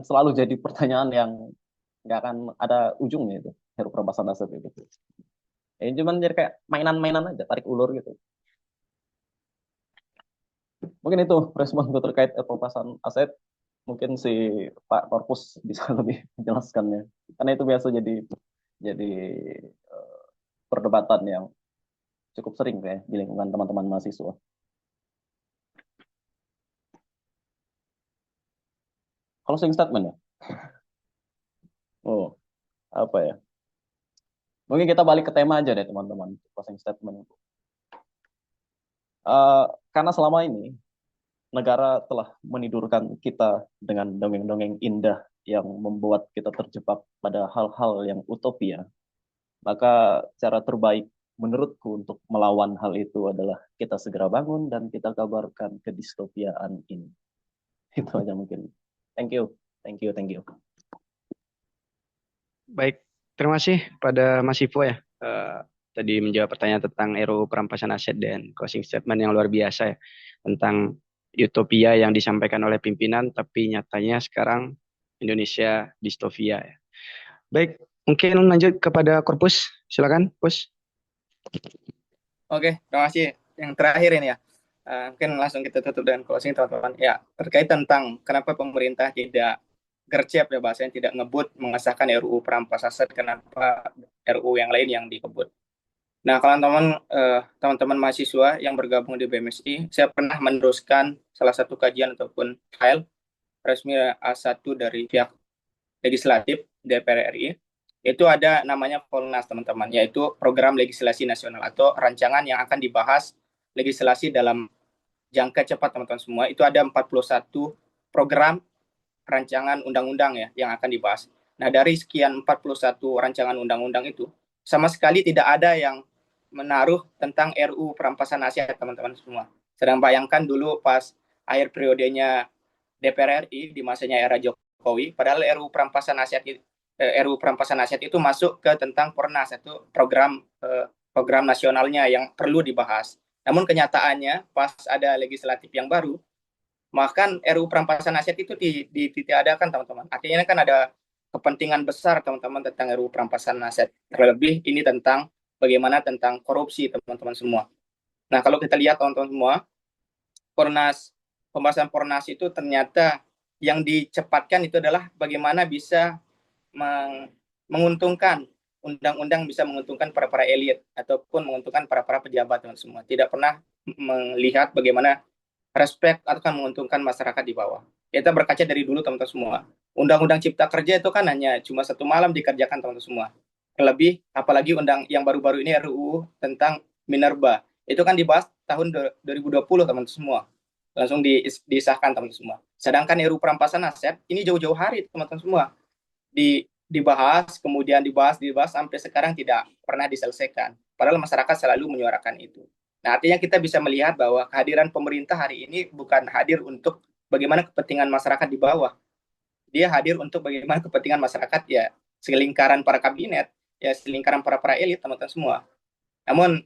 selalu jadi pertanyaan yang nggak akan ada ujungnya itu, perampasan aset itu. Ini cuman jadi kayak mainan-mainan aja, tarik ulur gitu. Mungkin itu respon terkait perampasan aset. Mungkin si Pak Korpus bisa lebih menjelaskannya, karena itu biasa jadi perdebatan yang cukup sering kayak di lingkungan teman-teman mahasiswa. Closing statement ya? Oh, apa ya? Mungkin kita balik ke tema aja deh teman-teman, closing statement itu. Karena selama ini negara telah menidurkan kita dengan dongeng-dongeng indah yang membuat kita terjebak pada hal-hal yang utopia, maka cara terbaik menurutku untuk melawan hal itu adalah kita segera bangun dan kita kabarkan kedistopiaan ini. Itu aja mungkin. Thank you. Baik, terima kasih pada Mas Ivo ya. Tadi menjawab pertanyaan tentang RUU perampasan aset dan closing statement yang luar biasa ya. Tentang utopia yang disampaikan oleh pimpinan, tapi nyatanya sekarang Indonesia distopia ya. Baik, mungkin lanjut kepada Korpus. Silakan, Pus. Oke, terima kasih. Yang terakhir ini ya, mungkin langsung kita tutup dengan closing teman-teman. Ya, terkait tentang kenapa pemerintah tidak gercep ya bahasanya, tidak ngebut mengesahkan RUU perampasan aset, kenapa RUU yang lain yang dikebut. Nah, kalau teman-teman mahasiswa yang bergabung di BMSI, saya pernah meneruskan salah satu kajian ataupun file resmi A1 dari pihak legislatif DPR RI. Itu ada namanya Polnas, teman-teman, yaitu Program Legislasi Nasional atau rancangan yang akan dibahas legislasi dalam jangka cepat, teman-teman semua. Itu ada 41 program rancangan undang-undang ya yang akan dibahas. Nah, dari sekian 41 rancangan undang-undang itu, sama sekali tidak ada yang menaruh tentang RUU perampasan aset, teman-teman semua. Sedang bayangkan dulu pas akhir periodenya DPR RI di masanya era Jokowi, padahal RUU perampasan aset itu masuk ke tentang Pornas, itu program nasionalnya yang perlu dibahas. Namun kenyataannya pas ada legislatif yang baru, bahkan RUU perampasan aset itu ditiadakan, teman-teman. Artinya kan ada kepentingan besar, teman-teman, tentang RUU perampasan aset. Terlebih ini tentang bagaimana tentang korupsi, teman-teman semua. Nah, kalau kita lihat, teman-teman semua, pembahasan Pornas itu ternyata yang dicepatkan itu adalah bagaimana bisa menguntungkan undang-undang, bisa menguntungkan para elit ataupun menguntungkan para pejabat, teman semua. Tidak pernah melihat bagaimana respect atau kan menguntungkan masyarakat di bawah. Kita berkaca dari dulu, teman-teman semua. Undang-undang Cipta Kerja itu kan hanya cuma 1 malam dikerjakan, teman-teman semua. Terlebih apalagi undang yang baru-baru ini RUU tentang Minerba. Itu kan dibahas tahun 2020, teman-teman semua. Langsung disahkan, teman-teman semua. Sedangkan RUU perampasan aset ini jauh-jauh hari, teman-teman semua. Dibahas, kemudian dibahas sampai sekarang tidak pernah diselesaikan. Padahal masyarakat selalu menyuarakan itu. Nah, artinya kita bisa melihat bahwa kehadiran pemerintah hari ini bukan hadir untuk bagaimana kepentingan masyarakat di bawah. Dia hadir untuk bagaimana kepentingan masyarakat ya, selingkaran para kabinet, ya selingkaran para elit, teman-teman semua. Namun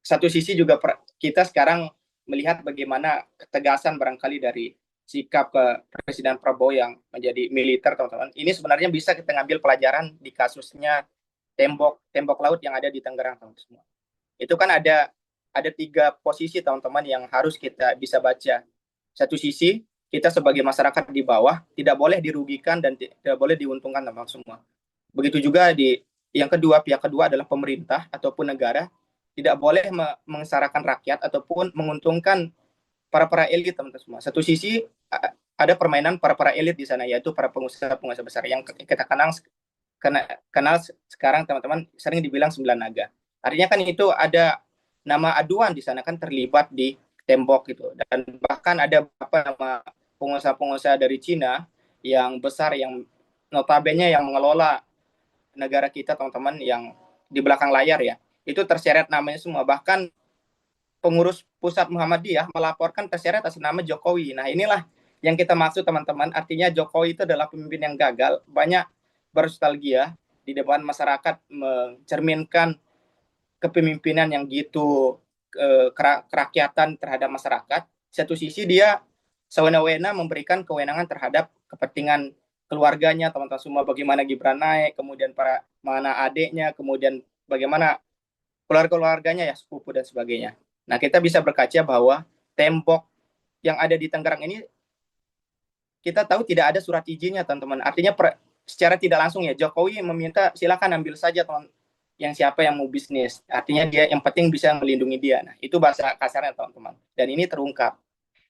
satu sisi juga kita sekarang melihat bagaimana ketegasan barangkali dari sikap Presiden Prabowo yang menjadi militer, teman-teman. Ini sebenarnya bisa kita ngambil pelajaran di kasusnya tembok laut yang ada di Tangerang, teman-teman semua. Itu kan ada 3 posisi teman-teman yang harus kita bisa baca. Satu sisi kita sebagai masyarakat di bawah tidak boleh dirugikan dan tidak boleh diuntungkan teman-teman semua. Begitu juga di yang kedua, pihak kedua adalah pemerintah ataupun negara tidak boleh mengesarakan rakyat ataupun menguntungkan para elit teman-teman semua. Satu sisi ada permainan para elit di sana, yaitu para pengusaha besar yang kita kenal sekarang teman-teman sering dibilang 9 naga. Artinya kan itu ada nama aduan di sana kan terlibat di tembok gitu, dan bahkan ada beberapa nama pengusaha-pengusaha dari Cina yang besar yang notabene yang mengelola negara kita teman-teman yang di belakang layar ya, itu terseret namanya semua. Bahkan pengurus pusat Muhammadiyah melaporkan terseret atas nama Jokowi. Nah inilah yang kita maksud teman-teman, artinya Jokowi itu adalah pemimpin yang gagal, banyak bernostalgia di depan masyarakat mencerminkan kepemimpinan yang gitu kerakyatan terhadap masyarakat. Satu sisi dia sewena-wena memberikan kewenangan terhadap kepentingan keluarganya, teman-teman semua, bagaimana Gibran naik, kemudian para mana adiknya, kemudian bagaimana keluarganya ya, sepupu dan sebagainya. Nah, kita bisa berkaca bahwa tembok yang ada di Tangerang ini kita tahu tidak ada surat izinnya, teman-teman. Artinya secara tidak langsung ya Jokowi meminta silakan ambil saja teman yang siapa yang mau bisnis. Artinya dia yang penting bisa melindungi dia. Nah, itu bahasa kasarnya teman-teman. Dan ini terungkap.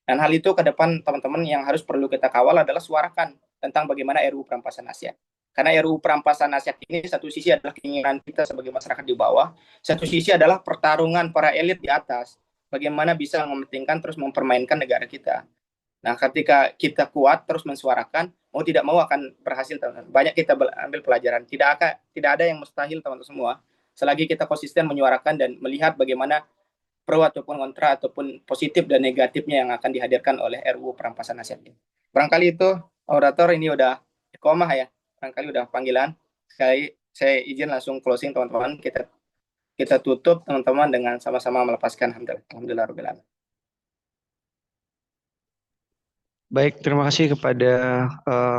Dan hal itu ke depan teman-teman yang harus perlu kita kawal adalah suarakan tentang bagaimana RUU Perampasan Aset. Karena RUU Perampasan Aset ini satu sisi adalah keinginan kita sebagai masyarakat di bawah, satu sisi adalah pertarungan para elit di atas. Bagaimana bisa mementingkan terus mempermainkan negara kita. Nah, ketika kita kuat terus mensuarakan, mau tidak mau akan berhasil, teman-teman. Banyak kita ambil pelajaran. Tidak ada yang mustahil, teman-teman semua. Selagi kita konsisten menyuarakan dan melihat bagaimana pro ataupun kontra ataupun positif dan negatifnya yang akan dihadirkan oleh RUU Perampasan Aset ini. Barangkali itu orator ini udah iqomah ya. Barangkali udah panggilan. Sekali saya izin langsung closing teman-teman. Kita tutup teman-teman dengan sama-sama melepaskan alhamdulillah. Baik, terima kasih kepada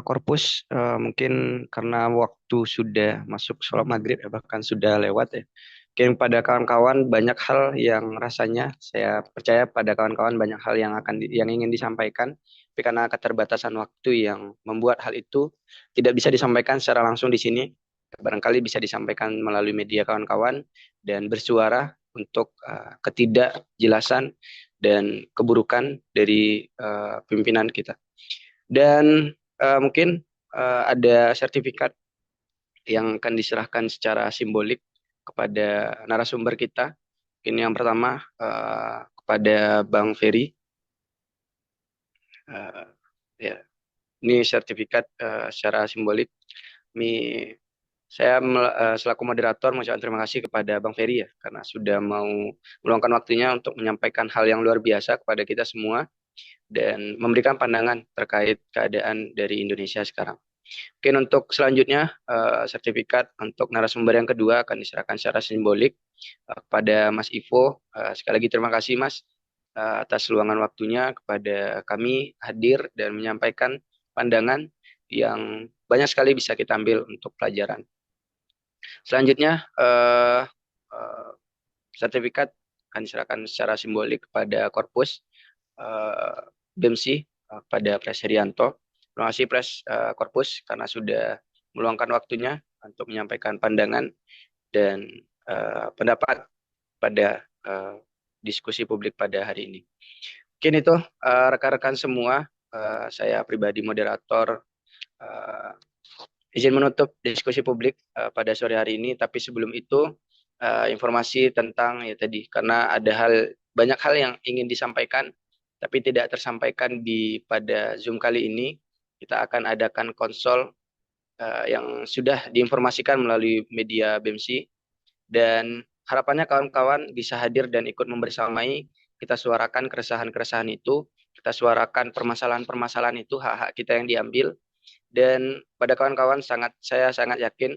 Korpus. Mungkin karena waktu sudah masuk sholat maghrib, bahkan sudah lewat ya. Mungkin pada kawan-kawan banyak hal yang rasanya saya percaya pada kawan-kawan banyak hal yang ingin disampaikan, tapi karena keterbatasan waktu yang membuat hal itu tidak bisa disampaikan secara langsung di sini, barangkali bisa disampaikan melalui media kawan-kawan dan bersuara untuk ketidakjelasan dan keburukan dari pimpinan kita. Dan mungkin ada sertifikat yang akan diserahkan secara simbolik kepada narasumber kita. Ini yang pertama kepada Bang Ferry. Ya, ini sertifikat secara simbolik. Saya selaku moderator mengucapkan terima kasih kepada Bang Ferry ya, karena sudah mau meluangkan waktunya untuk menyampaikan hal yang luar biasa kepada kita semua dan memberikan pandangan terkait keadaan dari Indonesia sekarang. Mungkin untuk selanjutnya sertifikat untuk narasumber yang kedua akan diserahkan secara simbolik kepada Mas Ivo. Sekali lagi terima kasih Mas atas luangan waktunya kepada kami hadir dan menyampaikan pandangan yang banyak sekali bisa kita ambil untuk pelajaran. Selanjutnya sertifikat akan diserahkan secara simbolik kepada Korpus BEMSI pada Pres Herianto. Terima kasih Pres Korpus karena sudah meluangkan waktunya untuk menyampaikan pandangan dan pendapat pada diskusi publik pada hari ini. Mungkin itu rekan-rekan semua, saya pribadi moderator izin menutup diskusi publik pada sore hari ini. Tapi sebelum itu informasi tentang ya tadi, karena ada banyak hal yang ingin disampaikan tapi tidak tersampaikan pada Zoom kali ini. Kita akan adakan konsol yang sudah diinformasikan melalui media BEMSI dan harapannya kawan-kawan bisa hadir dan ikut membersamai. Kita suarakan keresahan-keresahan itu, kita suarakan permasalahan-permasalahan itu, hak-hak kita yang diambil. Dan pada kawan-kawan saya sangat yakin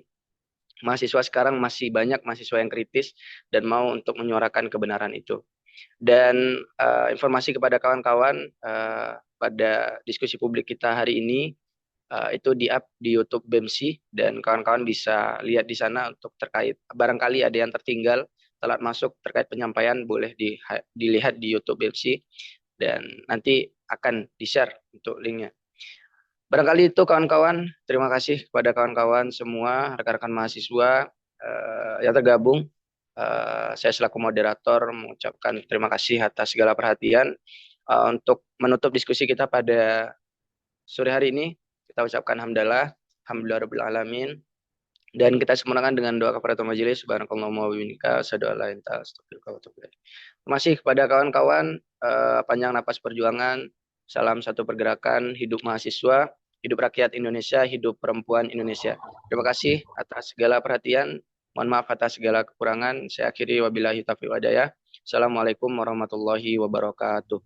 mahasiswa sekarang masih banyak mahasiswa yang kritis dan mau untuk menyuarakan kebenaran itu. Dan informasi kepada kawan-kawan pada diskusi publik kita hari ini itu di-up di YouTube BEMSI dan kawan-kawan bisa lihat di sana untuk terkait barangkali ada yang tertinggal telat masuk terkait penyampaian boleh dilihat di YouTube BEPSI dan nanti akan di-share untuk linknya. Barangkali itu kawan-kawan. Terima kasih kepada kawan-kawan semua, rekan-rekan mahasiswa yang tergabung. Saya selaku moderator mengucapkan terima kasih atas segala perhatian. Untuk menutup diskusi kita pada sore hari ini, kita ucapkan hamdalah, alhamdulillah alamin. Dan kita sempurnakan dengan doa kafaratul majelis. Subhanakallahumma wa bihamdika asyhadu an la ilaha illa anta astaghfiruka wa atubu ilaik. Terima kasih kepada kawan-kawan. Panjang napas perjuangan. Salam satu pergerakan. Hidup mahasiswa, hidup rakyat Indonesia, hidup perempuan Indonesia. Terima kasih atas segala perhatian. Mohon maaf atas segala kekurangan. Saya akhiri wabillahi taufiq wal hidayah. Assalamualaikum warahmatullahi wabarakatuh.